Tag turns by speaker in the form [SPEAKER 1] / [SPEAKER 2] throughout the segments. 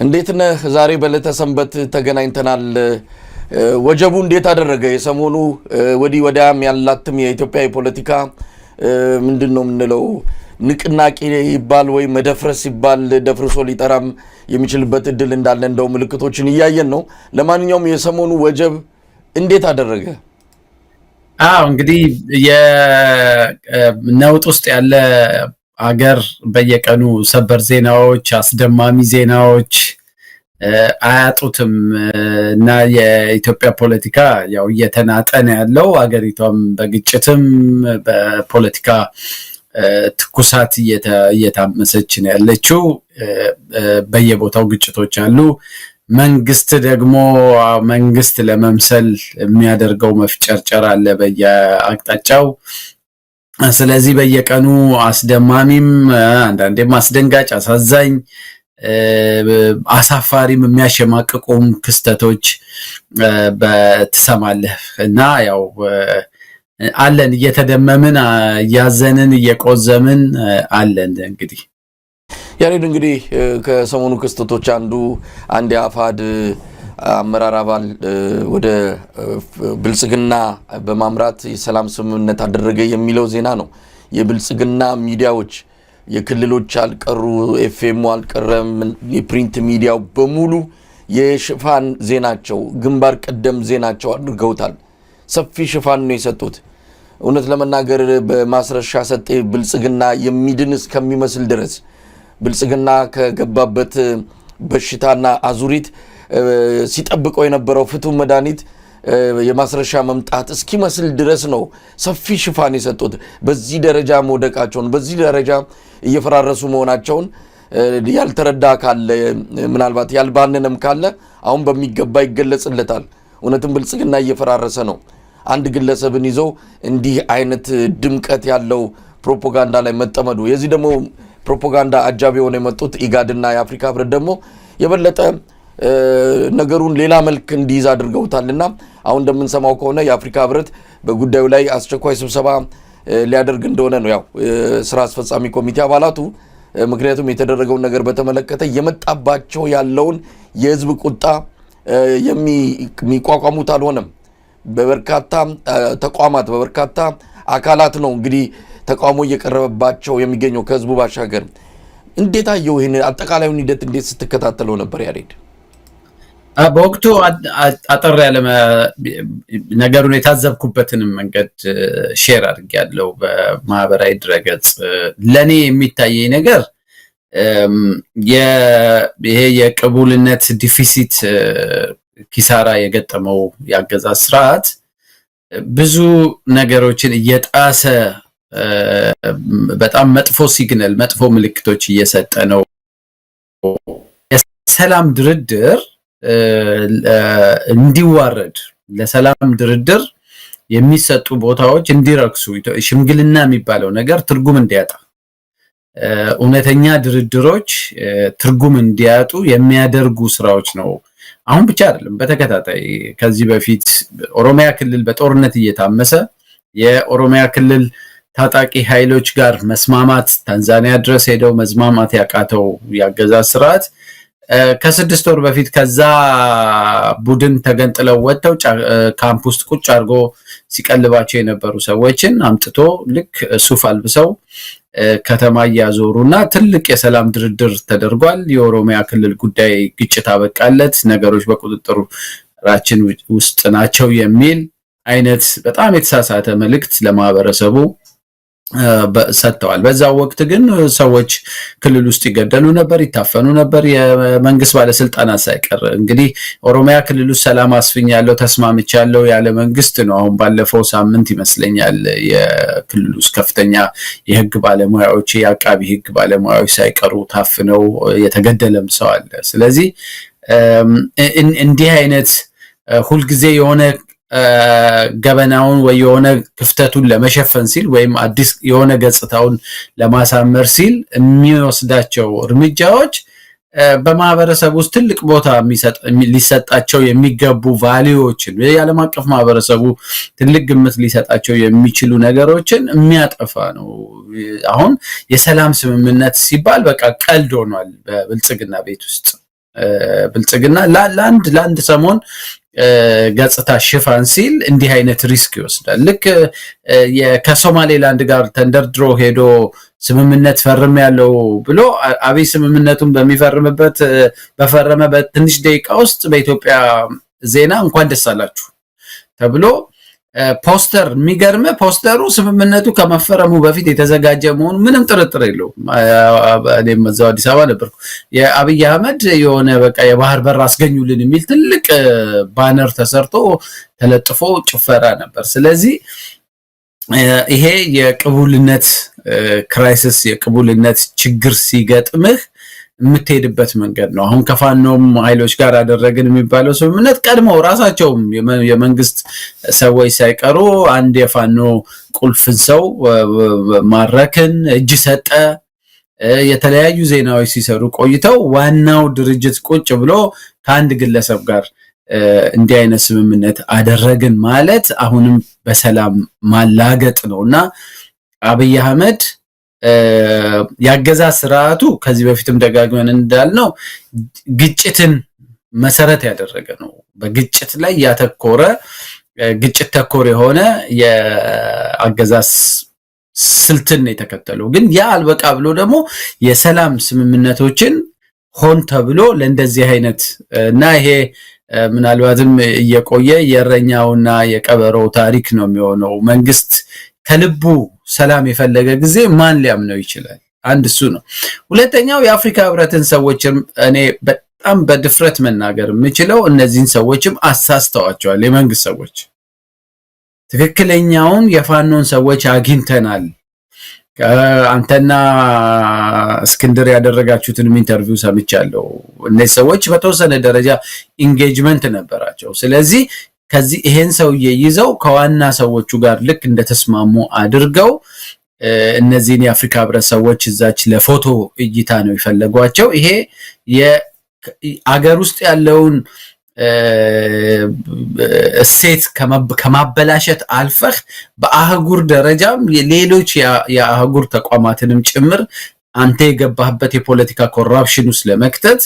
[SPEAKER 1] እንዴት ነህ? ዛሬ በለተ ሰንበት ተገናኝተናል። ወጀቡ እንዴት አደረገ? የሰሞኑ ወዲህ ወዲያም ያላትም የኢትዮጵያ ፖለቲካ ምንድነው ምንለው ንቅናቄ ይባል ወይ መደፍረስ ይባል ደፍርሶ ሊጠራም የሚችልበት እድል እንዳለ እንደው ምልክቶችን እያየን ነው። ለማንኛውም የሰሞኑ ወጀብ እንዴት አደረገ?
[SPEAKER 2] እንግዲህ የነውጥ ውስጥ ያለ አገር በየቀኑ ሰበር ዜናዎች አስደማሚ ዜናዎች አያጡትም እና የኢትዮጵያ ፖለቲካ ያው እየተናጠነ ያለው አገሪቷም በግጭትም በፖለቲካ ትኩሳት እየታመሰች ነው ያለችው። በየቦታው ግጭቶች አሉ። መንግስት ደግሞ መንግስት ለመምሰል የሚያደርገው መፍጨርጨር አለ በየአቅጣጫው። ስለዚህ በየቀኑ አስደማሚም አንዳንዴም አስደንጋጭ አሳዛኝ አሳፋሪም የሚያሸማቅቁም ክስተቶች በትሰማለህ እና ያው አለን እየተደመምን እያዘንን እየቆዘምን አለን። እንግዲህ
[SPEAKER 1] ያሬድ እንግዲህ ከሰሞኑ ክስተቶች አንድ የአፋድ አመራር አባል ወደ ብልጽግና በማምራት የሰላም ስምምነት አደረገ የሚለው ዜና ነው። የብልጽግና ሚዲያዎች የክልሎች አልቀሩ፣ ኤፍኤም አልቀረም፣ የፕሪንት ሚዲያው በሙሉ የሽፋን ዜናቸው ግንባር ቀደም ዜናቸው አድርገውታል። ሰፊ ሽፋን ነው የሰጡት። እውነት ለመናገር በማስረሻ ሰጤ ብልጽግና የሚድን እስከሚመስል ድረስ ብልጽግና ከገባበት በሽታና አዙሪት ሲጠብቀው የነበረው ፍቱን መድኃኒት የማስረሻ መምጣት እስኪመስል ድረስ ነው ሰፊ ሽፋን የሰጡት። በዚህ ደረጃ መውደቃቸውን በዚህ ደረጃ እየፈራረሱ መሆናቸውን ያልተረዳ ካለ ምናልባት ያልባነነም ካለ አሁን በሚገባ ይገለጽለታል። እውነትም ብልጽግና እየፈራረሰ ነው። አንድ ግለሰብን ይዞ እንዲህ አይነት ድምቀት ያለው ፕሮፓጋንዳ ላይ መጠመዱ የዚህ ደግሞ ፕሮፓጋንዳ አጃቢ ሆነው የመጡት ኢጋድና የአፍሪካ ህብረት ደግሞ የበለጠ ነገሩን ሌላ መልክ እንዲይዝ አድርገውታልና አሁን እንደምንሰማው ከሆነ የአፍሪካ ህብረት በጉዳዩ ላይ አስቸኳይ ስብሰባ ሊያደርግ እንደሆነ ነው ያው ስራ አስፈጻሚ ኮሚቴ አባላቱ። ምክንያቱም የተደረገውን ነገር በተመለከተ የመጣባቸው ያለውን የህዝብ ቁጣ የሚቋቋሙት አልሆነም። በበርካታ ተቋማት በበርካታ አካላት ነው እንግዲህ ተቃውሞ እየቀረበባቸው የሚገኘው ከህዝቡ ባሻገር። እንዴት አየው ይሄን አጠቃላዩን ሂደት እንዴት ስትከታተለው ነበር ያሬድ?
[SPEAKER 2] በወቅቱ አጠር ያለ ነገሩን የታዘብኩበትንም መንገድ ሼር አድርጌያለሁ በማህበራዊ ድረገጽ። ለኔ የሚታየኝ ነገር ይሄ የቅቡልነት ዲፊሲት ኪሳራ የገጠመው ያገዛዝ ስርዓት ብዙ ነገሮችን እየጣሰ በጣም መጥፎ ሲግናል መጥፎ ምልክቶች እየሰጠ ነው። የሰላም ድርድር እንዲዋረድ ለሰላም ድርድር የሚሰጡ ቦታዎች እንዲረክሱ ሽምግልና የሚባለው ነገር ትርጉም እንዲያጣ እውነተኛ ድርድሮች ትርጉም እንዲያጡ የሚያደርጉ ስራዎች ነው። አሁን ብቻ አይደለም፣ በተከታታይ ከዚህ በፊት ኦሮሚያ ክልል በጦርነት እየታመሰ የኦሮሚያ ክልል ታጣቂ ኃይሎች ጋር መስማማት ታንዛኒያ ድረስ ሄደው መስማማት ያቃተው ያገዛዝ ስርዓት ከ6 ወር በፊት ከዛ ቡድን ተገንጥለው ወጥተው ካምፕ ውስጥ ቁጭ አድርጎ ሲቀልባቸው የነበሩ ሰዎችን አምጥቶ ልክ ሱፍ አልብሰው ከተማ ያዞሩና ትልቅ የሰላም ድርድር ተደርጓል። የኦሮሚያ ክልል ጉዳይ ግጭት አበቃለት፣ ነገሮች በቁጥጥራችን ውስጥ ናቸው የሚል አይነት በጣም የተሳሳተ መልእክት ለማህበረሰቡ ሰጥተዋል። በዛው ወቅት ግን ሰዎች ክልል ውስጥ ይገደሉ ነበር፣ ይታፈኑ ነበር፣ የመንግስት ባለስልጣናት ሳይቀር። እንግዲህ ኦሮሚያ ክልል ውስጥ ሰላም አስፍኛለሁ ተስማምቻለሁ ያለ መንግስት ነው አሁን ባለፈው ሳምንት ይመስለኛል የክልል ውስጥ ከፍተኛ የህግ ባለሙያዎች የአቃቢ ህግ ባለሙያዎች ሳይቀሩ ታፍነው የተገደለም ሰው አለ። ስለዚህ እንዲህ አይነት ሁልጊዜ የሆነ ገበናውን ወይ የሆነ ክፍተቱን ለመሸፈን ሲል ወይም አዲስ የሆነ ገጽታውን ለማሳመር ሲል የሚወስዳቸው እርምጃዎች በማህበረሰብ ውስጥ ትልቅ ቦታ ሊሰጣቸው የሚገቡ ቫልዩዎችን የዓለም አቀፍ ማህበረሰቡ ትልቅ ግምት ሊሰጣቸው የሚችሉ ነገሮችን የሚያጠፋ ነው። አሁን የሰላም ስምምነት ሲባል በቃ ቀልድ ሆኗል በብልጽግና ቤት ውስጥ። ብልጽግና ለአንድ ሰሞን ገጽታ ሽፋን ሲል እንዲህ አይነት ሪስክ ይወስዳል። ልክ ከሶማሌላንድ ጋር ተንደርድሮ ሄዶ ስምምነት ፈርም ያለው ብሎ አብይ ስምምነቱን በፈረመበት ትንሽ ደቂቃ ውስጥ በኢትዮጵያ ዜና እንኳን ደስ አላችሁ ተብሎ ፖስተር የሚገርም ፖስተሩ ስምምነቱ ከመፈረሙ በፊት የተዘጋጀ መሆኑ ምንም ጥርጥር የለውም። እኔም እዛው አዲስ አበባ ነበርኩ። የአብይ አህመድ የሆነ በቃ የባህር በር አስገኙልን የሚል ትልቅ ባነር ተሰርቶ ተለጥፎ ጭፈራ ነበር። ስለዚህ ይሄ የቅቡልነት ክራይሲስ የቅቡልነት ችግር ሲገጥምህ የምትሄድበት መንገድ ነው። አሁን ከፋኖም ኃይሎች ጋር አደረግን የሚባለው ስምምነት ቀድመው ራሳቸውም የመንግስት ሰዎች ሳይቀሩ አንድ የፋኖ ቁልፍን ሰው ማረክን እጅ ሰጠ የተለያዩ ዜናዎች ሲሰሩ ቆይተው ዋናው ድርጅት ቁጭ ብሎ ከአንድ ግለሰብ ጋር እንዲህ አይነት ስምምነት አደረግን ማለት አሁንም በሰላም ማላገጥ ነውና አብይ አህመድ ያገዛዝ ስርዓቱ ከዚህ በፊትም ደጋግመን እንዳልነው ግጭትን መሰረት ያደረገ ነው። በግጭት ላይ ያተኮረ ግጭት ተኮር የሆነ የአገዛዝ ስልትን የተከተለው ግን ያ አልበቃ ብሎ ደግሞ የሰላም ስምምነቶችን ሆን ተብሎ ለእንደዚህ አይነት እና ይሄ ምናልባትም እየቆየ የእረኛውና የቀበሮው ታሪክ ነው የሚሆነው። መንግስት ከልቡ ሰላም የፈለገ ጊዜ ማን ሊያምነው ይችላል? አንድ እሱ ነው። ሁለተኛው የአፍሪካ ህብረትን ሰዎችም እኔ በጣም በድፍረት መናገር የምችለው እነዚህን ሰዎችም አሳስተዋቸዋል። የመንግስት ሰዎች ትክክለኛውን የፋኖን ሰዎች አግኝተናል። አንተና እስክንድር ያደረጋችሁትን ኢንተርቪው ሰምቻለሁ። እነዚህ ሰዎች በተወሰነ ደረጃ ኢንጌጅመንት ነበራቸው። ስለዚህ ከዚህ ይሄን ሰውዬ ይዘው ከዋና ሰዎቹ ጋር ልክ እንደተስማሙ አድርገው እነዚህን የአፍሪካ ህብረት ሰዎች እዛች ለፎቶ እይታ ነው ይፈልጓቸው። ይሄ የአገር ውስጥ ያለውን እሴት ከማበላሸት አልፈህ በአህጉር ደረጃም ሌሎች የአህጉር ተቋማትንም ጭምር አንተ የገባህበት የፖለቲካ ኮራፕሽን ውስጥ ለመክተት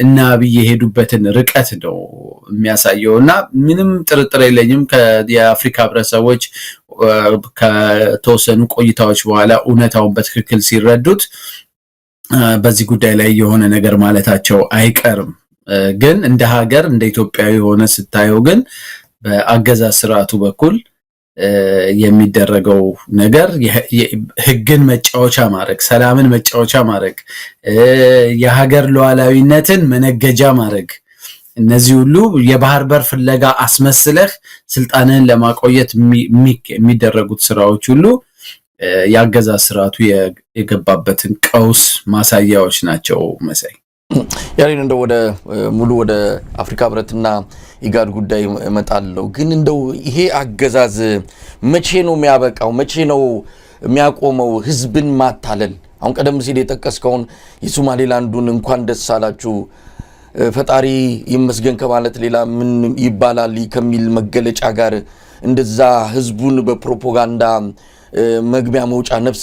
[SPEAKER 2] እና አብይ የሄዱበትን ርቀት ነው የሚያሳየውና ምንም ጥርጥር የለኝም የአፍሪካ ህብረት ሰዎች ከተወሰኑ ቆይታዎች በኋላ እውነታውን በትክክል ሲረዱት በዚህ ጉዳይ ላይ የሆነ ነገር ማለታቸው አይቀርም። ግን እንደ ሀገር እንደ ኢትዮጵያዊ ሆነ ስታየው ግን በአገዛዝ ስርዓቱ በኩል የሚደረገው ነገር ህግን መጫወቻ ማድረግ፣ ሰላምን መጫወቻ ማድረግ፣ የሀገር ሉዓላዊነትን መነገጃ ማድረግ፣ እነዚህ ሁሉ የባህር በር ፍለጋ አስመስለህ ስልጣንን ለማቆየት የሚደረጉት ስራዎች ሁሉ የአገዛዝ ስርዓቱ የገባበትን ቀውስ ማሳያዎች ናቸው። መሳይ
[SPEAKER 1] ያሬን እንደው ወደ አፍሪካ ህብረትና ኢጋድ ጉዳይ እመጣለሁ። ግን እንደው ይሄ አገዛዝ መቼ ነው የሚያበቃው? መቼ ነው የሚያቆመው? ህዝብን ማታለል አሁን ቀደም ሲል የጠቀስከውን የሶማሌላንዱን እንኳን ደስ አላችሁ ፈጣሪ ይመስገን ከማለት ሌላ ምን ይባላል ከሚል መገለጫ ጋር እንደዛ ህዝቡን በፕሮፓጋንዳ መግቢያ መውጫ ነፍስ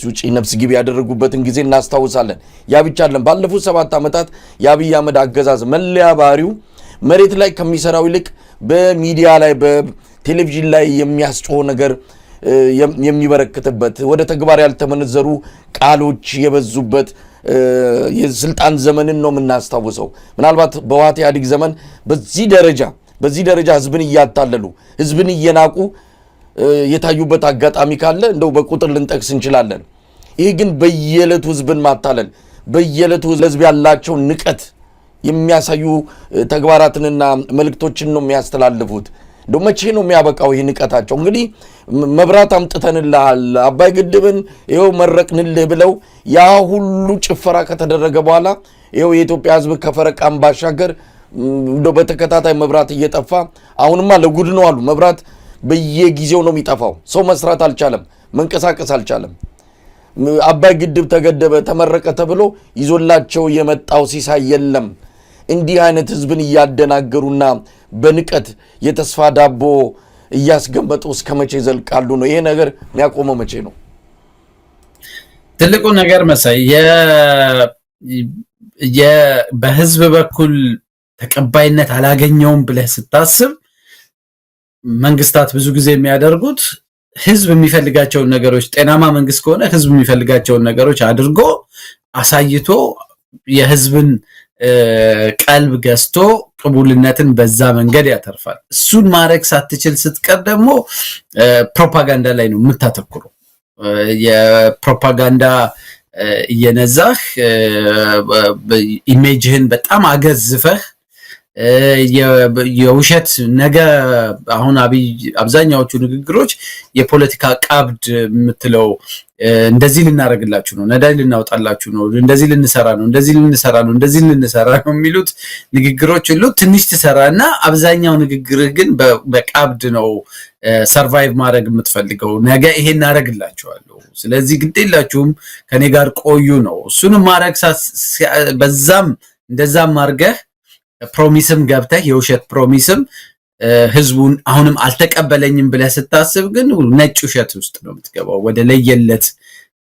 [SPEAKER 1] ውጪ ነፍስ ግቢ ያደረጉበትን ጊዜ እናስታውሳለን። ያ ብቻ አይደለም። ባለፉት 7 ዓመታት የአብይ አህመድ አገዛዝ መለያ ባህሪው መሬት ላይ ከሚሰራው ይልቅ በሚዲያ ላይ በቴሌቪዥን ላይ የሚያስጮህ ነገር የሚበረክትበት ወደ ተግባር ያልተመነዘሩ ቃሎች የበዙበት የስልጣን ዘመንን ነው የምናስታውሰው። ምናልባት በህወሓት ኢህአዴግ ዘመን በዚህ ደረጃ ህዝብን እያታለሉ ህዝብን እየናቁ የታዩበት አጋጣሚ ካለ እንደው በቁጥር ልንጠቅስ እንችላለን። ይህ ግን በየዕለቱ ህዝብን ማታለል በየዕለቱ ህዝብ ያላቸው ንቀት የሚያሳዩ ተግባራትንና መልእክቶችን ነው የሚያስተላልፉት። እንደው መቼ ነው የሚያበቃው ይህ ንቀታቸው? እንግዲህ መብራት አምጥተንልሃል አባይ ግድብን ይኸው መረቅንልህ ብለው ያ ሁሉ ጭፈራ ከተደረገ በኋላ ይኸው የኢትዮጵያ ህዝብ ከፈረቃም ባሻገር እንደው በተከታታይ መብራት እየጠፋ አሁንማ ለጉድ ነው አሉ። መብራት በየጊዜው ነው የሚጠፋው። ሰው መስራት አልቻለም፣ መንቀሳቀስ አልቻለም። አባይ ግድብ ተገደበ ተመረቀ ተብሎ ይዞላቸው የመጣው ሲሳይ የለም። እንዲህ አይነት ህዝብን እያደናገሩና በንቀት የተስፋ ዳቦ እያስገመጡ እስከ መቼ ዘልቃሉ ነው? ይሄ ነገር የሚያቆመው መቼ ነው?
[SPEAKER 2] ትልቁ ነገር መሳይ በህዝብ በኩል ተቀባይነት አላገኘውም ብለህ ስታስብ መንግስታት ብዙ ጊዜ የሚያደርጉት ህዝብ የሚፈልጋቸውን ነገሮች ጤናማ መንግስት ከሆነ ህዝብ የሚፈልጋቸውን ነገሮች አድርጎ አሳይቶ የህዝብን ቀልብ ገዝቶ ቅቡልነትን በዛ መንገድ ያተርፋል። እሱን ማድረግ ሳትችል ስትቀር ደግሞ ፕሮፓጋንዳ ላይ ነው የምታተኩረው። የፕሮፓጋንዳ እየነዛህ ኢሜጅህን በጣም አገዝፈህ የውሸት ነገ አሁን አብዛኛዎቹ ንግግሮች የፖለቲካ ቀብድ የምትለው እንደዚህ ልናረግላችሁ ነው፣ ነዳጅ ልናወጣላችሁ ነው፣ እንደዚህ ልንሰራ ነው፣ እንደዚህ ልንሰራ ነው የሚሉት ንግግሮች ሁሉ ትንሽ ትሰራና አብዛኛው ንግግርህ ግን በቀብድ ነው ሰርቫይቭ ማድረግ የምትፈልገው። ነገ ይሄን እናረግላችኋለሁ፣ ስለዚህ ግዴላችሁም ከኔ ጋር ቆዩ ነው። እሱንም ማድረግ በዛም እንደዛም አድርገህ ፕሮሚስም ገብተህ የውሸት ፕሮሚስም ህዝቡን አሁንም አልተቀበለኝም ብለህ ስታስብ ግን ነጭ ውሸት ውስጥ ነው የምትገባው፣ ወደ ለየለት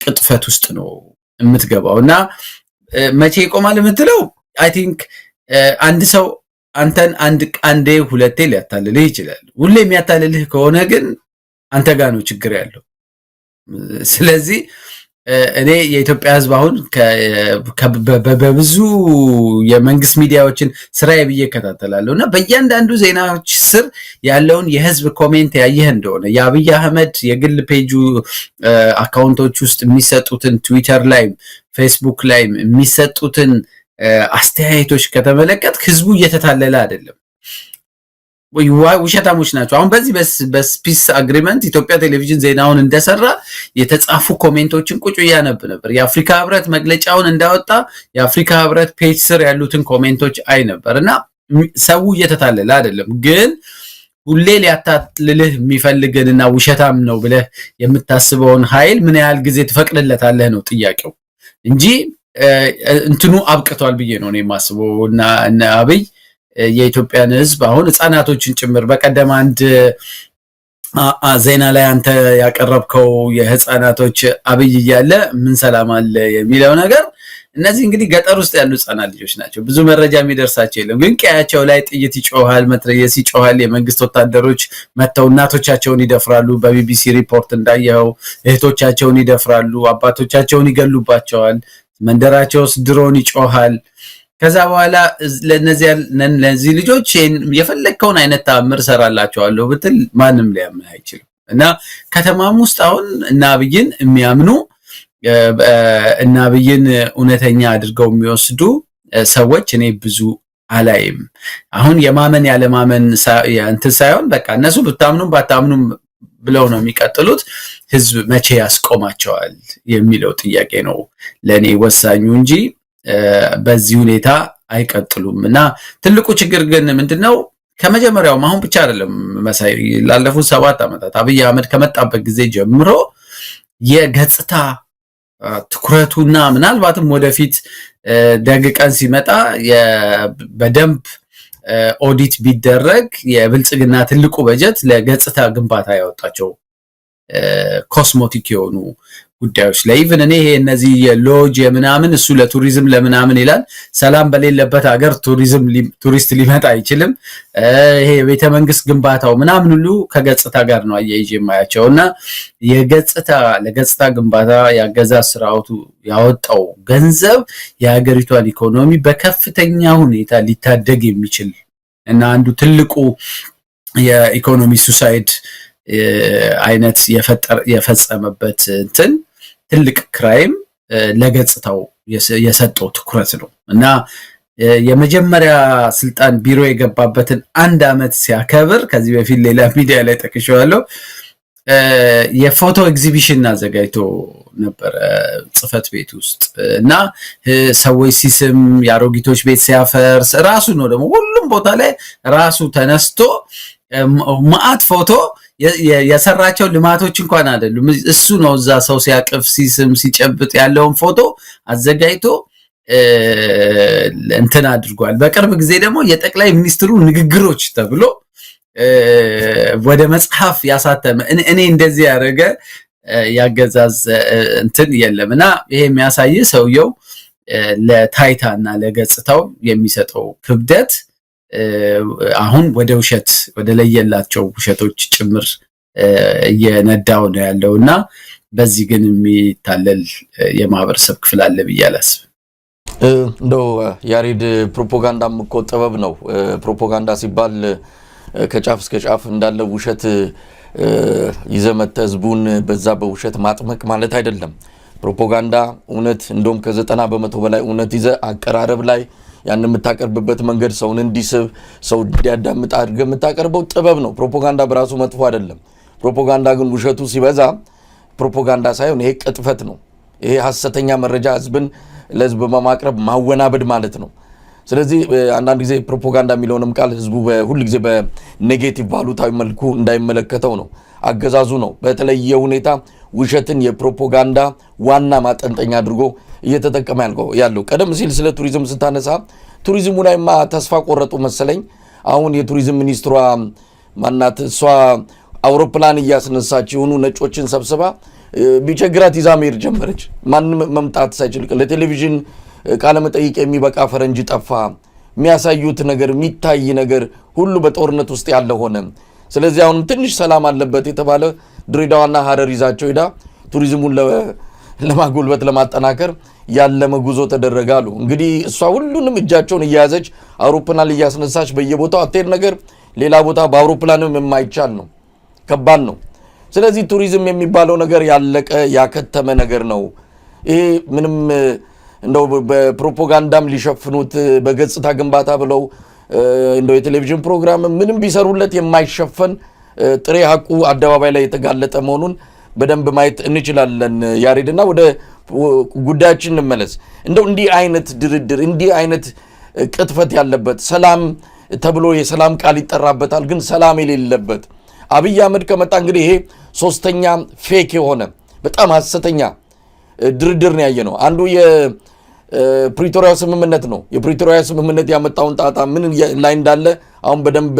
[SPEAKER 2] ቅጥፈት ውስጥ ነው የምትገባው። እና መቼ ይቆማል የምትለው አይ ቲንክ አንድ ሰው አንተን አንዴ ሁለቴ ሊያታልልህ ይችላል። ሁሌ የሚያታልልህ ከሆነ ግን አንተ ጋር ነው ችግር ያለው። ስለዚህ እኔ የኢትዮጵያ ህዝብ አሁን በብዙ የመንግስት ሚዲያዎችን ስራዬ ብዬ እከታተላለሁ እና በእያንዳንዱ ዜናዎች ስር ያለውን የህዝብ ኮሜንት ያየህ እንደሆነ የአብይ አህመድ የግል ፔጁ አካውንቶች ውስጥ የሚሰጡትን ትዊተር ላይ ፌስቡክ ላይ የሚሰጡትን አስተያየቶች ከተመለከት ህዝቡ እየተታለለ አይደለም፣ ውሸታሞች ናቸው። አሁን በዚህ በፒስ አግሪመንት ኢትዮጵያ ቴሌቪዥን ዜናውን እንደሰራ የተጻፉ ኮሜንቶችን ቁጭ ያነብ ነበር። የአፍሪካ ህብረት መግለጫውን እንዳወጣ የአፍሪካ ህብረት ፔጅ ስር ያሉትን ኮሜንቶች አይ ነበር እና ሰው እየተታለለ አይደለም። ግን ሁሌ ሊያታልልህ የሚፈልግንና ውሸታም ነው ብለህ የምታስበውን ኃይል ምን ያህል ጊዜ ትፈቅድለታለህ ነው ጥያቄው እንጂ እንትኑ አብቅቷል ብዬ ነው እኔ የማስበው። እና አብይ የኢትዮጵያን ህዝብ አሁን ህፃናቶችን ጭምር በቀደም አንድ ዜና ላይ አንተ ያቀረብከው የህፃናቶች አብይ እያለ ምን ሰላም አለ የሚለው ነገር እነዚህ እንግዲህ ገጠር ውስጥ ያሉ ህፃናት ልጆች ናቸው። ብዙ መረጃ የሚደርሳቸው የለም፣ ግን ቀያቸው ላይ ጥይት ይጮሃል፣ መትረየስ ይጮሃል። የመንግስት ወታደሮች መተው እናቶቻቸውን ይደፍራሉ። በቢቢሲ ሪፖርት እንዳየው እህቶቻቸውን ይደፍራሉ፣ አባቶቻቸውን ይገሉባቸዋል። መንደራቸው ውስጥ ድሮን ይጮሃል። ከዛ በኋላ ለነዚህ ልጆች የፈለከውን አይነት ተአምር ሰራላቸዋለሁ ብትል ማንም ሊያምን አይችልም። እና ከተማም ውስጥ አሁን እና አብይን የሚያምኑ እና አብይን እውነተኛ አድርገው የሚወስዱ ሰዎች እኔ ብዙ አላይም። አሁን የማመን ያለማመን እንትን ሳይሆን በቃ እነሱ ብታምኑም ባታምኑም ብለው ነው የሚቀጥሉት። ህዝብ መቼ ያስቆማቸዋል የሚለው ጥያቄ ነው ለኔ ወሳኙ እንጂ በዚህ ሁኔታ አይቀጥሉም። እና ትልቁ ችግር ግን ምንድነው ከመጀመሪያውም አሁን ብቻ አይደለም መሳይ ላለፉት 7 ዓመታት አብይ አህመድ ከመጣበት ጊዜ ጀምሮ የገጽታ ትኩረቱና ምናልባትም ወደፊት ደግቀን ሲመጣ በደንብ ኦዲት ቢደረግ የብልጽግና ትልቁ በጀት ለገጽታ ግንባታ ያወጣቸው ኮስሞቲክ የሆኑ ጉዳዮች ላይ ኢቭን እኔ እነዚህ የሎጅ የምናምን እሱ ለቱሪዝም ለምናምን ይላል። ሰላም በሌለበት ሀገር ቱሪስት ሊመጣ አይችልም። ይሄ ቤተ መንግስት ግንባታው ምናምን ሁሉ ከገጽታ ጋር ነው አያይዤ የማያቸውና ለገጽታ ግንባታ ያገዛዝ ስርዓቱ ያወጣው ገንዘብ የሀገሪቷን ኢኮኖሚ በከፍተኛ ሁኔታ ሊታደግ የሚችል እና አንዱ ትልቁ የኢኮኖሚ ሱሳይድ አይነት የፈጸመበት እንትን ትልቅ ክራይም ለገጽታው የሰጠው ትኩረት ነው። እና የመጀመሪያ ስልጣን ቢሮ የገባበትን 1 ዓመት ሲያከብር ከዚህ በፊት ሌላ ሚዲያ ላይ ተከሽዋለሁ የፎቶ ኤግዚቢሽን አዘጋጅቶ ነበር ጽፈት ቤት ውስጥ እና ሰዎች ሲስም የአሮጊቶች ቤት ሲያፈርስ ራሱ ነው ደግሞ ሁሉም ቦታ ላይ ራሱ ተነስቶ ማአት ፎቶ የሰራቸው ልማቶች እንኳን አይደሉም እሱ ነው እዛ ሰው ሲያቅፍ ሲስም ሲጨብጥ ያለውን ፎቶ አዘጋጅቶ እንትን አድርጓል። በቅርብ ጊዜ ደግሞ የጠቅላይ ሚኒስትሩ ንግግሮች ተብሎ ወደ መጽሐፍ ያሳተመ እኔ እንደዚህ ያደረገ ያገዛዝ እንትን የለምና ይሄ የሚያሳይ ሰውየው ለታይታና ለገጽታው የሚሰጠው ክብደት አሁን ወደ ውሸት ወደ ለየላቸው ውሸቶች ጭምር እየነዳው ነው ያለውና በዚህ ግን የሚታለል የማህበረሰብ ክፍል አለ ብዬ አላስብም።
[SPEAKER 1] እንደው ያሬድ ፕሮፓጋንዳም እኮ ጥበብ ነው። ፕሮፓጋንዳ ሲባል ከጫፍ እስከ ጫፍ እንዳለ ውሸት ይዘመተ ህዝቡን በዛ በውሸት ማጥመቅ ማለት አይደለም። ፕሮፓጋንዳ እውነት እንደውም ከ90% በላይ እውነት ይዘ አቀራረብ ላይ ያን የምታቀርብበት መንገድ ሰውን እንዲስብ ሰው እንዲያዳምጥ አድርገህ የምታቀርበው ጥበብ ነው። ፕሮፓጋንዳ በራሱ መጥፎ አይደለም። ፕሮፓጋንዳ ግን ውሸቱ ሲበዛ ፕሮፓጋንዳ ሳይሆን ይሄ ቅጥፈት ነው። ይሄ ሐሰተኛ መረጃ ህዝብን ለህዝብ በማቅረብ ማወናበድ ማለት ነው። ስለዚህ አንዳንድ ጊዜ ፕሮፓጋንዳ የሚለውንም ቃል ህዝቡ ሁሉ ጊዜ በኔጌቲቭ ባሉታዊ መልኩ እንዳይመለከተው ነው። አገዛዙ ነው በተለየ ሁኔታ ውሸትን የፕሮፓጋንዳ ዋና ማጠንጠኛ አድርጎ እየተጠቀመ ያለው። ቀደም ሲል ስለ ቱሪዝም ስታነሳ ቱሪዝሙ ላይማ ተስፋ ቆረጡ መሰለኝ። አሁን የቱሪዝም ሚኒስትሯ ማናት እሷ አውሮፕላን እያስነሳች የሆኑ ነጮችን ሰብስባ ቢቸግራት ይዛ መሄድ ጀመረች። ማንም መምጣት ሳይችል ለቴሌቪዥን ቃለ መጠይቅ የሚበቃ ፈረንጅ ጠፋ። የሚያሳዩት ነገር የሚታይ ነገር ሁሉ በጦርነት ውስጥ ያለ ሆነ። ስለዚህ አሁንም ትንሽ ሰላም አለበት የተባለ ድሬዳዋና ሀረር ይዛቸው ሄዳ ቱሪዝሙን ለማጎልበት ለማጠናከር ያለመ ጉዞ ተደረጋሉ። እንግዲህ እሷ ሁሉንም እጃቸውን እያያዘች አውሮፕላን እያስነሳች በየቦታው አትሄድ ነገር ሌላ ቦታ በአውሮፕላንም የማይቻል ነው፣ ከባድ ነው። ስለዚህ ቱሪዝም የሚባለው ነገር ያለቀ ያከተመ ነገር ነው። ይሄ ምንም እንደው በፕሮፓጋንዳም ሊሸፍኑት በገጽታ ግንባታ ብለው እንደው የቴሌቪዥን ፕሮግራም ምንም ቢሰሩለት የማይሸፈን ጥሬ ሐቁ አደባባይ ላይ የተጋለጠ መሆኑን በደንብ ማየት እንችላለን። ያሬድና ወደ ጉዳያችን እንመለስ። እንደው እንዲህ አይነት ድርድር እንዲህ አይነት ቅጥፈት ያለበት ሰላም ተብሎ የሰላም ቃል ይጠራበታል፣ ግን ሰላም የሌለበት አብይ አህመድ ከመጣ እንግዲህ ይሄ ሶስተኛ ፌክ የሆነ በጣም ሐሰተኛ ድርድር ነው ያየነው። አንዱ የፕሪቶሪያ ስምምነት ነው። የፕሪቶሪያ ስምምነት ያመጣውን ጣጣ ምን ላይ እንዳለ አሁን በደንብ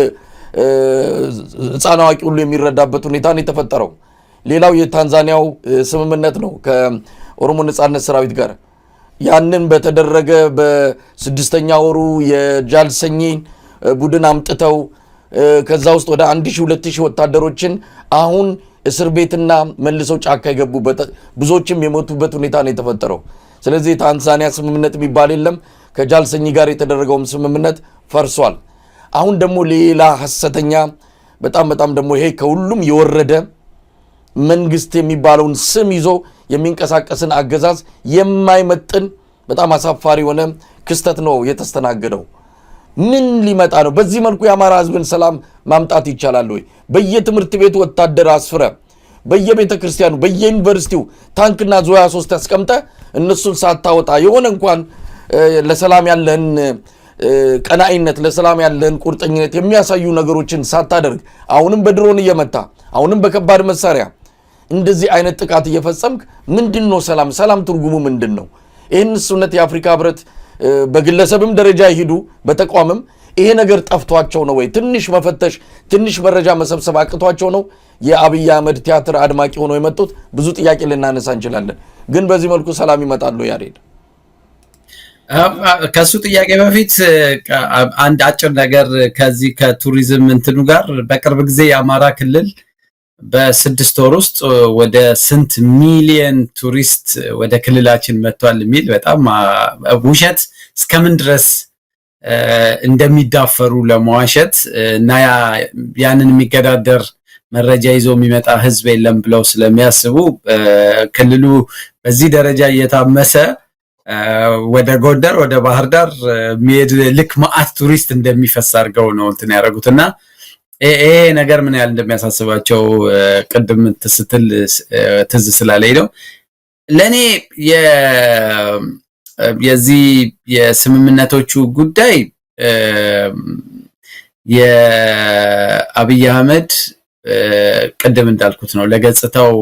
[SPEAKER 1] ሕፃን አዋቂ ሁሉ የሚረዳበት ሁኔታ ነው የተፈጠረው። ሌላው የታንዛኒያው ስምምነት ነው ከኦሮሞ ነጻነት ሰራዊት ጋር። ያንን በተደረገ በስድስተኛ ወሩ የጃልሰኝ ቡድን አምጥተው ከዛ ውስጥ ወደ 1000-2000 ወታደሮችን አሁን እስር ቤትና መልሰው ጫካ የገቡበት ብዙዎችም የሞቱበት ሁኔታ ነው የተፈጠረው። ስለዚህ የታንዛኒያ ስምምነት የሚባል የለም። ከጃልሰኝ ጋር የተደረገውም ስምምነት ፈርሷል። አሁን ደግሞ ሌላ ሐሰተኛ በጣም ደግሞ ይሄ ከሁሉም የወረደ መንግስት የሚባለውን ስም ይዞ የሚንቀሳቀስን አገዛዝ የማይመጥን በጣም አሳፋሪ የሆነ ክስተት ነው የተስተናገደው። ምን ሊመጣ ነው? በዚህ መልኩ የአማራ ህዝብን ሰላም ማምጣት ይቻላል ወይ? በየትምህርት ቤቱ ወታደር አስፍረ፣ በየቤተ ክርስቲያኑ በየዩኒቨርሲቲው ታንክና ዙ 23 ያስቀምጠ እነሱን ሳታወጣ የሆነ እንኳን ለሰላም ያለህን ቀናኢነት ለሰላም ያለህን ቁርጠኝነት የሚያሳዩ ነገሮችን ሳታደርግ አሁንም በድሮን እየመታ አሁንም በከባድ መሳሪያ እንደዚህ አይነት ጥቃት እየፈጸምክ ምንድነው ሰላም? ሰላም ትርጉሙ ምንድነው? ይህንስ እውነት የአፍሪካ ህብረት በግለሰብም ደረጃ ይሄዱ በተቋምም ይሄ ነገር ጠፍቷቸው ነው ወይ? ትንሽ መፈተሽ ትንሽ መረጃ መሰብሰብ አቅቷቸው ነው የአብይ አህመድ ቲያትር አድማቂ ሆነው የመጡት? ብዙ ጥያቄ ልናነሳ እንችላለን። ግን በዚህ መልኩ ሰላም ይመጣሉ? ያሬድ
[SPEAKER 2] ከሱ ጥያቄ በፊት አንድ አጭር ነገር ከዚህ ከቱሪዝም እንትኑ ጋር በቅርብ ጊዜ የአማራ ክልል በ6 ወር ውስጥ ወደ ስንት ሚሊየን ቱሪስት ወደ ክልላችን መጥቷል የሚል በጣም ውሸት እስከምን ድረስ እንደሚዳፈሩ ለመዋሸት እና ያንን የሚገዳደር መረጃ ይዞ የሚመጣ ህዝብ የለም ብለው ስለሚያስቡ ክልሉ በዚህ ደረጃ እየታመሰ ወደ ጎንደር ወደ ባህር ዳር የሚሄድ ልክ ማአት ቱሪስት እንደሚፈስ አድርገው ነው እንትን ያደረጉትና ይሄ ነገር ምን ያህል እንደሚያሳስባቸው ቅድም ስትል ትዝ ስላለኝ ነው። ለኔ የዚህ የስምምነቶቹ ጉዳይ የአብይ አህመድ ቅድም እንዳልኩት ነው ለገጽታው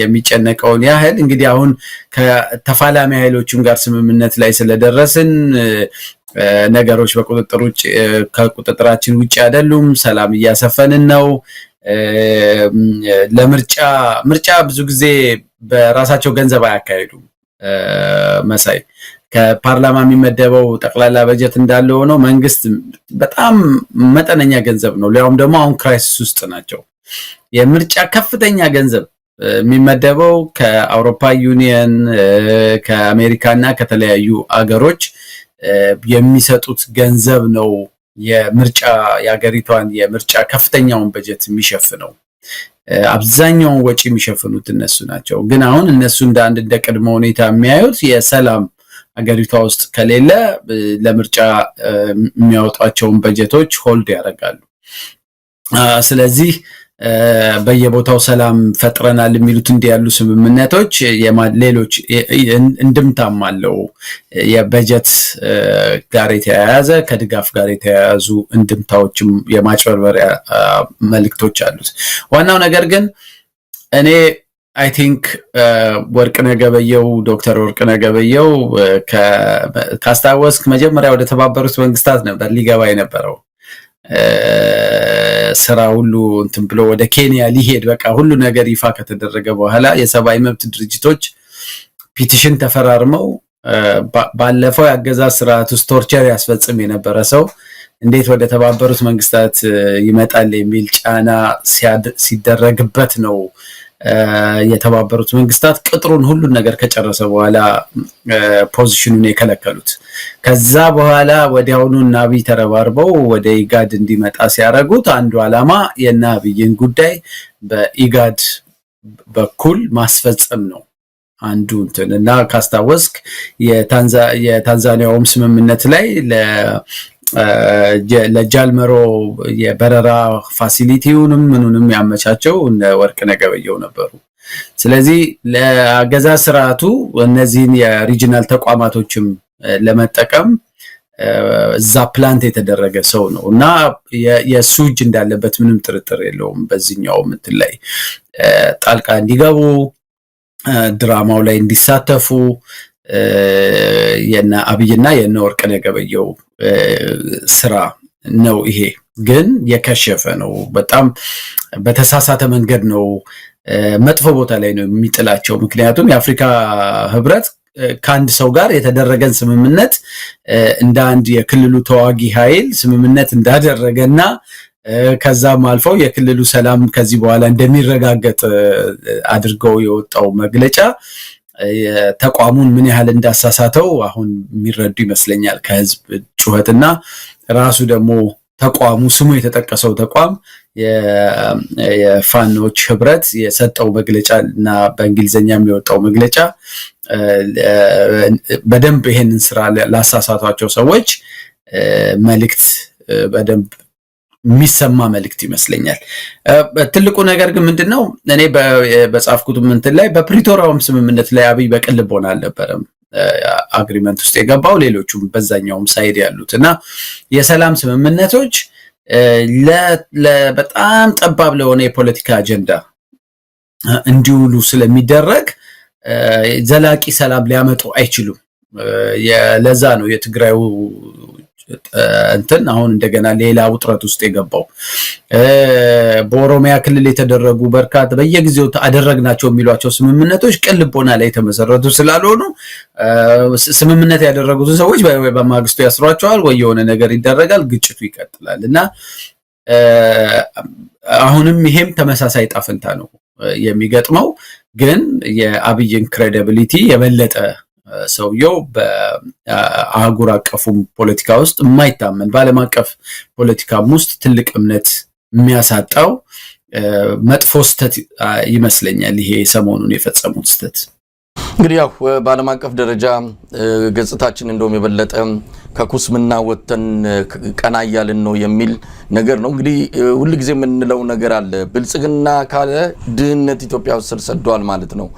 [SPEAKER 2] የሚጨነቀውን ያህል እንግዲህ አሁን ከተፋላሚ ኃይሎችም ጋር ስምምነት ላይ ስለደረስን ነገሮች በቁጥጥር ውጭ ከቁጥጥራችን ውጭ አይደሉም፣ ሰላም እያሰፈንን ነው። ለምርጫ ብዙ ጊዜ በራሳቸው ገንዘብ አያካሂዱም መሳይ ከፓርላማ የሚመደበው ጠቅላላ በጀት እንዳለ ሆኖ መንግስት በጣም መጠነኛ ገንዘብ ነው። ሊያውም ደግሞ አሁን ክራይሲስ ውስጥ ናቸው። የምርጫ ከፍተኛ ገንዘብ የሚመደበው ከአውሮፓ ዩኒየን ከአሜሪካና ከተለያዩ አገሮች የሚሰጡት ገንዘብ ነው የምርጫ የሀገሪቷን የምርጫ ከፍተኛውን በጀት የሚሸፍነው። አብዛኛውን ወጪ የሚሸፍኑት እነሱ ናቸው። ግን አሁን እነሱ እንደ ቅድመ ሁኔታ የሚያዩት የሰላም ሀገሪቷ ውስጥ ከሌለ ለምርጫ የሚያወጧቸውን በጀቶች ሆልድ ያደርጋሉ። ስለዚህ በየቦታው ሰላም ፈጥረናል የሚሉት እንዲህ ያሉ ስምምነቶች ሌሎች እንድምታም አለው። የበጀት ጋር የተያያዘ ከድጋፍ ጋር የተያያዙ እንድምታዎችም የማጭበርበሪያ መልእክቶች አሉት። ዋናው ነገር ግን እኔ አይ ቲንክ ዶክተር ወርቅነህ ገበየሁ ካስታወስክ መጀመሪያ ወደ ተባበሩት መንግስታት ነበር ሊገባ የነበረው። ስራ ሁሉ እንትን ብሎ ወደ ኬንያ ሊሄድ በቃ ሁሉ ነገር ይፋ ከተደረገ በኋላ የሰብአዊ መብት ድርጅቶች ፒቲሽን ተፈራርመው ባለፈው ያገዛዝ ስርዓት ውስጥ ቶርቸር ያስፈጽም የነበረ ሰው እንዴት ወደ ተባበሩት መንግስታት ይመጣል የሚል ጫና ሲደረግበት ነው የተባበሩት መንግስታት ቅጥሩን ሁሉን ነገር ከጨረሰ በኋላ ፖዚሽኑን የከለከሉት። ከዛ በኋላ ወዲያውኑ አብይ ተረባርበው ወደ ኢጋድ እንዲመጣ ሲያደርጉት አንዱ ዓላማ የአብይን ጉዳይ በኢጋድ በኩል ማስፈጸም ነው አንዱ እና ካስታወስክ የታንዛኒያውም ስምምነት ላይ ለጃልመሮ የበረራ ፋሲሊቲውንም ምኑንም ያመቻቸው እነ ወርቅነህ ገበየሁ ነበሩ። ስለዚህ ለአገዛዝ ስርዓቱ እነዚህን የሪጂናል ተቋማቶችም ለመጠቀም እዛ ፕላንት የተደረገ ሰው ነው እና የሱ እጅ እንዳለበት ምንም ጥርጥር የለውም። በዚህኛው እንትን ላይ ጣልቃ እንዲገቡ ድራማው ላይ እንዲሳተፉ የነ አብይና የነ ወርቅነህ ገበየሁ ስራ ነው። ይሄ ግን የከሸፈ ነው። በጣም በተሳሳተ መንገድ ነው፣ መጥፎ ቦታ ላይ ነው የሚጥላቸው። ምክንያቱም የአፍሪካ ህብረት ከአንድ ሰው ጋር የተደረገን ስምምነት እንደ አንድ የክልሉ ተዋጊ ኃይል ስምምነት እንዳደረገና ከዛም አልፈው የክልሉ ሰላም ከዚህ በኋላ እንደሚረጋገጥ አድርገው የወጣው መግለጫ ተቋሙን ምን ያህል እንዳሳሳተው አሁን የሚረዱ ይመስለኛል ከህዝብ ጩኸትና ራሱ ደግሞ ተቋሙ ስሙ የተጠቀሰው ተቋም የፋኖች ህብረት የሰጠው መግለጫ እና በእንግሊዘኛ የሚወጣው መግለጫ በደንብ ይሄንን ስራ ላሳሳቷቸው ሰዎች መልእክት በደንብ የሚሰማ መልእክት ይመስለኛል። ትልቁ ነገር ግን ምንድነው እኔ በጻፍኩት እንትን ላይ በፕሪቶሪያውም ስምምነት ላይ አብይ በቅን ልቦና አልነበረም አግሪመንት ውስጥ የገባው፣ ሌሎቹም በዛኛውም ሳይድ ያሉት እና የሰላም ስምምነቶች በጣም ጠባብ ለሆነ የፖለቲካ አጀንዳ እንዲውሉ ስለሚደረግ ዘላቂ ሰላም ሊያመጡ አይችሉም። ለዛ ነው የትግራዩ እንትን አሁን እንደገና ሌላ ውጥረት ውስጥ የገባው። በኦሮሚያ ክልል የተደረጉ በርካታ በየጊዜው አደረግናቸው የሚሏቸው ስምምነቶች ቅን ልቦና ላይ የተመሰረቱ ስላልሆኑ ስምምነት ያደረጉትን ሰዎች በማግስቱ ያስሯቸዋል ወይ የሆነ ነገር ይደረጋል፣ ግጭቱ ይቀጥላል እና አሁንም ይሄም ተመሳሳይ ጣፍንታ ነው የሚገጥመው። ግን የአብይን ክሬዲቢሊቲ የበለጠ ሰውየው በአህጉር አቀፉም ፖለቲካ ውስጥ የማይታመን በዓለም አቀፍ ፖለቲካም ውስጥ ትልቅ እምነት የሚያሳጣው መጥፎ ስተት ይመስለኛል ይሄ ሰሞኑን የፈጸሙት ስተት።
[SPEAKER 1] እንግዲህ ያው በዓለም አቀፍ ደረጃ ገጽታችን እንደውም የበለጠ ከኩስምና ወጥተን ቀና እያልን ነው የሚል ነገር ነው። እንግዲህ ሁሉ ጊዜ የምንለው ነገር አለ፣ ብልጽግና ካለ ድህነት ኢትዮጵያ ውስጥ ስር ሰዷል ማለት ነው።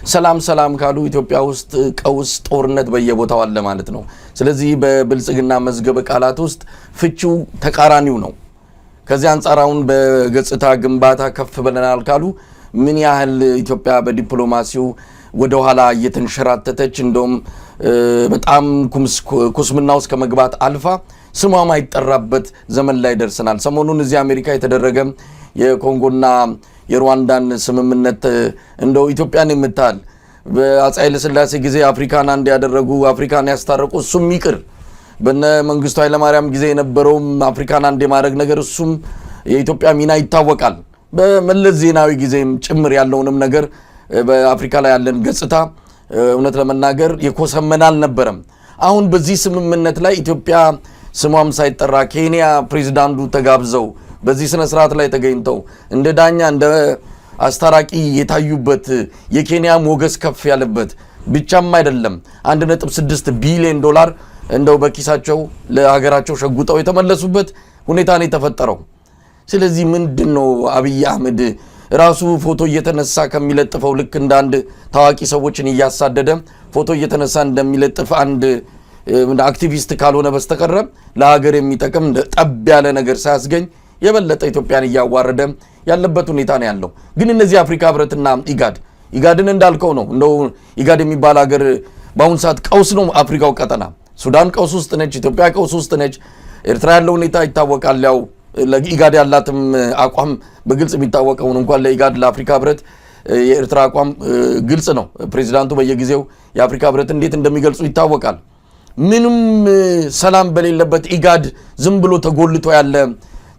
[SPEAKER 1] ሰላም ካሉ ኢትዮጵያ ውስጥ ቀውስ፣ ጦርነት በየቦታው አለ ማለት ነው። ስለዚህ በብልጽግና መዝገበ ቃላት ውስጥ ፍቺው ተቃራኒው ነው። ከዚህ አንጻር አሁን በገጽታ ግንባታ ከፍ ብለናል ካሉ ምን ያህል ኢትዮጵያ በዲፕሎማሲው ወደ ኋላ እየተንሸራተተች እንደውም በጣም ኩስምና ውስጥ ከመግባት አልፋ ስሟ ማይጠራበት ዘመን ላይ ደርሰናል። ሰሞኑን እዚህ አሜሪካ የተደረገ የኮንጎና የሩዋንዳን ስምምነት እንደው ኢትዮጵያን የምታል በአፄ ኃይለ ሥላሴ ጊዜ አፍሪካን አንድ ያደረጉ አፍሪካን ያስታረቁ እሱም ይቅር በነ መንግስቱ ኃይለ ማርያም ጊዜ የነበረው አፍሪካን አንድ የማድረግ ነገር እሱም የኢትዮጵያ ሚና ይታወቃል። በመለስ ዜናዊ ጊዜም ጭምር ያለውንም ነገር በአፍሪካ ላይ ያለን ገጽታ እውነት ለመናገር የኮሰመነ አልነበረም። አሁን በዚህ ስምምነት ላይ ኢትዮጵያ ስሟም ሳይጠራ ኬንያ ፕሬዝዳንቱ ተጋብዘው በዚህ ስነ ስርዓት ላይ ተገኝተው እንደ ዳኛ እንደ አስታራቂ የታዩበት የኬንያ ሞገስ ከፍ ያለበት ብቻም አይደለም 1.6 ቢሊዮን ዶላር እንደው በኪሳቸው ለሀገራቸው ሸጉጠው የተመለሱበት ሁኔታ ነው የተፈጠረው። ስለዚህ ምንድነው አብይ አህመድ ራሱ ፎቶ እየተነሳ ከሚለጥፈው ልክ እንደ አንድ ታዋቂ ሰዎችን እያሳደደ ፎቶ እየተነሳ እንደሚለጥፍ አንድ አክቲቪስት ካልሆነ በስተቀር ለሀገር የሚጠቅም ጠብ ያለ ነገር ሳያስገኝ የበለጠ ኢትዮጵያን እያዋረደ ያለበት ሁኔታ ነው ያለው። ግን እነዚህ አፍሪካ ህብረትና ኢጋድን እንዳልከው ነው። እንደው ኢጋድ የሚባል ሀገር በአሁን ሰዓት ቀውስ ነው። አፍሪካው ቀጠና ሱዳን ቀውስ ውስጥ ነች፣ ኢትዮጵያ ቀውስ ውስጥ ነች፣ ኤርትራ ያለው ሁኔታ ይታወቃል። ያው ለኢጋድ ያላትም አቋም በግልጽ የሚታወቀው እንኳን ለኢጋድ ለአፍሪካ ህብረት የኤርትራ አቋም ግልጽ ነው። ፕሬዚዳንቱ በየጊዜው የአፍሪካ ህብረት እንዴት እንደሚገልጹ ይታወቃል። ምንም ሰላም በሌለበት ኢጋድ ዝም ብሎ ተጎልቶ ያለ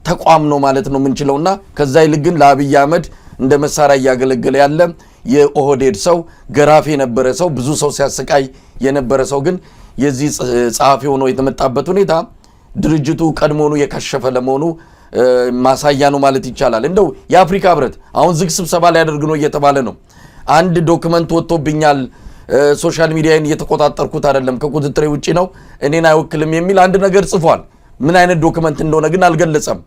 [SPEAKER 1] ተቋም ነው ማለት ነው የምንችለውና ከዛ ይልቅ ግን ለአብይ አህመድ እንደ መሳሪያ እያገለገለ ያለ የኦህዴድ ሰው ገራፊ የነበረ ሰው ብዙ ሰው ሲያሰቃይ የነበረ ሰው ግን የዚህ ጸሐፊ ሆኖ የተመጣበት ሁኔታ ድርጅቱ ቀድሞኑ የከሸፈ ለመሆኑ ማሳያ ነው ማለት ይቻላል። እንደው የአፍሪካ ህብረት አሁን ዝግ ስብሰባ ላይ ያደርግ ነው እየተባለ ነው። አንድ ዶክመንት ወጥቶብኛል፣ ሶሻል ሚዲያን እየተቆጣጠርኩት አይደለም፣ ከቁጥጥሬ ውጪ ነው፣ እኔን አይወክልም የሚል አንድ ነገር ጽፏል። ምን አይነት ዶክመንት እንደሆነ ግን አልገለጸም።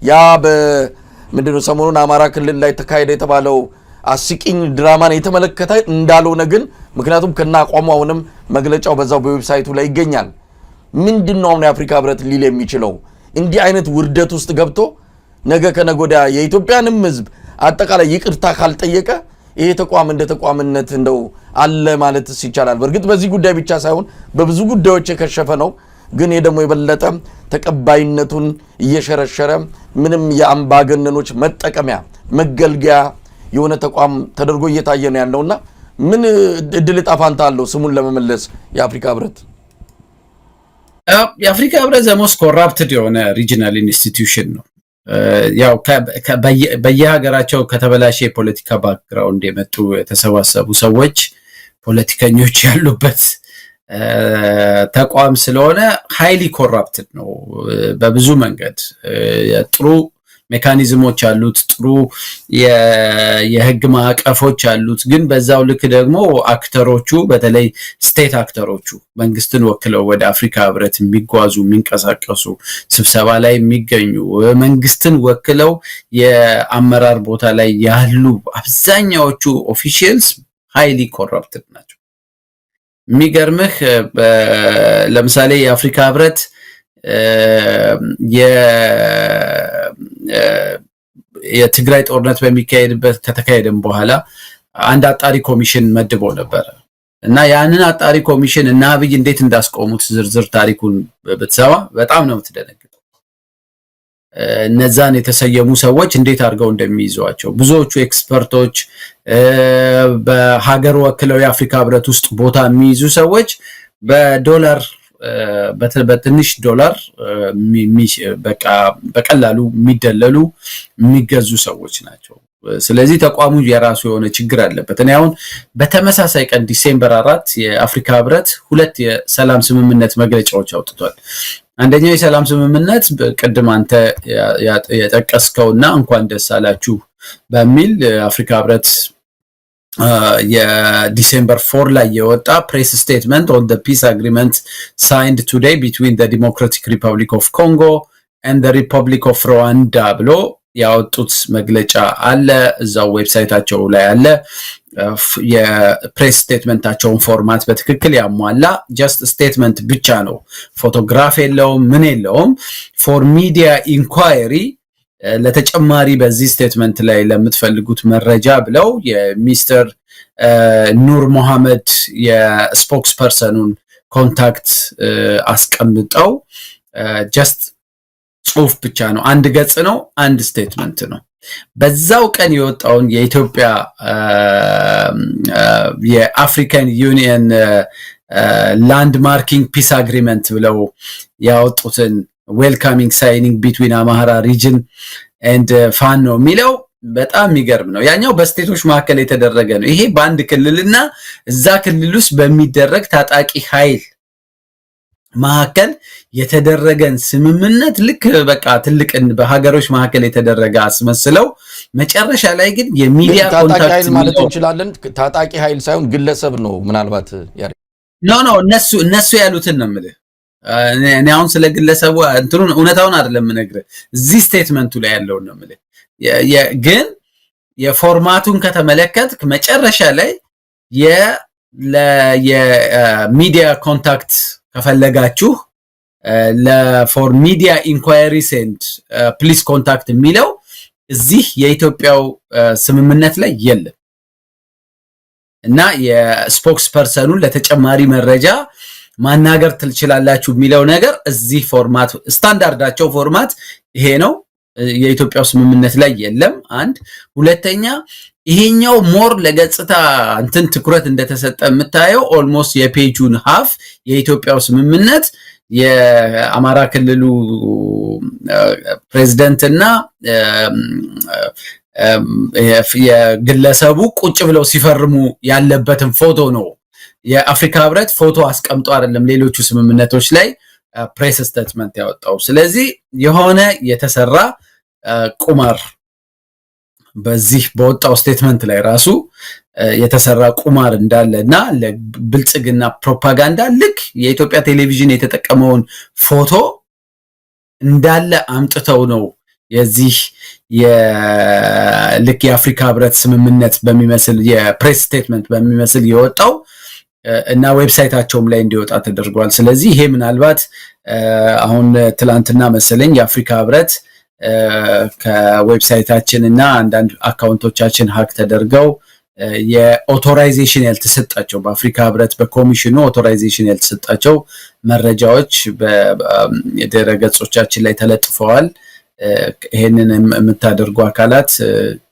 [SPEAKER 1] ያ በምንድነው ሰሞኑን አማራ ክልል ላይ ተካሄደ የተባለው አስቂኝ ድራማን የተመለከተ እንዳልሆነ ግን ምክንያቱም ከና አቋሙ አሁንም መግለጫው በዛው በዌብሳይቱ ላይ ይገኛል። ምንድነው አሁን የአፍሪካ ህብረት ሊል የሚችለው? እንዲህ አይነት ውርደት ውስጥ ገብቶ ነገ ከነጎዳ የኢትዮጵያንም ህዝብ አጠቃላይ ይቅርታ ካልጠየቀ ይሄ ተቋም እንደ ተቋምነት እንደው አለ ማለትስ ይቻላል? በእርግጥ በዚህ ጉዳይ ብቻ ሳይሆን በብዙ ጉዳዮች የከሸፈ ነው። ግን ይሄ ደግሞ የበለጠ ተቀባይነቱን እየሸረሸረ ምንም የአምባገነኖች መጠቀሚያ መገልገያ የሆነ ተቋም ተደርጎ እየታየ ነው ያለውና ምን እድል ጣፋንታ አለው ስሙን ለመመለስ የአፍሪካ ህብረት?
[SPEAKER 2] የአፍሪካ ህብረት ዘሞስ ኮራፕትድ የሆነ ሪጂናል ኢንስቲትዩሽን ነው። ያው በየሀገራቸው ከተበላሸ የፖለቲካ ባክግራውንድ የመጡ የተሰባሰቡ ሰዎች ፖለቲከኞች ያሉበት ተቋም ስለሆነ ሃይሊ ኮራፕትድ ነው በብዙ መንገድ። ጥሩ ሜካኒዝሞች አሉት፣ ጥሩ የህግ ማዕቀፎች አሉት። ግን በዛው ልክ ደግሞ አክተሮቹ በተለይ ስቴት አክተሮቹ መንግስትን ወክለው ወደ አፍሪካ ህብረት የሚጓዙ የሚንቀሳቀሱ ስብሰባ ላይ የሚገኙ መንግስትን ወክለው የአመራር ቦታ ላይ ያሉ አብዛኛዎቹ ኦፊሻልስ ሃይሊ ኮራፕትድ ናቸው። የሚገርምህ ለምሳሌ የአፍሪካ ህብረት የትግራይ ጦርነት በሚካሄድበት ከተካሄደም በኋላ አንድ አጣሪ ኮሚሽን መድቦ ነበር እና ያንን አጣሪ ኮሚሽን እና አብይ እንዴት እንዳስቆሙት ዝርዝር ታሪኩን ብትሰማ በጣም ነው የምትደነግጠው። እነዛን የተሰየሙ ሰዎች እንዴት አድርገው እንደሚይዟቸው ብዙዎቹ ኤክስፐርቶች በሀገር ወክለው የአፍሪካ ህብረት ውስጥ ቦታ የሚይዙ ሰዎች በዶላር በትንሽ ዶላር በቀላሉ የሚደለሉ የሚገዙ ሰዎች ናቸው። ስለዚህ ተቋሙ የራሱ የሆነ ችግር አለበት። እኔ አሁን በተመሳሳይ ቀን ዲሴምበር 4 የአፍሪካ ህብረት 2 የሰላም ስምምነት መግለጫዎች አውጥቷል። አንደኛው የሰላም ስምምነት ቅድም አንተ የጠቀስከውና እንኳን ደስ አላችሁ በሚል አፍሪካ ህብረት የዲሴምበር 4 ላይ የወጣ ፕሬስ ስቴትመንት ኦን ዘ ፒስ አግሪመንት ሳይንድ ቱዴይ ቢትዊን ዘ ዲሞክራቲክ ሪፐብሊክ ኦፍ ኮንጎ ኤንድ ዘ ሪፐብሊክ ኦፍ ሩዋንዳ ብሎ ያወጡት መግለጫ አለ። እዛው ዌብሳይታቸው ላይ አለ። የፕሬስ ስቴትመንታቸውን ፎርማት በትክክል ያሟላ ጀስት ስቴትመንት ብቻ ነው። ፎቶግራፍ የለውም፣ ምን የለውም። ፎር ሚዲያ ኢንኳየሪ ለተጨማሪ በዚህ ስቴትመንት ላይ ለምትፈልጉት መረጃ ብለው የሚስተር ኑር መሐመድ የስፖክስ ፐርሰኑን ኮንታክት አስቀምጠው ጀስት ጽሁፍ ብቻ ነው አንድ ገጽ ነው አንድ ስቴትመንት ነው በዛው ቀን የወጣውን የኢትዮጵያ የአፍሪካን ዩኒየን ላንድ ማርኪንግ ፒስ አግሪመንት ብለው ያወጡትን ዌልካሚንግ ሳይኒንግ ቢትዊን አማራ ሪጅን ኤንድ ፋኖ የሚለው በጣም የሚገርም ነው ያኛው በስቴቶች መካከል የተደረገ ነው ይሄ በአንድ ክልልና እዛ ክልል ውስጥ በሚደረግ ታጣቂ ኃይል መካከል የተደረገን ስምምነት ልክ በቃ ትልቅ በሀገሮች መካከል የተደረገ አስመስለው መጨረሻ ላይ ግን የሚዲያ ኮንታክት
[SPEAKER 1] ማለት እንችላለን ታጣቂ ኃይል ሳይሆን ግለሰብ ነው ምናልባት
[SPEAKER 2] ኖ እነሱ ያሉትን ነው የምልህ እኔ አሁን ስለ ግለሰቡ እንትሩን እውነታውን አይደለም ነግረ እዚህ ስቴትመንቱ ላይ ያለው ነው የምልህ ግን የፎርማቱን ከተመለከትክ መጨረሻ ላይ የሚዲያ ኮንታክት ከፈለጋችሁ ለፎር ሚዲያ ኢንኳየሪስ ኤንድ ፕሊስ ኮንታክት የሚለው እዚህ የኢትዮጵያው ስምምነት ላይ የለም እና የስፖክስ ፐርሰኑን ለተጨማሪ መረጃ ማናገር ትችላላችሁ የሚለው ነገር እዚህ ፎርማት ስታንዳርዳቸው ፎርማት ይሄ ነው የኢትዮጵያው ስምምነት ላይ የለም አንድ ሁለተኛ ይሄኛው ሞር ለገጽታ እንትን ትኩረት እንደተሰጠ የምታየው ኦልሞስት የፔጁን half የኢትዮጵያው ስምምነት የአማራ ክልሉ ፕሬዝዳንትና የግለሰቡ ቁጭ ብለው ሲፈርሙ ያለበትን ፎቶ ነው የአፍሪካ ህብረት ፎቶ አስቀምጦ አይደለም ሌሎቹ ስምምነቶች ላይ ፕሬስ ስቴትመንት ያወጣው ስለዚህ የሆነ የተሰራ ቁማር በዚህ በወጣው ስቴትመንት ላይ ራሱ የተሰራ ቁማር እንዳለና ለብልጽግና ፕሮፓጋንዳ ልክ የኢትዮጵያ ቴሌቪዥን የተጠቀመውን ፎቶ እንዳለ አምጥተው ነው የዚህ ልክ የአፍሪካ ህብረት ስምምነት በሚመስል የፕሬስ ስቴትመንት በሚመስል የወጣው እና ዌብሳይታቸውም ላይ እንዲወጣ ተደርጓል ስለዚህ ይሄ ምናልባት አሁን ትላንትና መሰለኝ የአፍሪካ ህብረት ከዌብሳይታችን እና አንዳንድ አካውንቶቻችን ሃክ ተደርገው የኦቶራይዜሽን ያልተሰጣቸው በአፍሪካ ህብረት በኮሚሽኑ ኦቶራይዜሽን ያልተሰጣቸው መረጃዎች በድረ ገጾቻችን ላይ ተለጥፈዋል ይሄንን የምታደርጉ አካላት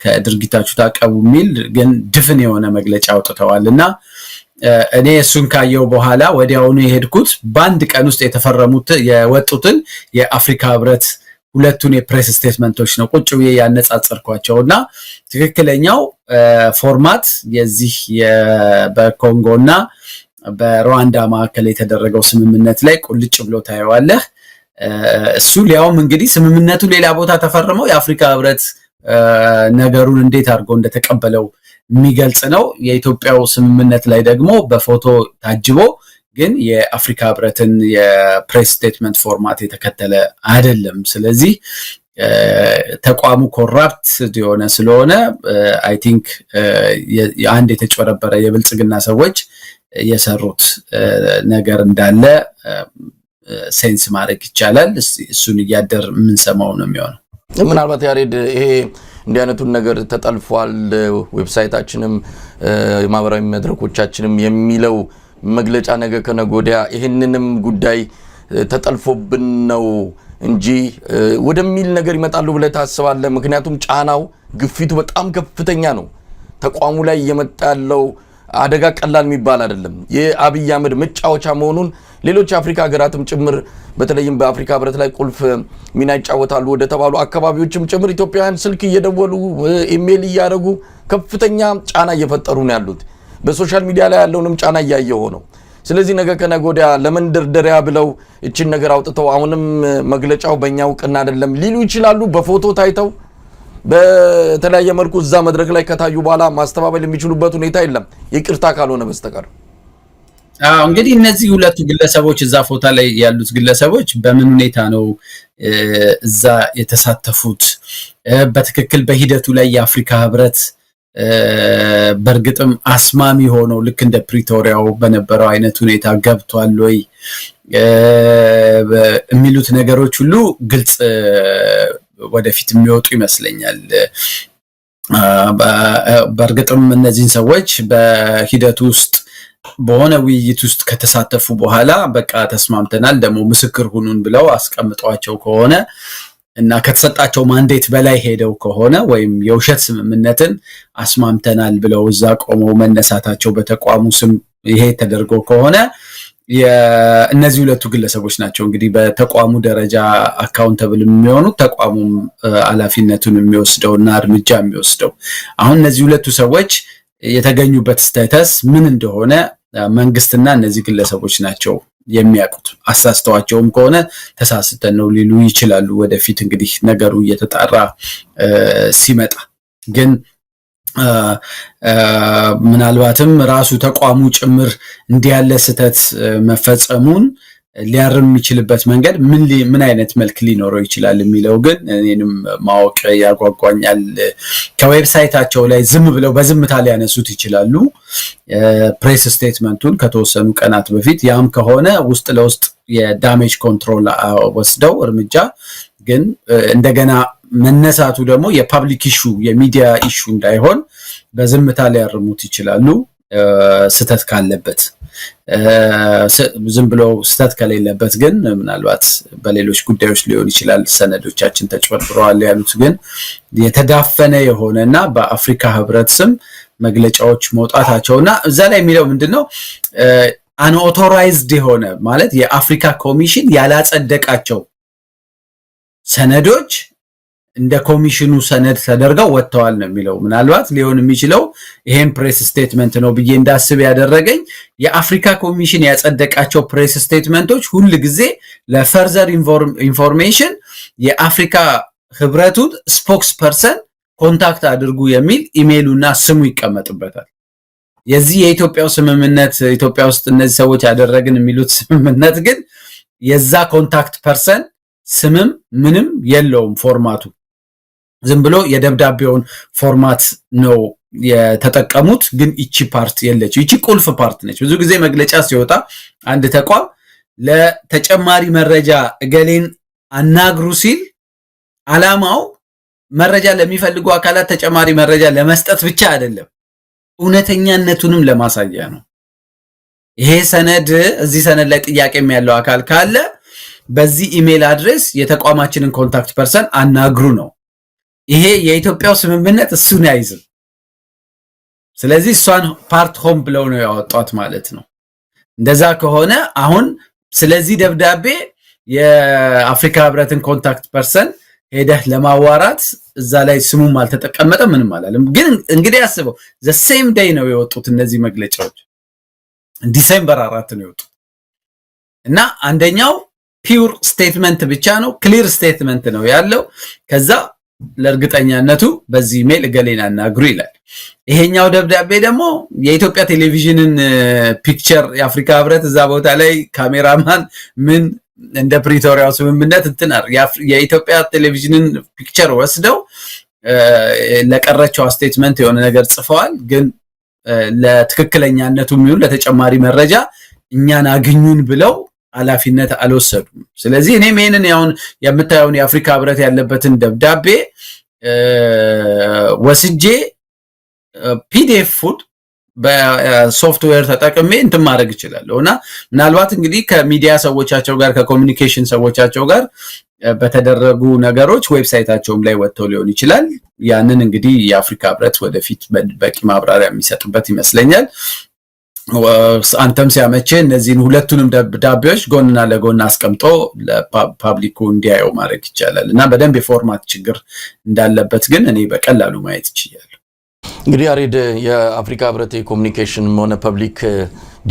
[SPEAKER 2] ከድርጊታችሁ ታቀቡ የሚል ግን ድፍን የሆነ መግለጫ አውጥተዋልና እኔ እሱን ካየው በኋላ ወዲያውኑ የሄድኩት በአንድ ቀን ውስጥ የተፈረሙት የወጡትን የአፍሪካ ህብረት ሁለቱን የፕሬስ ስቴትመንቶች ነው ቁጭ ብዬ ያነጻጸርኳቸውና ትክክለኛው ፎርማት የዚህ በኮንጎና በሩዋንዳ መካከል የተደረገው ስምምነት ላይ ቁልጭ ብሎ ታየዋለህ እሱ ሊያውም እንግዲህ ስምምነቱ ሌላ ቦታ ተፈርመው የአፍሪካ ህብረት ነገሩን እንዴት አድርጎ እንደተቀበለው የሚገልጽ ነው የኢትዮጵያው ስምምነት ላይ ደግሞ በፎቶ ታጅቦ ግን የአፍሪካ ህብረትን የፕሬስ ስቴትመንት ፎርማት የተከተለ አይደለም ስለዚህ ተቋሙ ኮራፕት የሆነ ስለሆነ አይ ቲንክ አንድ የተጨረበረ የብልጽግና ሰዎች የሰሩት ነገር እንዳለ ሴንስ ማድረግ ይቻላል እሱን እያደር ምን ሰማው ነው የሚሆነው
[SPEAKER 1] ምናልባት ያሬድ ይሄ እንዲህ አይነቱን ነገር ተጠልፏል ዌብሳይታችንም የማህበራዊ መድረኮቻችንም የሚለው መግለጫ ነገ ከነጎዲያ ይሄንንም ጉዳይ ተጠልፎብን ነው እንጂ ወደሚል ነገር ይመጣሉ ብለ ታስባለህ ምክንያቱም ጫናው ግፊቱ በጣም ከፍተኛ ነው ተቋሙ ላይ የመጣለው አደጋ ቀላል የሚባል አይደለም የአብይ አህመድ መጫወቻ መሆኑን ሌሎች አፍሪካ ሀገራትም ጭምር በተለይም በአፍሪካ ህብረት ላይ ቁልፍ ሚና ይጫወታሉ ወደ ተባሉ አካባቢዎችም ጭምር ኢትዮጵያውያን ስልክ እየደወሉ ኢሜል እያደረጉ ከፍተኛ ጫና እየፈጠሩ ነው ያሉት በሶሻል ሚዲያ ላይ ያለውንም ጫና እያየው ነው ስለዚህ ነገ ከነጎዲያ ለመንደርደሪያ ብለው እቺን ነገር አውጥተው አሁንም መግለጫው በእኛው ቀና አይደለም ሊሉ ይችላሉ በፎቶ ታይተው በተለያየ መልኩ እዛ መድረክ ላይ ከታዩ በኋላ ማስተባበል የሚችሉበት ሁኔታ የለም ይቅርታ ካልሆነ በስተቀር
[SPEAKER 2] እንግዲህ እነዚህ ሁለቱ ግለሰቦች እዛ ፎቶ ላይ ያሉት ግለሰቦች በምን ሁኔታ ነው እዛ የተሳተፉት በትክክል በሂደቱ ላይ የአፍሪካ ህብረት በርግጥም አስማሚ ሆኖ ልክ እንደ ፕሪቶሪያው በነበረው አይነት ሁኔታ ገብቷል ወይ የሚሉት ነገሮች ሁሉ ግልጽ ወደፊት የሚወጡ ይመስለኛል በርግጥም እነዚህን ሰዎች በሂደቱ ውስጥ በሆነ ውይይት ውስጥ ከተሳተፉ በኋላ በቃ ተስማምተናል ደግሞ ምስክር ሁኑን ብለው አስቀምጧቸው ከሆነ እና ከተሰጣቸው ማንዴት በላይ ሄደው ከሆነ ወይም የውሸት ስምምነትን አስማምተናል ብለው እዛ ቆመው መነሳታቸው በተቋሙ ስም ይሄ ተደርጎ ከሆነ እነዚህ ሁለቱ ግለሰቦች ናቸው እንግዲህ በተቋሙ ደረጃ አካውንተብል የሚሆኑት ተቋሙም ኃላፊነቱን የሚወስደውና እርምጃ የሚወስደው። አሁን እነዚህ ሁለቱ ሰዎች የተገኙበት ስታተስ ምን እንደሆነ መንግስትና እነዚህ ግለሰቦች ናቸው የሚያውቁት። አሳስተዋቸውም ከሆነ ተሳስተን ነው ሊሉ ይችላሉ ወደፊት እንግዲህ ነገሩ እየተጣራ ሲመጣ። ግን ምናልባትም ራሱ ተቋሙ ጭምር እንዲያለ ስህተት መፈጸሙን ሊያርም የሚችልበት መንገድ ምን አይነት መልክ ሊኖረው ይችላል የሚለው ግን እኔንም ማወቅ ያጓጓኛል። ከዌብሳይታቸው ላይ ዝም ብለው በዝምታ ሊያነሱት ይችላሉ ፕሬስ ስቴትመንቱን ከተወሰኑ ቀናት በፊት። ያም ከሆነ ውስጥ ለውስጥ የዳሜጅ ኮንትሮል ወስደው እርምጃ ግን እንደገና መነሳቱ ደግሞ የፐብሊክ ኢሹ የሚዲያ ኢሹ እንዳይሆን በዝምታ ሊያርሙት ይችላሉ ስተት ካለበት። ዝም ብሎ ስተት ከሌለበት ግን ምናልባት በሌሎች ጉዳዮች ሊሆን ይችላል ሰነዶቻችን ተጭበርብረዋል ያሉት ግን የተዳፈነ የሆነና በአፍሪካ ህብረት ስም መግለጫዎች መውጣታቸውና እዛ ላይ የሚለው ምንድነው አንኦቶራይዝድ የሆነ ማለት የአፍሪካ ኮሚሽን ያላጸደቃቸው ሰነዶች እንደ ኮሚሽኑ ሰነድ ተደርገው ወጥተዋል ነው የሚለው። ምናልባት ሊሆን የሚችለው ይሄን ፕሬስ ስቴትመንት ነው ብዬ እንዳስብ ያደረገኝ የአፍሪካ ኮሚሽን ያጸደቃቸው ፕሬስ ስቴትመንቶች ሁሉ ጊዜ ለፈርዘር ኢንፎርሜሽን የአፍሪካ ህብረቱ ስፖክስ ፐርሰን ኮንታክት አድርጉ የሚል ኢሜይሉና ስሙ ይቀመጥበታል። የዚህ የኢትዮጵያው ስምምነት ኢትዮጵያ ውስጥ እነዚህ ሰዎች ያደረግን የሚሉት ስምምነት ግን የዛ ኮንታክት ፐርሰን ስምም ምንም የለውም ፎርማቱ። ዝም ብሎ የደብዳቤውን ፎርማት ነው የተጠቀሙት ግን እቺ ፓርት የለች። እቺ ቁልፍ ፓርት ነች። ብዙ ጊዜ መግለጫ ሲወጣ አንድ ተቋም ለተጨማሪ መረጃ እገሌን አናግሩ ሲል አላማው መረጃ ለሚፈልጉ አካላት ተጨማሪ መረጃ ለመስጠት ብቻ አይደለም፣ እውነተኛነቱንም ለማሳያ ነው። ይሄ ሰነድ እዚህ ሰነድ ላይ ጥያቄም ያለው አካል ካለ በዚህ ኢሜል አድሬስ የተቋማችንን ኮንታክት ፐርሰን አናግሩ ነው። ይሄ የኢትዮጵያው ስምምነት እሱን ያይዝም። ስለዚህ እሷን ፓርት ሆም ብለው ነው ያወጣት ማለት ነው። እንደዛ ከሆነ አሁን ስለዚህ ደብዳቤ የአፍሪካ ህብረትን ኮንታክት ፐርሰን ሄደህ ለማዋራት እዛ ላይ ስሙም አልተጠቀመጠ ምንም አላለም። ግን እንግዲህ አስበው the same day ነው የወጡት እነዚህ መግለጫዎች ዲሴምበር 4 ነው የወጡት እና አንደኛው ፒውር ስቴትመንት ብቻ ነው ክሊር ስቴትመንት ነው ያለው። ከዛ ለእርግጠኛነቱ በዚህ ኢሜል ገሌና አናግሩ ይላል። ይሄኛው ደብዳቤ ደግሞ የኢትዮጵያ ቴሌቪዥንን ፒክቸር የአፍሪካ ህብረት እዛ ቦታ ላይ ካሜራማን ምን እንደ ፕሪቶሪያው ስምምነት እንትናር የኢትዮጵያ ቴሌቪዥንን ፒክቸር ወስደው ለቀረቸው ስቴትመንት የሆነ ነገር ጽፈዋል። ግን ለትክክለኛነቱ የሚሆን ለተጨማሪ መረጃ እኛን አግኙን ብለው ኃላፊነት አልወሰዱም። ስለዚህ እኔ ይሄንን ያውን የምታየውን የአፍሪካ ህብረት ያለበትን ደብዳቤ ወስጄ ፒዲኤፍ ፉድ በሶፍትዌር ተጠቅሜ እንትን ማድረግ ይችላልና ምናልባት እንግዲህ ከሚዲያ ሰዎቻቸው ጋር ከኮሙኒኬሽን ሰዎቻቸው ጋር በተደረጉ ነገሮች ዌብሳይታቸውም ላይ ወጥተው ሊሆን ይችላል። ያንን እንግዲህ የአፍሪካ ህብረት ወደፊት በቂ ማብራሪያ የሚሰጥበት ይመስለኛል። አንተም ሲያመቼ እነዚህን ሁለቱንም ደብዳቤዎች ጎንና ለጎን አስቀምጦ ለፓብሊኩ እንዲያየው ማድረግ ይቻላል እና በደንብ የፎርማት ችግር እንዳለበት ግን እኔ በቀላሉ ማየት ይችላል።
[SPEAKER 1] እንግዲህ አሬድ የአፍሪካ ህብረት የኮሙኒኬሽን ሆነ ፐብሊክ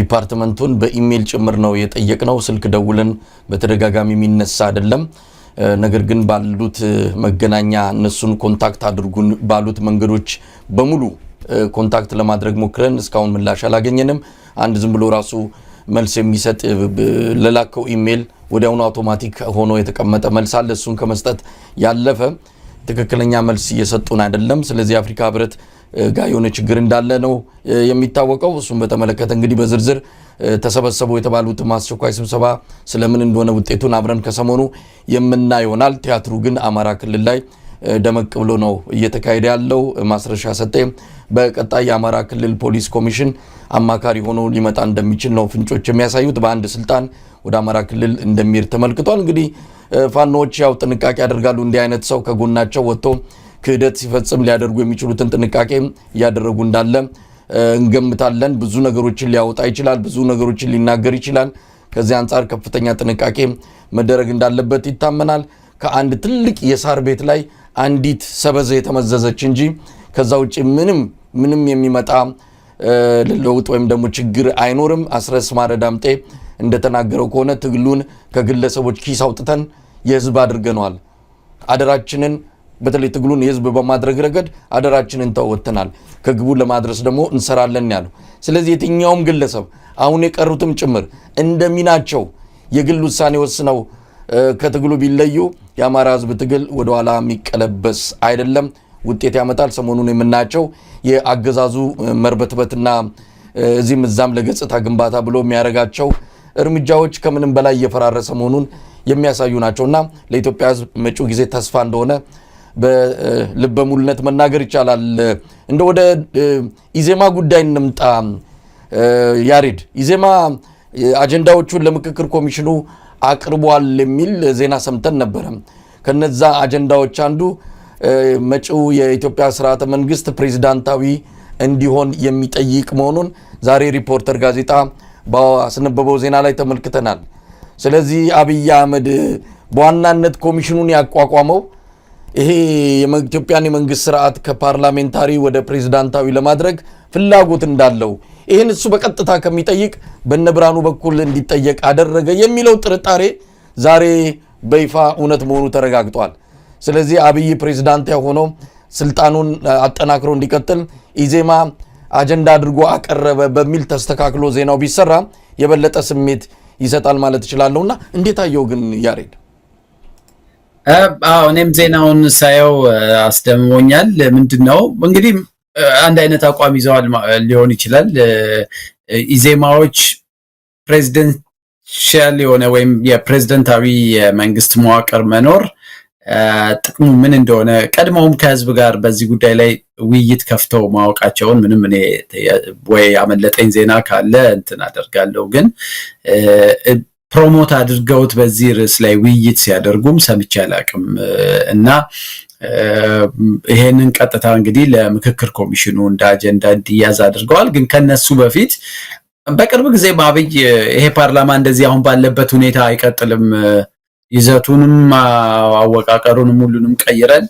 [SPEAKER 1] ዲፓርትመንቱን በኢሜል ጭምር ነው የጠየቅነው። ስልክ ደውለን በተደጋጋሚ የሚነሳ አይደለም። ነገር ግን ባሉት መገናኛ እነሱን ኮንታክት አድርጉን ባሉት መንገዶች በሙሉ ኮንታክት ለማድረግ ሞክረን እስካሁን ምላሽ አላገኘንም። አንድ ዝም ብሎ ራሱ መልስ የሚሰጥ ለላከው ኢሜል ወዲያውኑ አውቶማቲክ ሆኖ የተቀመጠ መልስ አለ። እሱን ከመስጠት ያለፈ ትክክለኛ መልስ እየሰጡን አይደለም። ስለዚህ አፍሪካ ህብረት ጋር የሆነ ችግር እንዳለ ነው የሚታወቀው። እሱን በተመለከተ እንግዲህ በዝርዝር ተሰበሰቡ የተባሉት ማስቸኳይ ስብሰባ ስለምን እንደሆነ ውጤቱን አብረን ከሰሞኑ የምናየው ይሆናል። ቲያትሩ ግን አማራ ክልል ላይ ደመቅ ብሎ ነው እየተካሄደ ያለው። ማስረሻ ሰጤ በቀጣይ የአማራ ክልል ፖሊስ ኮሚሽን አማካሪ ሆኖ ሊመጣ እንደሚችል ነው ፍንጮች የሚያሳዩት። በአንድ ስልጣን ወደ አማራ ክልል እንደሚሄድ ተመልክቷል። እንግዲህ ፋኖዎች ያው ጥንቃቄ ያደርጋሉ። እንዲህ አይነት ሰው ከጎናቸው ወጥቶ ክህደት ሲፈጽም ሊያደርጉ የሚችሉትን ጥንቃቄ እያደረጉ እንዳለ እንገምታለን። ብዙ ነገሮችን ሊያወጣ ይችላል፣ ብዙ ነገሮችን ሊናገር ይችላል። ከዚህ አንጻር ከፍተኛ ጥንቃቄ መደረግ እንዳለበት ይታመናል። ከአንድ ትልቅ የሳር ቤት ላይ አንዲት ሰበዝ የተመዘዘች እንጂ ከዛ ውጪ ምንም የሚመጣ ለውጥ ወይም ደግሞ ችግር አይኖርም። አስረስ ማረ ዳምጤ እንደተናገረው ከሆነ ትግሉን ከግለሰቦች ኪስ አውጥተን የህዝብ አድርገናል። አደራችንን በተለይ ትግሉን የህዝብ በማድረግ ረገድ አደራችንን ተወጥተናል። ከግቡ ለማድረስ ደግሞ እንሰራለን ያለው። ስለዚህ የትኛውም ግለሰብ አሁን የቀሩትም ጭምር እንደሚናቸው የግል ውሳኔ ወስነው ከትግሉ ቢለዩ የአማራ ህዝብ ትግል ወደ ኋላ የሚቀለበስ አይደለም፣ ውጤት ያመጣል። ሰሞኑን የምናያቸው የአገዛዙ መርበትበትና እዚህም እዛም ለገጽታ ግንባታ ብሎ የሚያደርጋቸው እርምጃዎች ከምንም በላይ እየፈራረሰ መሆኑን የሚያሳዩ ናቸውና ለኢትዮጵያ ህዝብ መጪው ጊዜ ተስፋ እንደሆነ በልበ ሙሉነት መናገር ይቻላል። እንደ ወደ ኢዜማ ጉዳይ እንምጣ። ያሬድ ኢዜማ አጀንዳዎቹን ለምክክር ኮሚሽኑ አቅርቧል የሚል ዜና ሰምተን ነበረ። ከነዛ አጀንዳዎች አንዱ መጪው የኢትዮጵያ ስርዓተ መንግስት ፕሬዝዳንታዊ እንዲሆን የሚጠይቅ መሆኑን ዛሬ ሪፖርተር ጋዜጣ ባስነበበው ዜና ላይ ተመልክተናል። ስለዚህ አብይ አህመድ በዋናነት ኮሚሽኑን ያቋቋመው ይሄ የኢትዮጵያን የመንግስት ስርዓት ከፓርላሜንታሪ ወደ ፕሬዝዳንታዊ ለማድረግ ፍላጎት እንዳለው ይህን እሱ በቀጥታ ከሚጠይቅ በነብራኑ በኩል እንዲጠየቅ አደረገ የሚለው ጥርጣሬ ዛሬ በይፋ እውነት መሆኑ ተረጋግጧል። ስለዚህ አብይ ፕሬዝዳንት ሆኖ ስልጣኑን አጠናክሮ እንዲቀጥል ኢዜማ አጀንዳ አድርጎ አቀረበ በሚል ተስተካክሎ ዜናው ቢሰራ የበለጠ ስሜት ይሰጣል ማለት ይችላልውና እንዴት አየው ግን ያሬድ?
[SPEAKER 2] እኔም ዜናውን ሳየው አስደምሞኛል። ምንድነው እንግዲህ አንድ አይነት አቋም ይዘዋል ሊሆን ይችላል። ኢዜማዎች ፕሬዚደንሻል የሆነ ወይም የፕሬዝዳንታዊ የመንግስት መዋቅር መኖር ጥቅሙ ምን እንደሆነ ቀድሞውም ከህዝብ ጋር በዚህ ጉዳይ ላይ ውይይት ከፍተው ማወቃቸውን ምንም እኔ ወይ አመለጠኝ ዜና ካለ እንትን አደርጋለሁ፣ ግን ፕሮሞት አድርገውት በዚህ ርዕስ ላይ ውይይት ሲያደርጉም ሰምቼ አላቅም እና ይሄንን ቀጥታ እንግዲህ ለምክክር ኮሚሽኑ እንደ አጀንዳ እንዲያዝ አድርገዋል። ግን ከነሱ በፊት በቅርብ ጊዜ አብይ ይሄ ፓርላማ እንደዚህ አሁን ባለበት ሁኔታ አይቀጥልም፣ ይዘቱንም አወቃቀሩንም ሁሉንም ቀይረን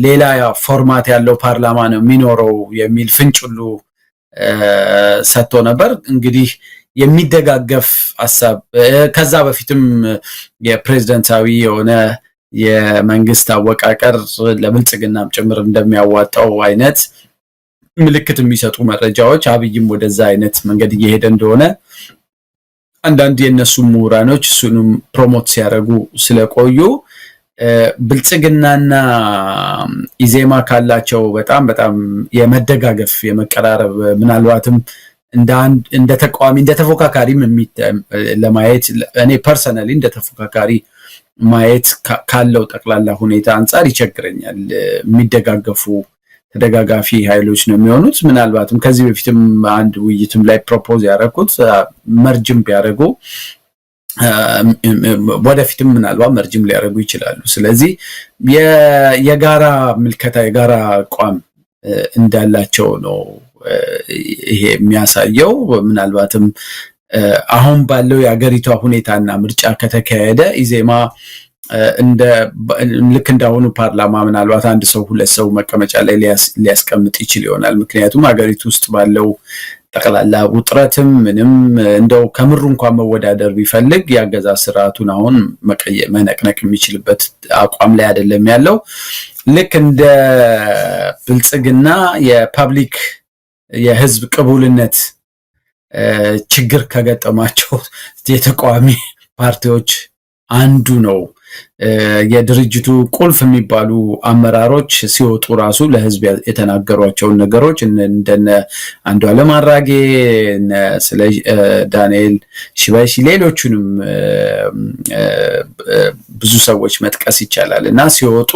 [SPEAKER 2] ሌላ ፎርማት ያለው ፓርላማ ነው የሚኖረው የሚል ፍንጭ ሁሉ ሰጥቶ ነበር። እንግዲህ የሚደጋገፍ ሐሳብ ከዛ በፊትም የፕሬዝዳንታዊ የሆነ የመንግስት አወቃቀር ለብልጽግናም ጭምር እንደሚያዋጣው አይነት ምልክት የሚሰጡ መረጃዎች አብይም ወደዛ አይነት መንገድ እየሄደ እንደሆነ አንዳንድ የነሱ ምሁራኖች እሱንም ፕሮሞት ሲያደርጉ ስለቆዩ ብልጽግናና ኢዜማ ካላቸው በጣም የመደጋገፍ የመቀራረብ ምናልባትም እንደ ተቃዋሚ እንደ ተፎካካሪም ለማየት እኔ ፐርሰናሊ እንደ ተፎካካሪ ማየት ካለው ጠቅላላ ሁኔታ አንፃር ይቸግረኛል። የሚደጋገፉ ተደጋጋፊ ኃይሎች ነው የሚሆኑት። ምናልባትም ከዚህ በፊትም አንድ ውይይትም ላይ ፕሮፖዝ ያደረኩት መርጅም ቢያደርጉ ወደፊትም ምናልባት መርጅም ሊያደርጉ ይችላሉ። ስለዚህ የጋራ ምልከታ የጋራ አቋም እንዳላቸው ነው ይሄ የሚያሳየው። ምናልባትም አሁን ባለው የአገሪቷ ሁኔታና ምርጫ ከተካሄደ ኢዜማ ልክ እንዳሁኑ ፓርላማ ምናልባት አንድ ሰው ሁለት ሰው መቀመጫ ላይ ሊያስቀምጥ ይችል ይሆናል። ምክንያቱም አገሪቱ ውስጥ ባለው ጠቅላላ ውጥረትም ምንም እንደው ከምሩ እንኳን መወዳደር ቢፈልግ ያገዛዝ ስርዓቱን አሁን መነቅነቅ የሚችልበት አቋም ላይ አይደለም ያለው። ልክ እንደ ብልጽግና የፐብሊክ የህዝብ ቅቡልነት ችግር ከገጠማቸው የተቃዋሚ ፓርቲዎች አንዱ ነው። የድርጅቱ ቁልፍ የሚባሉ አመራሮች ሲወጡ ራሱ ለህዝብ የተናገሯቸውን ነገሮች እንደነ አንዱዓለም አራጌ ስለ ዳንኤል ሽበሺ ሌሎቹንም ብዙ ሰዎች መጥቀስ ይቻላል እና ሲወጡ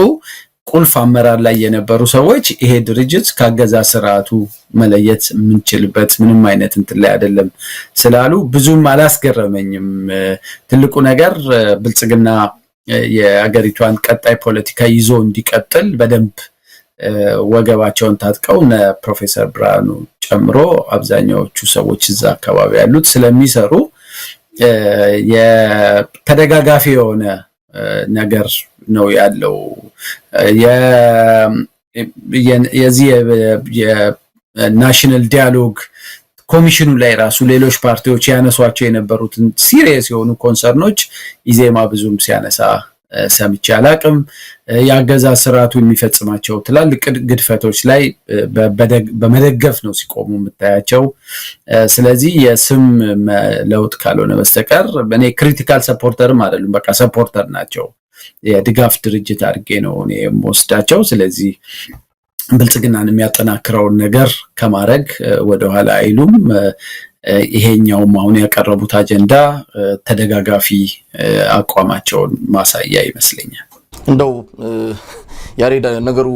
[SPEAKER 2] ቁልፍ አመራር ላይ የነበሩ ሰዎች ይሄ ድርጅት ካገዛዝ ስርዓቱ መለየት የምንችልበት ምንም አይነት እንትን ላይ አይደለም ስላሉ ብዙም አላስገረመኝም። ትልቁ ነገር ብልጽግና የአገሪቷን ቀጣይ ፖለቲካ ይዞ እንዲቀጥል በደንብ ወገባቸውን ታጥቀው ፕሮፌሰር ብርሃኑ ጨምሮ አብዛኛዎቹ ሰዎች እዛ አካባቢ ያሉት ስለሚሰሩ የተደጋጋፊ የሆነ ነገር ነው ያለው። የዚህ የናሽናል ዲያሎግ ኮሚሽኑ ላይ ራሱ ሌሎች ፓርቲዎች ያነሷቸው የነበሩትን ሲሪየስ የሆኑ ኮንሰርኖች ኢዜማ ብዙም ሲያነሳ ሰምቼ አላቅም። የአገዛዝ ስርዓቱ የሚፈጽማቸው ትላልቅ ግድፈቶች ላይ በመደገፍ ነው ሲቆሙ የምታያቸው። ስለዚህ የስም ለውጥ ካልሆነ በስተቀር እኔ ክሪቲካል ሰፖርተርም አይደሉም፣ በቃ ሰፖርተር ናቸው። የድጋፍ ድርጅት አድርጌ ነው እኔ የምወስዳቸው። ስለዚህ ብልጽግናን የሚያጠናክረውን ነገር ከማድረግ ወደኋላ አይሉም። ይሄኛውም አሁን ያቀረቡት አጀንዳ ተደጋጋፊ አቋማቸውን ማሳያ ይመስለኛል።
[SPEAKER 1] እንደው ያሬድ ነገሩ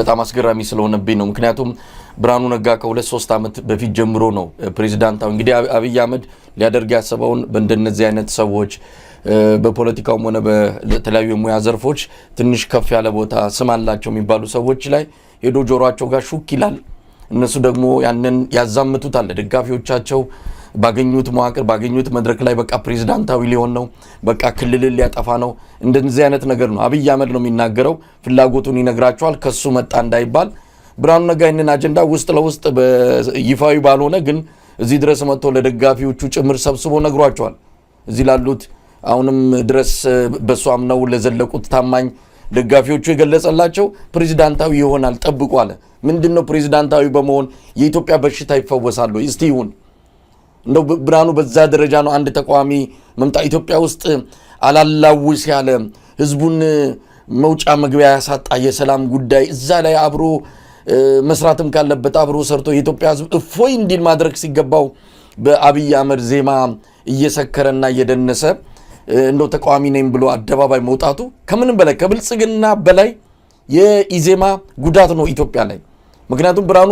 [SPEAKER 1] በጣም አስገራሚ ስለሆነብኝ ነው። ምክንያቱም ብርሃኑ ነጋ ከ2-3 ዓመት በፊት ጀምሮ ነው ፕሬዝዳንታው እንግዲህ አብይ አህመድ ሊያደርግ ያሰበውን በእንደነዚህ አይነት ሰዎች በፖለቲካውም ሆነ በተለያዩ የሙያ ዘርፎች ትንሽ ከፍ ያለ ቦታ ስም አላቸው የሚባሉ ሰዎች ላይ ሄዶ ጆሮአቸው ጋር ሹክ ይላል። እነሱ ደግሞ ያንን ያዛምቱታል። ደጋፊዎቻቸው ባገኙት መዋቅር ባገኙት መድረክ ላይ በቃ ፕሬዝዳንታዊ ሊሆን ነው፣ በቃ ክልልን ሊያጠፋ ነው። እንደዚህ አይነት ነገር ነው አብይ አህመድ ነው የሚናገረው። ፍላጎቱን ይነግራቸዋል። ከሱ መጣ እንዳይባል ብርሃኑ ነጋ ይህንን አጀንዳ ውስጥ ለውስጥ በይፋዊ ባልሆነ ግን እዚህ ድረስ መጥቶ ለደጋፊዎቹ ጭምር ሰብስቦ ነግሯቸዋል። እዚህ ላሉት አሁንም ድረስ በሱ አምነው ለዘለቁት ታማኝ ደጋፊዎቹ የገለጸላቸው ፕሬዝዳንታዊ ይሆናል ጠብቁ አለ። ምንድነው ፕሬዝዳንታዊ በመሆን የኢትዮጵያ በሽታ ይፈወሳል? እስቲ ይሁን እንደው ብርሃኑ በዛ ደረጃ ነው አንድ ተቃዋሚ መምጣ ኢትዮጵያ ውስጥ አላላውስ ያለ ህዝቡን መውጫ መግቢያ ያሳጣ የሰላም ጉዳይ እዛ ላይ አብሮ መስራትም ካለበት አብሮ ሰርቶ የኢትዮጵያ ህዝብ እፎይ እንዲል ማድረግ ሲገባው በአብይ አህመድ ዜማ እየሰከረና እየደነሰ እንደው ተቃዋሚ ነኝ ብሎ አደባባይ መውጣቱ ከምንም በላይ ከብልጽግና በላይ የኢዜማ ጉዳት ነው ኢትዮጵያ ላይ። ምክንያቱም ብርሃኑ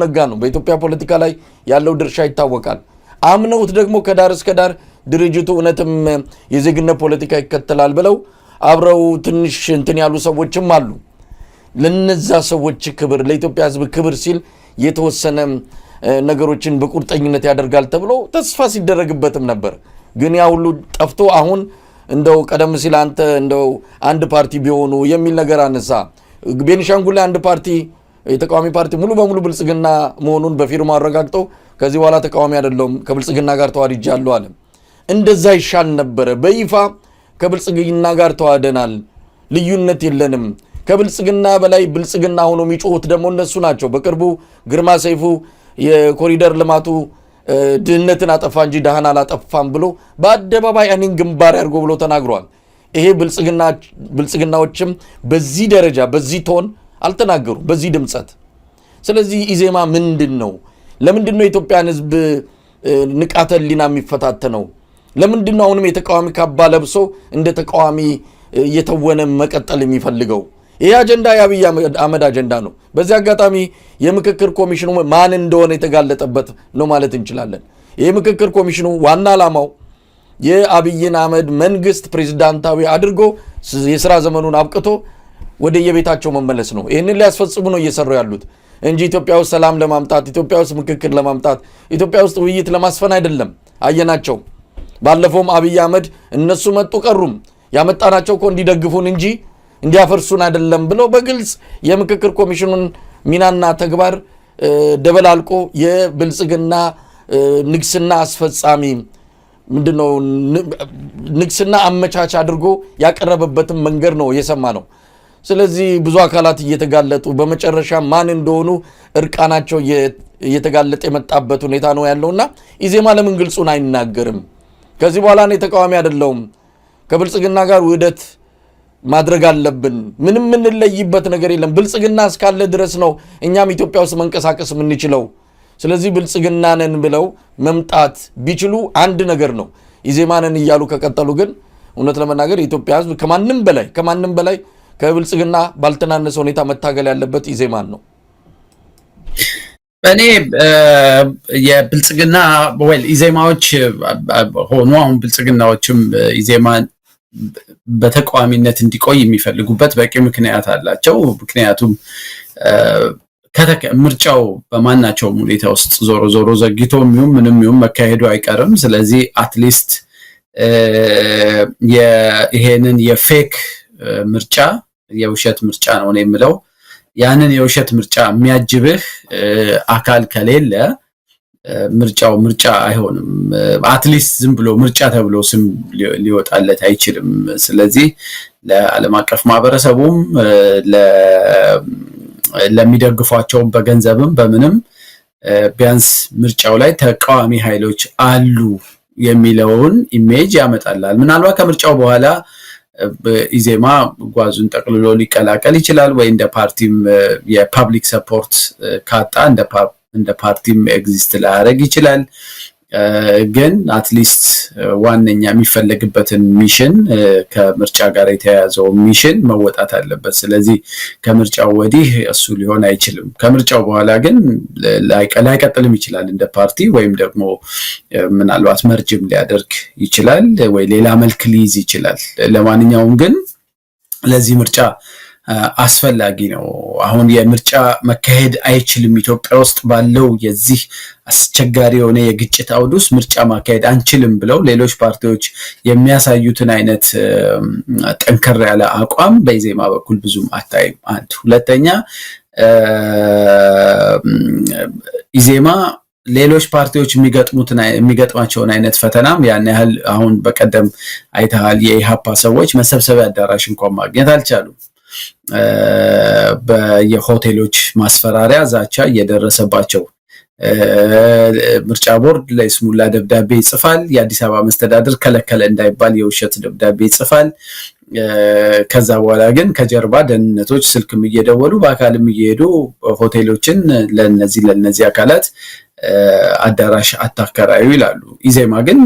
[SPEAKER 1] ነጋ ነው በኢትዮጵያ ፖለቲካ ላይ ያለው ድርሻ ይታወቃል። አምነውት ደግሞ ከዳር እስከ ዳር ድርጅቱ እውነትም የዜግነት ፖለቲካ ይከተላል ብለው አብረው ትንሽ እንትን ያሉ ሰዎችም አሉ። ለነዛ ሰዎች ክብር ለኢትዮጵያ ህዝብ ክብር ሲል የተወሰነ ነገሮችን በቁርጠኝነት ያደርጋል ተብሎ ተስፋ ሲደረግበትም ነበር። ግን ያ ሁሉ ጠፍቶ አሁን እንደው ቀደም ሲል አንተ እንደው አንድ ፓርቲ ቢሆኑ የሚል ነገር አነሳ። ቤኒሻንጉል ላይ አንድ ፓርቲ የተቃዋሚ ፓርቲ ሙሉ በሙሉ ብልጽግና መሆኑን በፊርማ አረጋግጠው ከዚህ በኋላ ተቃዋሚ አይደለም ከብልጽግና ጋር ተዋድጃለሁ አለ። እንደዛ ይሻል ነበረ። በይፋ ከብልጽግና ጋር ተዋደናል፣ ልዩነት የለንም። ከብልጽግና በላይ ብልጽግና ሆኖ የሚጮሁት ደግሞ እነሱ ናቸው። በቅርቡ ግርማ ሰይፉ የኮሪደር ልማቱ ድህነትን አጠፋ እንጂ ደሃን አላጠፋም ብሎ በአደባባይ እኔን ግንባር ያርጎ ብሎ ተናግሯል። ይሄ ብልጽግናዎችም በዚህ ደረጃ በዚህ ቶን አልተናገሩም፣ በዚህ ድምጸት። ስለዚህ ኢዜማ ምንድን ነው? ለምንድን ነው የኢትዮጵያን ህዝብ ንቃተ ህሊና የሚፈታተነው? ለምንድን ነው አሁንም የተቃዋሚ ካባ ለብሶ እንደ ተቃዋሚ እየተወነ መቀጠል የሚፈልገው? ይህ አጀንዳ የአብይ አህመድ አጀንዳ ነው። በዚህ አጋጣሚ የምክክር ኮሚሽኑ ማን እንደሆነ የተጋለጠበት ነው ማለት እንችላለን። ይህ ምክክር ኮሚሽኑ ዋና ዓላማው የአብይን አህመድ መንግስት ፕሬዝዳንታዊ አድርጎ የሥራ ዘመኑን አብቅቶ ወደ የቤታቸው መመለስ ነው። ይህንን ሊያስፈጽሙ ነው እየሰሩ ያሉት እንጂ ኢትዮጵያ ውስጥ ሰላም ለማምጣት፣ ኢትዮጵያ ውስጥ ምክክር ለማምጣት፣ ኢትዮጵያ ውስጥ ውይይት ለማስፈን አይደለም። አየናቸው። ባለፈውም አብይ አህመድ እነሱ መጡ ቀሩም ያመጣናቸው እኮ እንዲደግፉን እንጂ እንዲያፈርሱን አይደለም ብሎ በግልጽ የምክክር ኮሚሽኑን ሚናና ተግባር ደበላልቆ የብልጽግና ንግስና አስፈጻሚ ምንድነው ንግስና አመቻች አድርጎ ያቀረበበትን መንገድ ነው የሰማ ነው። ስለዚህ ብዙ አካላት እየተጋለጡ በመጨረሻ ማን እንደሆኑ እርቃናቸው እየተጋለጠ የመጣበት ሁኔታ ነው ያለውና ኢዜማ ለምን ግልጹን አይናገርም? ከዚህ በኋላ እኔ ተቃዋሚ አይደለሁም ከብልጽግና ጋር ውህደት ማድረግ አለብን፣ ምንም የምንለይበት ነገር የለም፣ ብልጽግና እስካለ ድረስ ነው እኛም ኢትዮጵያ ውስጥ መንቀሳቀስ የምንችለው። ስለዚህ ብልጽግናንን ብለው መምጣት ቢችሉ አንድ ነገር ነው። ኢዜማንን እያሉ ከቀጠሉ ግን እውነት ለመናገር የኢትዮጵያ ሕዝብ ከማንም በላይ ከብልጽግና ባልተናነሰ ሁኔታ መታገል ያለበት ኢዜማን ነው።
[SPEAKER 2] እኔ የብልጽግና ኢዜማዎች ሆኖ አሁን ብልጽግናዎችም ኢዜማን በተቋሚነት እንዲቆይ የሚፈልጉበት በቂ ምክንያት አላቸው። ምክንያቱም ምርጫው በማናቸውም ሁኔታ ውስጥ ዞሮ ዘግይቶ ምንም መካሄዱ አይቀርም። ስለዚህ አትሊስት ይሄንን የፌክ ምርጫ የውሸት ምርጫ ነው የምለው ያንን የውሸት ምርጫ የሚያጅብህ አካል ከሌለ ምርጫው ምርጫ አይሆንም። አትሊስት ዝም ብሎ ምርጫ ተብሎ ስም ሊወጣለት አይችልም። ስለዚህ ለዓለም አቀፍ ማህበረሰቡም ለሚደግፏቸው በገንዘብም በምንም ቢያንስ ምርጫው ላይ ተቃዋሚ ኃይሎች አሉ የሚለውን ኢሜጅ ያመጣላል። ምናልባት ከምርጫው በኋላ ኢዜማ ጓዙን ጠቅልሎ ሊቀላቀል ይችላል ወይ እንደ ፓርቲም የፐብሊክ ሰፖርት ካጣ እንደ ፓርቲም ኤግዚስት ላያደርግ ይችላል። ግን አትሊስት ዋነኛ የሚፈለግበትን ሚሽን ከምርጫ ጋር የተያያዘው ሚሽን መወጣት አለበት። ስለዚህ ከምርጫው ወዲህ እሱ ሊሆን አይችልም። ከምርጫው በኋላ ግን ላይቀጥልም ይችላል እንደ ፓርቲ ወይም ደግሞ ምናልባት መርጅም ሊያደርግ ይችላል ወይ ሌላ መልክ ሊይዝ ይችላል። ለማንኛውም ግን ለዚህ ምርጫ አስፈላጊ ነው። አሁን የምርጫ መካሄድ አይችልም ኢትዮጵያ ውስጥ ባለው የዚህ አስቸጋሪ የሆነ የግጭት አውድ ውስጥ ምርጫ ማካሄድ አንችልም ብለው ሌሎች ፓርቲዎች የሚያሳዩትን አይነት ጠንከር ያለ አቋም በኢዜማ በኩል ብዙም አታይም። አንድ ሁለተኛ ኢዜማ ሌሎች ፓርቲዎች የሚገጥማቸውን አይነት ፈተናም ያን ያህል አሁን በቀደም አይተሃል የኢሃፓ ሰዎች መሰብሰቢያ አዳራሽ እንኳን ማግኘት አልቻሉም። በየሆቴሎች ማስፈራሪያ ዛቻ እየደረሰባቸው ምርጫ ቦርድ ለይስሙላ ደብዳቤ ይጽፋል። የአዲስ አበባ መስተዳድር ከለከለ እንዳይባል የውሸት ደብዳቤ ይጽፋል። ከዛ በኋላ ግን ከጀርባ ደህንነቶች ስልክም እየደወሉ በአካልም እየሄዱ ሆቴሎችን ለነዚህ አካላት አዳራሽ አታከራዩ ይላሉ። ኢዜማ ግን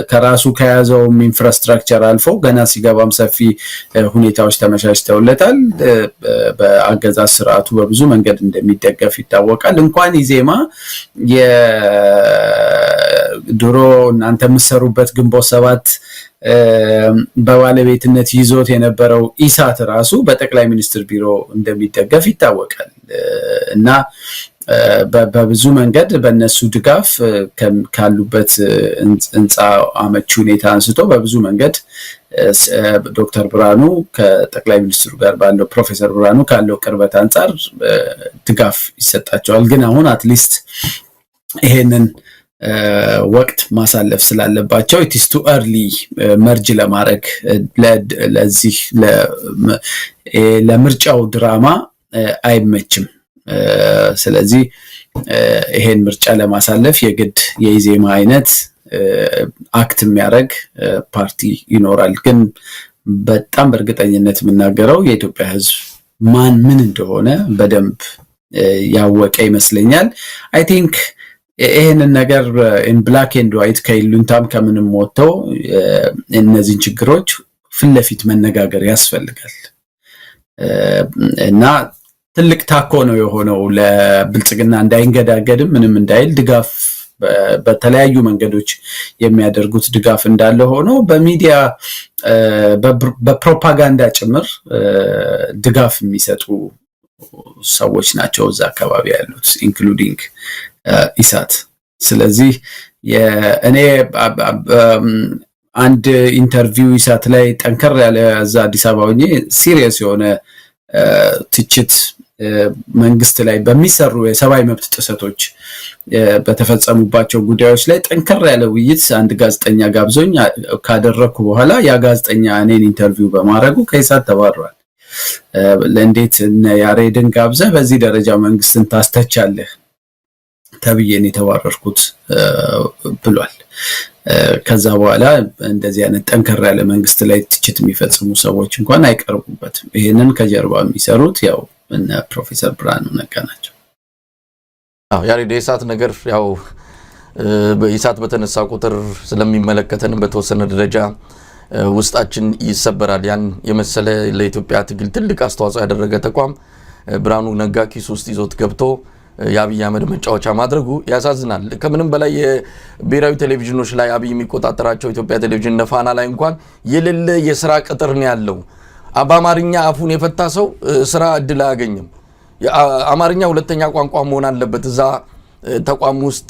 [SPEAKER 2] ከራሱ ከያዘውም ኢንፍራስትራክቸር አልፎ ገና ሲገባም ሰፊ ሁኔታዎች ተመቻችተውለታል። በአገዛዝ ስርዓቱ በብዙ መንገድ እንደሚደገፍ ይታወቃል። እንኳን ኢዜማ የድሮ እናንተ የምትሰሩበት ግንቦት ሰባት በባለቤትነት ይዞት የነበረው ኢሳት ራሱ በጠቅላይ ሚኒስትር ቢሮ እንደሚደገፍ ይታወቃል እና በብዙ መንገድ በእነሱ ድጋፍ ካሉበት ህንፃ አመቺ ሁኔታ አንስቶ በብዙ መንገድ ዶክተር ብርሃኑ ከጠቅላይ ሚኒስትሩ ጋር ባለው ፕሮፌሰር ብርሃኑ ካለው ቅርበት አንጻር ድጋፍ ይሰጣቸዋል። ግን አሁን አትሊስት ይሄንን ወቅት ማሳለፍ ስላለባቸው ኢት ኢዝ ቱ ኤርሊ መርጅ ለማድረግ ለዚህ ለምርጫው ድራማ አይመችም። ስለዚህ ይሄን ምርጫ ለማሳለፍ የግድ የኢዜማ አይነት አክት የሚያደርግ ፓርቲ ይኖራል። ግን በጣም በእርግጠኝነት የምናገረው የኢትዮጵያ ሕዝብ ምን እንደሆነ በደንብ ያወቀ ይመስለኛል። አይ ቲንክ ይሄንን ነገር ኢን ብላክ ኤንድ ዋይት ከይሉንታም ከምንም ወጥተው እነዚህን ችግሮች ፊት ለፊት መነጋገር ያስፈልጋል እና ትልቅ ታኮ ነው የሆነው ለብልጽግና እንዳይንገዳገድም ምንም እንዳይል ድጋፍ በተለያዩ መንገዶች የሚያደርጉት ድጋፍ እንዳለ ሆኖ በሚዲያ በፕሮፓጋንዳ ጭምር ድጋፍ የሚሰጡ ሰዎች ናቸው እዛ አካባቢ ያሉት ኢንክሉዲንግ ኢሳት። ስለዚህ እኔ አንድ ኢንተርቪው ኢሳት ላይ ጠንከር ያለ እዛ አዲስ አበባ ሆኜ ሲሪየስ የሆነ ትችት መንግስት ላይ በሚሰሩ የሰብአዊ መብት ጥሰቶች በተፈጸሙባቸው ጉዳዮች ላይ ጠንከር ያለ ውይይት አንድ ጋዜጠኛ ጋብዞኝ ካደረኩ በኋላ ያ ጋዜጠኛ እኔን ኢንተርቪው በማድረጉ ከኢሳት ተባሯል። ለእንዴት ያሬድን ጋብዘህ በዚህ ደረጃ መንግስትን ታስተቻለህ ተብዬን የተባረርኩት ብሏል። ከዛ በኋላ እንደዚህ አይነት ጠንከር ያለ መንግስት ላይ ትችት የሚፈጽሙ ሰዎች እንኳን አይቀርቡበትም። ይሄንን ከጀርባ የሚሰሩት ያው እነ ፕሮፌሰር ብርሃኑ ነጋ ናቸው።
[SPEAKER 1] ያሬድ የኢሳት ነገር ያው በኢሳት በተነሳ ቁጥር ስለሚመለከተን በተወሰነ ደረጃ ውስጣችን ይሰበራል። ያን የመሰለ ለኢትዮጵያ ትግል ትልቅ አስተዋጽኦ ያደረገ ተቋም ብርሃኑ ነጋ ኪስ ውስጥ ይዞት ገብቶ የአብይ አህመድ መጫወቻ ማድረጉ ያሳዝናል። ከምንም በላይ የብሔራዊ ቴሌቪዥኖች ላይ አብይ የሚቆጣጠራቸው ኢትዮጵያ ቴሌቪዥን ነፋና ላይ እንኳን የሌለ የስራ ቅጥር ነው ያለው። በአማርኛ አፉን የፈታ ሰው ስራ እድል አያገኝም። አማርኛ ሁለተኛ ቋንቋ መሆን አለበት እዛ ተቋም ውስጥ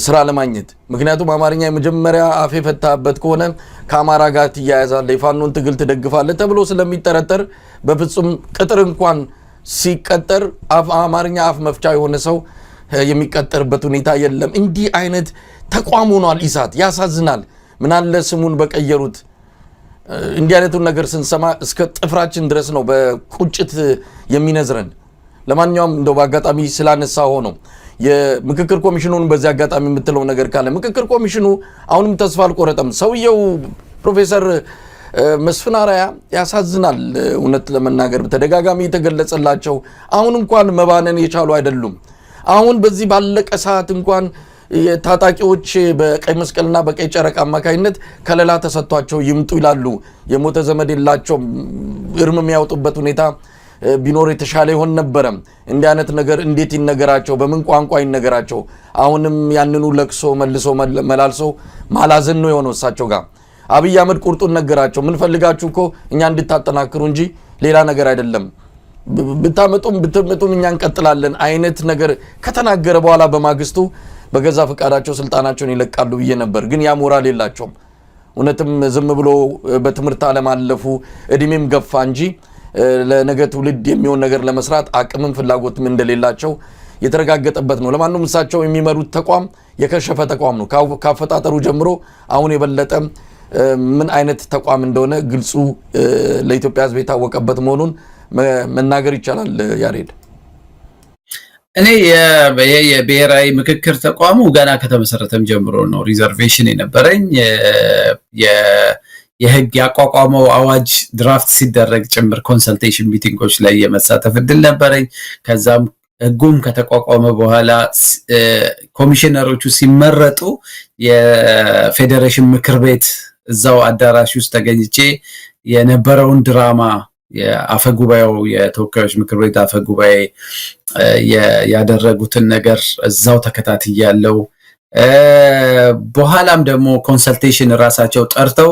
[SPEAKER 1] ስራ ለማግኘት። ምክንያቱም አማርኛ የመጀመሪያ አፍ የፈታበት ከሆነ ከአማራ ጋር ትያያዛለህ፣ የፋኖን ትግል ትደግፋለህ ተብሎ ስለሚጠረጠር በፍጹም ቅጥር እንኳን ሲቀጠር አማርኛ አፍ መፍቻ የሆነ ሰው የሚቀጠርበት ሁኔታ የለም። እንዲህ አይነት ተቋም ሆኗል ኢሳት። ያሳዝናል። ምናለ ስሙን በቀየሩት። እንዲህ አይነቱን ነገር ስንሰማ እስከ ጥፍራችን ድረስ ነው በቁጭት የሚነዝረን። ለማንኛውም እንደው በአጋጣሚ ስላነሳ ሆኖ የምክክር ኮሚሽኑን በዚህ አጋጣሚ የምትለው ነገር ካለ ምክክር ኮሚሽኑ አሁንም ተስፋ አልቆረጠም። ሰውየው ፕሮፌሰር መስፍን አርአያ ያሳዝናል። እውነት ለመናገር ተደጋጋሚ የተገለጸላቸው አሁን እንኳን መባነን የቻሉ አይደሉም። አሁን በዚህ ባለቀ ሰዓት እንኳን ታጣቂዎች በቀይ መስቀልና በቀይ ጨረቃ አማካይነት ከለላ ተሰጥቷቸው ይምጡ ይላሉ። የሞተ ዘመድ የላቸውም። እርም የሚያወጡበት ሁኔታ ቢኖር የተሻለ ይሆን ነበረ። እንዲህ አይነት ነገር እንዴት ይነገራቸው? በምን ቋንቋ ይነገራቸው? አሁንም ያንኑ ለቅሶ መልሶ መላልሶ ማላዘን ነው የሆነው እሳቸው ጋር። አብይ አህመድ ቁርጡን ነገራቸው። ምን ፈልጋችሁ እኮ እኛ እንድታጠናክሩ እንጂ ሌላ ነገር አይደለም፣ ብትመጡም እኛ እንቀጥላለን አይነት ነገር ከተናገረ በኋላ በማግስቱ በገዛ ፈቃዳቸው ስልጣናቸውን ይለቃሉ ብዬ ነበር። ግን ያ ሞራል የላቸውም። እውነትም ዝም ብሎ በትምህርት ዓለም አለፉ፣ እድሜም ገፋ እንጂ ለነገ ትውልድ የሚሆን ነገር ለመስራት አቅምም ፍላጎትም እንደሌላቸው የተረጋገጠበት ነው። ለማንኛውም እሳቸው የሚመሩት ተቋም የከሸፈ ተቋም ነው። ካፈጣጠሩ ጀምሮ አሁን የበለጠ ምን አይነት ተቋም እንደሆነ ግልጹ ለኢትዮጵያ ሕዝብ የታወቀበት መሆኑን መናገር ይቻላል። ያሬድ፣
[SPEAKER 2] እኔ የብሔራዊ ምክክር ተቋሙ ገና ከተመሰረተም ጀምሮ ነው ሪዘርቬሽን የነበረኝ። የህግ ያቋቋመው አዋጅ ድራፍት ሲደረግ ጭምር ኮንሰልቴሽን ሚቲንጎች ላይ የመሳተፍ እድል ነበረኝ። ከዛም ህጉም ከተቋቋመ በኋላ ኮሚሽነሮቹ ሲመረጡ የፌዴሬሽን ምክር ቤት እዛው አዳራሽ ውስጥ ተገኝቼ የነበረውን ድራማ የአፈጉባኤው የተወካዮች ምክር ቤት አፈጉባኤ ያደረጉትን ነገር እዛው ተከታትያለሁ። በኋላም ደግሞ ኮንሰልቴሽን ራሳቸው ጠርተው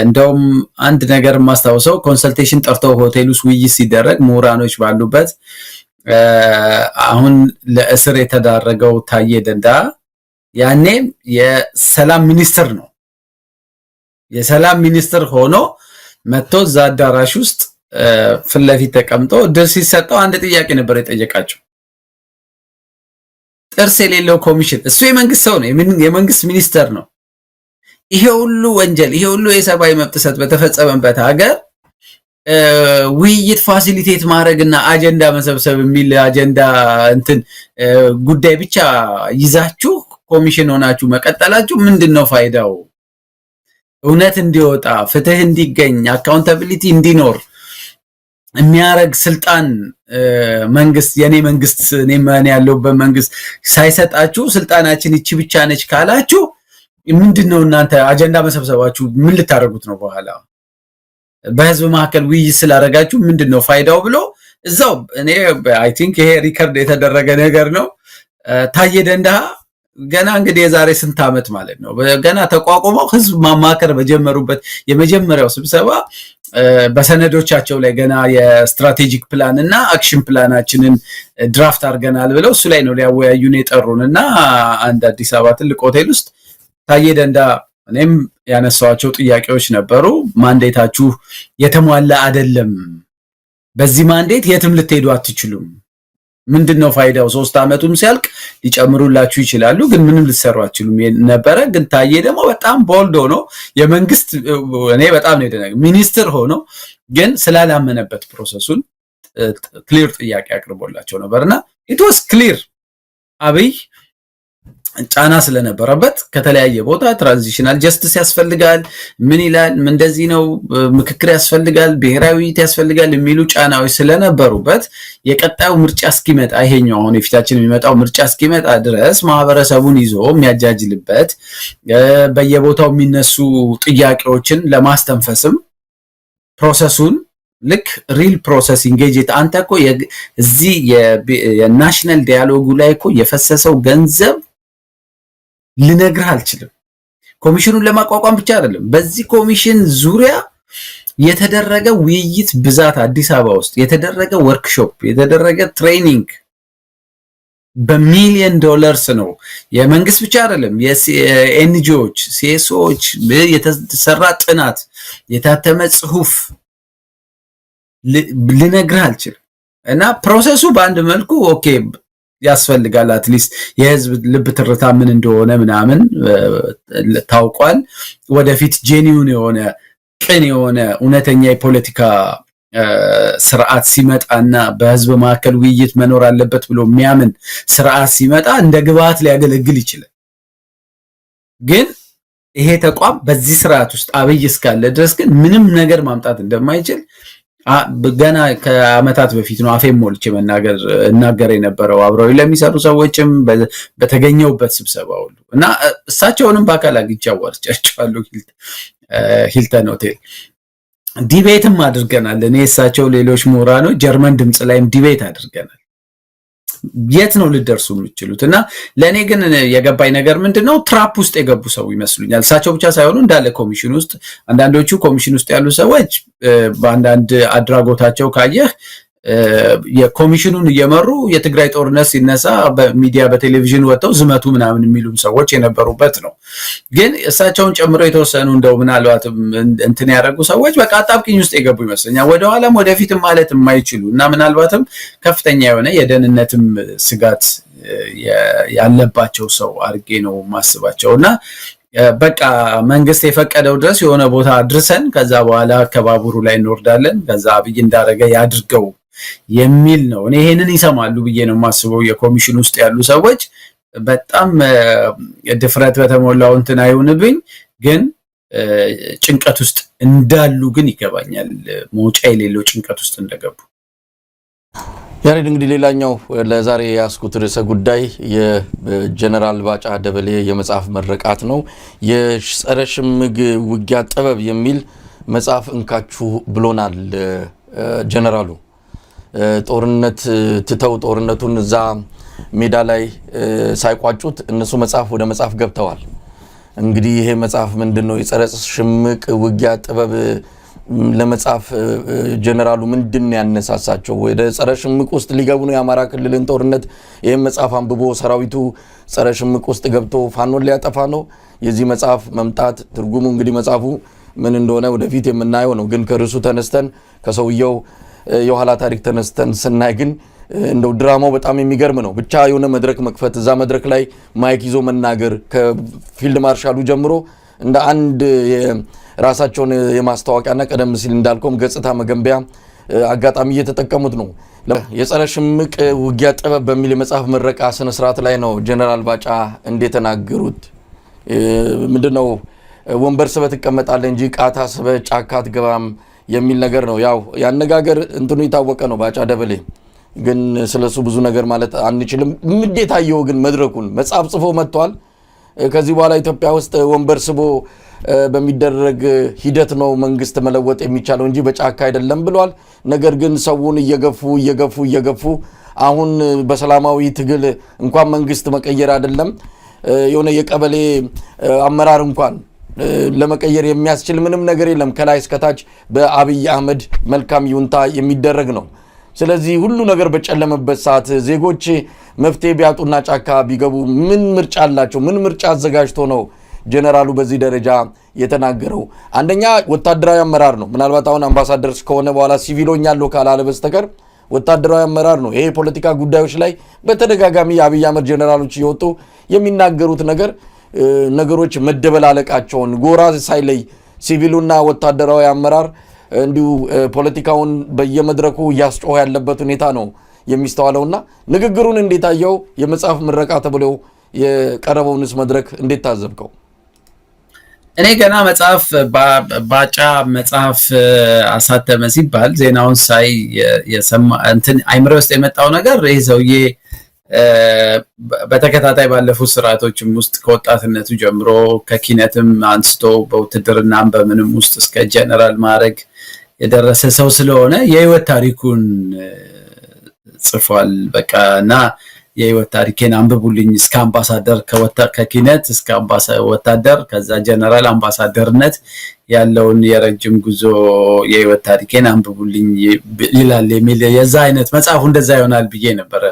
[SPEAKER 2] እንደውም አንድ ነገር ማስታወሰው ኮንሰልቴሽን ጠርተው ሆቴል ውስጥ ውይይት ሲደረግ ምሁራኖች ባሉበት አሁን ለእስር የተዳረገው ታዬ ደንዳ ያኔ የሰላም ሚኒስትር ነው። የሰላም ሚኒስትር ሆኖ መጥቶ እዛ አዳራሽ ውስጥ ፊት ለፊት ተቀምጦ እድል ሲሰጠው አንድ ጥያቄ ነበር የጠየቃቸው። ጥርስ የሌለው ኮሚሽን፣ እሱ የመንግስት ሰው ነው፣ የመንግስት ሚኒስተር ነው። ይሄ ሁሉ ወንጀል፣ ይሄ ሁሉ የሰብአዊ መብት ጥሰት በተፈጸመበት ሀገር ውይይት ፋሲሊቴት ማድረግና አጀንዳ መሰብሰብ የሚል አጀንዳ ጉዳይ ብቻ ይዛችሁ ኮሚሽን ሆናችሁ መቀጠላችሁ ምንድነው ፋይዳው? እውነት እንዲወጣ፣ ፍትህ እንዲገኝ፣ አካውንታቢሊቲ እንዲኖር የሚያረግ ስልጣን መንግስት የኔ መንግስት እኔ ያለውበት መንግስት ሳይሰጣችሁ ስልጣናችን እቺ ብቻ ነች ካላችሁ ምንድነው እናንተ አጀንዳ መሰብሰባችሁ ምን ልታረጉት ነው? በኋላ በህዝብ መካከል ውይይት ስላደረጋችሁ ምንድነው ፋይዳው ብሎ እዛው እኔ አይ ቲንክ ይሄ ሪከርድ የተደረገ ነገር ነው። ታዬ ደንዳ ገና እንግዲህ የዛሬ ስንት ዓመት ማለት ነው ገና ተቋቁመው ህዝብ ማማከር በጀመሩበት የመጀመሪያው ስብሰባ በሰነዶቻቸው ላይ ገና የስትራቴጂክ ፕላን እና አክሽን ፕላናችንን ድራፍት አድርገናል ብለው እሱ ላይ ነው ሊያወያዩን የጠሩንና አንድ አዲስ አበባ ትልቅ ሆቴል ውስጥ ታዬ ደንዳ እኔም ያነሳዋቸው ጥያቄዎች ነበሩ። ማንዴታችሁ የተሟላ አይደለም፣ በዚህ ማንዴት የትም ልትሄዱ አትችሉም፣ ምንድነው ፋይዳው? 3 ዓመቱም ሲያልቅ ሊጨምሩላችሁ ይችላሉ፣ ግን ምንም ልትሰሩ አትችሉም ነበረ። ግን ታዬ ደግሞ በጣም ቦልድ ሆኖ የመንግስት እኔ በጣም ነው የደነገ ሚኒስትር ሆኖ ግን ስላላመነበት ፕሮሰሱን ክሊር ጥያቄ አቅርቦላቸው ነበርና ኢት ዋስ ክሊር አብይ ጫና ስለነበረበት ከተለያየ ቦታ ትራንዚሽናል ጀስቲስ ያስፈልጋል፣ ምን ይላል፣ ምን እንደዚህ ነው፣ ምክክር ያስፈልጋል፣ ብሔራዊ ውይይት ያስፈልጋል የሚሉ ጫናዎች ስለነበሩበት የቀጣዩ ምርጫ እስኪመጣ ይሄኛው አሁን የፊታችን የሚመጣው ምርጫ እስኪመጣ ድረስ ማህበረሰቡን ይዞ የሚያጃጅልበት በየቦታው የሚነሱ ጥያቄዎችን ለማስተንፈስም ፕሮሰሱን ልክ ሪል ፕሮሰስ ኢንጌጅ አንተ እኮ እዚህ የናሽናል ዲያሎጉ ላይ እኮ የፈሰሰው ገንዘብ ልነግርህ አልችልም። ኮሚሽኑን ለማቋቋም ብቻ አይደለም፣ በዚህ ኮሚሽን ዙሪያ የተደረገ ውይይት ብዛት አዲስ አበባ ውስጥ የተደረገ ወርክሾፕ የተደረገ ትሬኒንግ በሚሊዮን ዶላርስ ነው። የመንግስት ብቻ አይደለም፣ የኤንጂኦዎች ሲኤስኦዎች የተሰራ ጥናት የታተመ ጽሁፍ ልነግርህ አልችልም። እና ፕሮሰሱ በአንድ መልኩ ኦኬ ያስፈልጋል። አትሊስት የህዝብ ልብ ትርታ ምን እንደሆነ ምናምን ታውቋል። ወደፊት ጄኒውን የሆነ ቅን የሆነ እውነተኛ የፖለቲካ ስርዓት ሲመጣና በህዝብ መካከል ውይይት መኖር አለበት ብሎ የሚያምን ስርዓት ሲመጣ እንደ ግብዓት ሊያገለግል ይችላል። ግን ይሄ ተቋም በዚህ ስርዓት ውስጥ አብይ እስካለ ድረስ ግን ምንም ነገር ማምጣት እንደማይችል ገና ከአመታት በፊት ነው አፌን ሞልቼ እናገር የነበረው አብረው ለሚሰሩ ሰዎችም በተገኘውበት ስብሰባ ሁሉ እና እሳቸውንም በአካል አግኝቼ አዋርቻቸዋለሁ። ሂልተን ሆቴል ዲቤትም አድርገናል። እኔ እሳቸው ሌሎች ምሁራኖች ጀርመን ድምጽ ላይም ዲቤት አድርገናል። የት ነው ልደርሱ የምትችሉት? እና ለእኔ ግን የገባኝ ነገር ምንድነው ትራፕ ውስጥ የገቡ ሰው ይመስሉኛል። እሳቸው ብቻ ሳይሆኑ እንዳለ ኮሚሽን ውስጥ አንዳንዶቹ ኮሚሽን ውስጥ ያሉ ሰዎች በአንዳንድ አድራጎታቸው ካየህ የኮሚሽኑን እየመሩ የትግራይ ጦርነት ሲነሳ በሚዲያ በቴሌቪዥን ወጥተው ዝመቱ ምናምን የሚሉም ሰዎች የነበሩበት ነው። ግን እሳቸውን ጨምሮ የተወሰኑ እንደው ምናልባትም እንትን ያደረጉ ሰዎች በቃ አጣብቂኝ ውስጥ የገቡ ይመስለኛል። ወደኋላም ወደፊትም ማለት የማይችሉ እና ምናልባትም ከፍተኛ የሆነ የደህንነትም ስጋት ያለባቸው ሰው አድርጌ ነው ማስባቸው እና በቃ መንግስት የፈቀደው ድረስ የሆነ ቦታ አድርሰን ከዛ በኋላ ከባቡሩ ላይ እንወርዳለን፣ ከዛ አብይ እንዳረገ ያድርገው የሚል ነው። እኔ ይሄንን ይሰማሉ ብዬ ነው የማስበው። የኮሚሽን ውስጥ ያሉ ሰዎች በጣም ድፍረት በተሞላው እንትን አይሁንብኝ፣ ግን ጭንቀት ውስጥ እንዳሉ ግን ይገባኛል። መውጫ የሌለው ጭንቀት ውስጥ እንደገቡ።
[SPEAKER 1] ያሬድ እንግዲህ ሌላኛው ለዛሬ ያስኩት ርዕሰ ጉዳይ የጀነራል ባጫ ደበሌ የመጽሐፍ መረቃት ነው። የጸረ ሽምግ ውጊያ ጥበብ የሚል መጽሐፍ እንካችሁ ብሎናል ጀነራሉ። ጦርነት ትተው ጦርነቱን እዛ ሜዳ ላይ ሳይቋጩት እነሱ መጽሐፍ ወደ መጽሐፍ ገብተዋል። እንግዲህ ይሄ መጽሐፍ ምንድነው? የጸረ ሽምቅ ውጊያ ጥበብ ለመጽሐፍ ጀነራሉ ምንድን ያነሳሳቸው? ወደ ጸረ ሽምቅ ውስጥ ሊገቡ ነው የአማራ ክልልን ጦርነት ይሄን መጽሐፍ አንብቦ ሰራዊቱ ጸረ ሽምቅ ውስጥ ገብቶ ፋኖን ሊያጠፋ ነው? የዚህ መጽሐፍ መምጣት ትርጉሙ እንግዲህ መጽሐፉ ምን እንደሆነ ወደፊት የምናየው ነው። ግን ከርሱ ተነስተን ከሰውየው የኋላ ታሪክ ተነስተን ስናይ ግን እንደው ድራማው በጣም የሚገርም ነው። ብቻ የሆነ መድረክ መክፈት፣ እዛ መድረክ ላይ ማይክ ይዞ መናገር ከፊልድ ማርሻሉ ጀምሮ እንደ አንድ ራሳቸውን የማስተዋወቂያና ቀደም ሲል እንዳልከውም ገጽታ መገንቢያ አጋጣሚ እየተጠቀሙት ነው። የጸረ ሽምቅ ውጊያ ጥበብ በሚል የመጽሐፍ ምረቃ ስነ ስርዓት ላይ ነው ጀነራል ባጫ እንደተናገሩት። ምንድነው ወንበር ስበህ ትቀመጣለህ እንጂ ቃታ ስበህ ጫካ አትገባም የሚል ነገር ነው። ያው ያነጋገር እንትኑ የታወቀ ነው። ባጫ ደበሌ ግን ስለሱ ብዙ ነገር ማለት አንችልም። እንዴት አየው ግን መድረኩን? መጽሐፍ ጽፎ መጥቷል። ከዚህ በኋላ ኢትዮጵያ ውስጥ ወንበር ስቦ በሚደረግ ሂደት ነው መንግስት መለወጥ የሚቻለው እንጂ በጫካ አይደለም ብሏል። ነገር ግን ሰውን እየገፉ አሁን በሰላማዊ ትግል እንኳን መንግስት መቀየር አይደለም የሆነ የቀበሌ አመራር እንኳን ለመቀየር የሚያስችል ምንም ነገር የለም። ከላይ እስከታች በአብይ አህመድ መልካም ይሁንታ የሚደረግ ነው። ስለዚህ ሁሉ ነገር በጨለመበት ሰዓት ዜጎች መፍትሄ ቢያጡና ጫካ ቢገቡ ምን ምርጫ አላቸው? ምን ምርጫ አዘጋጅቶ ነው ጀነራሉ በዚህ ደረጃ የተናገረው? አንደኛ ወታደራዊ አመራር ነው። ምናልባት አሁን አምባሳደር ከሆነ በኋላ ሲቪሎኛለሁ ካላለ በስተቀር ወታደራዊ አመራር ነው። ይሄ ፖለቲካ ጉዳዮች ላይ በተደጋጋሚ የአብይ አህመድ ጀነራሎች እየወጡ የሚናገሩት ነገሮች መደበላለቃቸውን ጎራ ሳይለይ ሲቪሉና ወታደራዊ አመራር እንዲሁ ፖለቲካውን በየመድረኩ እያስጮኸ ያለበት ሁኔታ ነው የሚስተዋለውና ንግግሩን እንዴት አየው? የመጽሐፍ ምረቃ ተብሎ የቀረበውንስ መድረክ እንዴት ታዘብከው?
[SPEAKER 2] እኔ ገና መጽሐፍ ባጫ መጽሐፍ አሳተመ ሲባል ዜናውን ሳይ የሰማ እንትን አይምሮ ውስጥ የመጣው ነገር ይሄ ሰውዬ በተከታታይ ባለፉት ስርዓቶችም ውስጥ ከወጣትነቱ ጀምሮ ከኪነትም አንስቶ በውትድርናም በምንም ውስጥ እስከ ጀነራል ማዕረግ የደረሰ ሰው ስለሆነ የህይወት ታሪኩን ጽፏል። በቃ እና የህይወት ታሪኬን አንብቡልኝ እስከ አምባሳደር ከኪነት እስከ ወታደር ከዛ ጀነራል አምባሳደርነት ያለውን የረጅም ጉዞ የህይወት ታሪኬን አንብቡልኝ ይላል የሚል የዛ አይነት መጽሐፉ እንደዛ ይሆናል ብዬ ነበር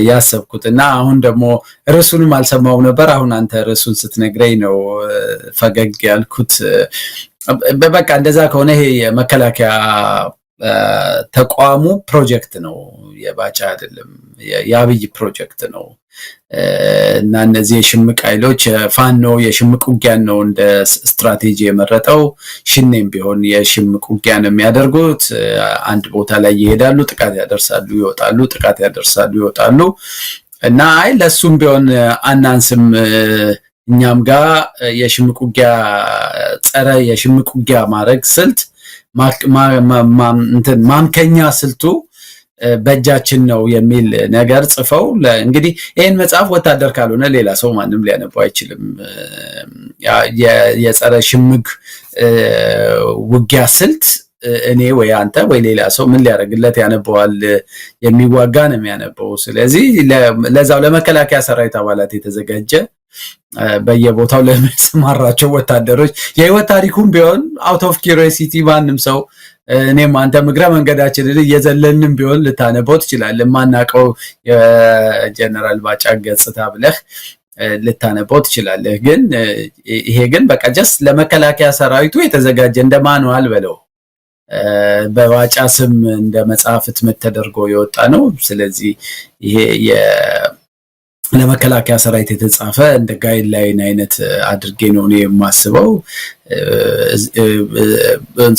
[SPEAKER 2] ያሰብኩት። እና አሁን ደግሞ ርዕሱንም አልሰማው ነበር። አሁን አንተ ርዕሱን ስትነግረኝ ነው ፈገግ ያልኩት። በቃ እንደዛ ከሆነ ይሄ የመከላከያ ተቋሙ ፕሮጀክት ነው፣ የባጫ አይደለም፣ የአብይ ፕሮጀክት ነው። እና እነዚህ የሽምቅ ኃይሎች ፋኖ የሽምቅ ውጊያን ነው እንደ ስትራቴጂ የመረጠው። ሽኔም ቢሆን የሽምቅ ውጊያን የሚያደርጉት አንድ ቦታ ላይ ይሄዳሉ፣ ጥቃት ያደርሳሉ፣ ይወጣሉ፣ ጥቃት ያደርሳሉ፣ ይወጣሉ። እና አይ ለሱም ቢሆን አናንስም እኛም ጋር የሽምቅ ውጊያ ጸረ የሽምቅ ውጊያ ማድረግ ስልት ማምከኛ ስልቱ በእጃችን ነው የሚል ነገር ጽፈው እንግዲህ ይህን መጽሐፍ ወታደር ካልሆነ ሌላ ሰው ማንም ሊያነበው አይችልም። የጸረ ሽምቅ ውጊያ ስልት እኔ ወይ አንተ ወይ ሌላ ሰው ምን ሊያደርግለት ያነበዋል? የሚዋጋ ነው የሚያነበው። ስለዚህ ለዛው ለመከላከያ ሰራዊት አባላት የተዘጋጀ በየቦታው ለሚሰማራቸው ወታደሮች የህይወት ታሪኩም ቢሆን አውት ኦፍ ኪዩሪዮሲቲ ማንም ሰው እኔም አንተም እግረ መንገዳችንን እየዘለልንም ቢሆን ልታነበው ትችላለህ። ማናቀው የጀነራል ባጫ ገጽታ ብለህ ልታነበው ትችላለህ። ግን ይሄ ግን በቃ ጀስት ለመከላከያ ሰራዊቱ የተዘጋጀ እንደ ማኑዋል በለው በባጫ ስም እንደ መጽሐፍ ህትመት ተደርጎ የወጣ ነው። ስለዚህ ይሄ ለመከላከያ ሰራዊት የተጻፈ እንደ ጋይድላይን አይነት አድርጌ ነው እኔ የማስበው።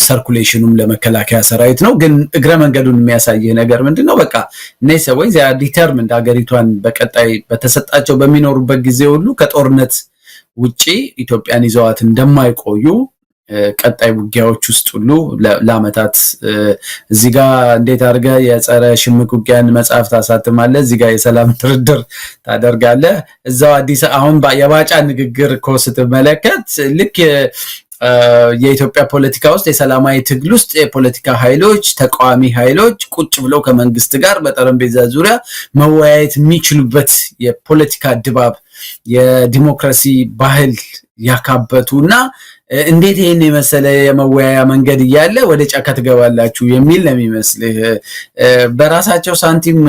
[SPEAKER 2] ሰርኩሌሽኑም ለመከላከያ ሰራዊት ነው። ግን እግረ መንገዱን የሚያሳየው ነገር ምንድነው? በቃ እነዚህ ሰዎች ዚያ ዲተርሚንድ ሀገሪቷን በቀጣይ በተሰጣቸው በሚኖሩበት ጊዜ ሁሉ ከጦርነት ውጪ ኢትዮጵያን ይዘዋት እንደማይቆዩ ቀጣይ ውጊያዎች ውስጥ ሁሉ ለአመታት እዚህ ጋር እንዴት አድርገህ የጸረ ሽምቅ ውጊያን መጽሐፍ ታሳትማለህ፣ እዚህ ጋር የሰላም ድርድር ታደርጋለህ። እዛው አዲስ አሁን የባጫ ንግግር እኮ ስትመለከት ልክ የኢትዮጵያ ፖለቲካ ውስጥ የሰላማዊ ትግል ውስጥ የፖለቲካ ኃይሎች ተቃዋሚ ኃይሎች ቁጭ ብለው ከመንግስት ጋር በጠረጴዛ ዙሪያ መወያየት የሚችሉበት የፖለቲካ ድባብ የዲሞክራሲ ባህል ያካበቱና እንዴት ይሄን የመሰለ የመወያያ መንገድ እያለ ወደ ጫካ ትገባላችሁ የሚል ነው የሚመስልህ። በራሳቸው ሳንቲም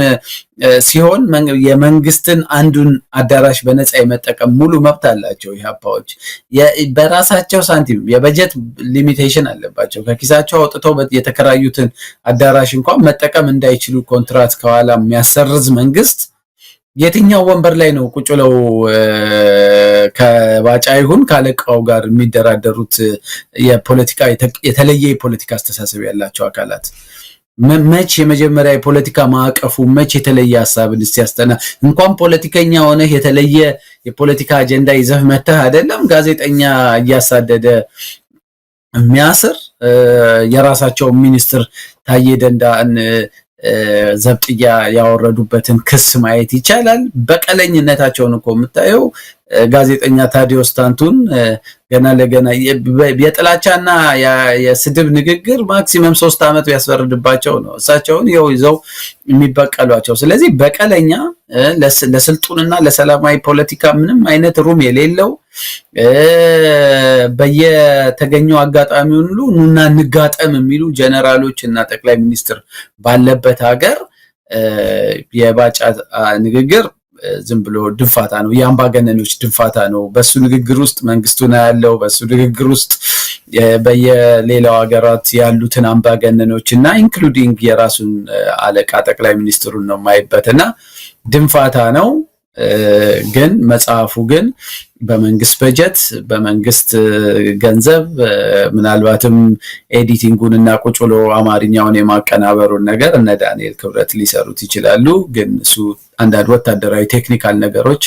[SPEAKER 2] ሲሆን የመንግስትን አንዱን አዳራሽ በነፃ የመጠቀም ሙሉ መብት አላቸው ኢህአፓዎች። በራሳቸው ሳንቲም የበጀት ሊሚቴሽን አለባቸው። ከኪሳቸው አውጥተው የተከራዩትን አዳራሽ እንኳን መጠቀም እንዳይችሉ ኮንትራት ከኋላ የሚያሰርዝ መንግስት የትኛው ወንበር ላይ ነው ቁጭ ብለው ከባጫ ይሁን ካለቃው ጋር የሚደራደሩት? የፖለቲካ የተለየ የፖለቲካ አስተሳሰብ ያላቸው አካላት መች የመጀመሪያ የፖለቲካ ማዕቀፉ መች የተለየ ሐሳብን ሲያስተና እንኳን ፖለቲከኛ ሆነ የተለየ የፖለቲካ አጀንዳ ይዘህ መተህ አይደለም ጋዜጠኛ እያሳደደ የሚያስር የራሳቸው ሚኒስትር ታዬ ደንዳን ዘብጥያ ያወረዱበትን ክስ ማየት ይቻላል። በቀለኝነታቸውን እኮ የምታየው ጋዜጠኛ ታዲዮስ ታንቱን ገና ለገና የጥላቻና የስድብ ንግግር ማክሲመም 3 ዓመት ያስፈርድባቸው ነው እሳቸውን ይዘው የሚበቀሏቸው። ስለዚህ በቀለኛ ለስልጡንና ለሰላማዊ ፖለቲካ ምንም አይነት ሩም የሌለው በየተገኘው አጋጣሚ ሁሉ ኑና እንጋጠም የሚሉ ጀነራሎች እና ጠቅላይ ሚኒስትር ባለበት ሀገር የባጫ ንግግር ዝም ብሎ ድንፋታ ነው፣ የአምባገነኖች ድንፋታ ነው። በሱ ንግግር ውስጥ መንግስቱን ያለው በሱ ንግግር ውስጥ በየሌላው ሀገራት ያሉትን አምባገነኖች እና ኢንክሉዲንግ የራሱን አለቃ ጠቅላይ ሚኒስትሩን ነው ማይበትና ድንፋታ ነው። ግን መጽሐፉ ግን በመንግስት በጀት በመንግስት ገንዘብ ምናልባትም ኤዲቲንጉን እና ቁጭ ብሎ አማርኛውን የማቀናበሩን ነገር እነ ዳንኤል ክብረት ሊሰሩት ይችላሉ። ግን እሱ አንዳንድ ወታደራዊ ቴክኒካል ነገሮች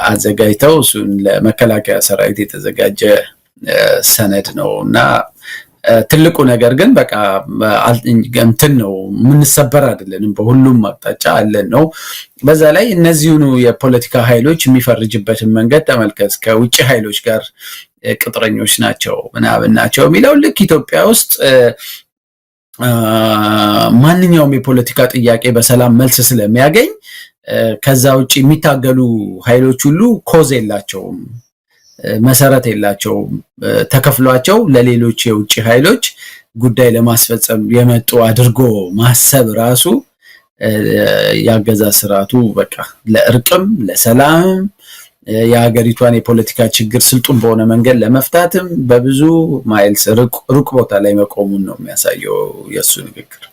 [SPEAKER 2] አዘጋጅተው እሱን ለመከላከያ ሰራዊት የተዘጋጀ ሰነድ ነውና ትልቁ ነገር ግን በቃ እንትን ነው ምንሰበር አይደለንም በሁሉም አቅጣጫ አለን ነው። በዛ ላይ እነዚህኑ የፖለቲካ ኃይሎች የሚፈርጅበትን መንገድ ተመልከት። ከውጭ ኃይሎች ጋር ቅጥረኞች ናቸው ምናምን ናቸው የሚለው ልክ ኢትዮጵያ ውስጥ ማንኛውም የፖለቲካ ጥያቄ በሰላም መልስ ስለሚያገኝ ከዛ ውጭ የሚታገሉ ኃይሎች ሁሉ ኮዝ የላቸውም፣ መሰረት የላቸውም። ተከፍሏቸው ለሌሎች የውጭ ኃይሎች ጉዳይ ለማስፈጸም የመጡ አድርጎ ማሰብ ራሱ ያገዛዝ ስርዓቱ በቃ ለእርቅም ለሰላምም የሀገሪቷን የፖለቲካ ችግር ስልጡን በሆነ መንገድ ለመፍታትም በብዙ ማይልስ ሩቅ ቦታ ላይ መቆሙን ነው የሚያሳየው የሱ ንግግር።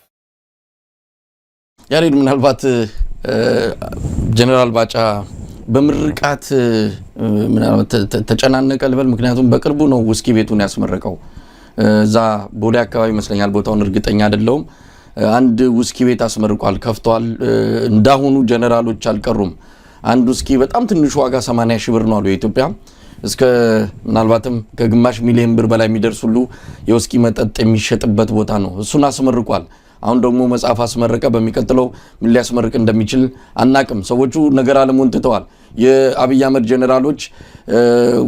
[SPEAKER 1] ያሬድ ምናልባት ጀነራል ባጫ በምርቃት ምናልባት ተጨናነቀ ልበል፣ ምክንያቱም በቅርቡ ነው ውስኪ ቤቱን ያስመረቀው። እዛ ቦሌ አካባቢ ይመስለኛል፣ ቦታውን እርግጠኛ አይደለሁም። አንድ ውስኪ ቤት አስመርቋል፣ ከፍቷል። እንዳሁኑ ጀነራሎች አልቀሩም። አንድ ውስኪ በጣም ትንሹ ዋጋ 80 ሺህ ብር ነው አሉ የኢትዮጵያ። እስከ ምናልባትም ከግማሽ ሚሊዮን ብር በላይ የሚደርስ ሁሉ የውስኪ መጠጥ የሚሸጥበት ቦታ ነው። እሱን አስመርቋል። አሁን ደግሞ መጽሐፍ አስመረቀ። በሚቀጥለው ምን ሊያስመርቅ እንደሚችል አናቅም። ሰዎቹ ነገር አለሙን ትተዋል። የአብይ አህመድ ጀነራሎች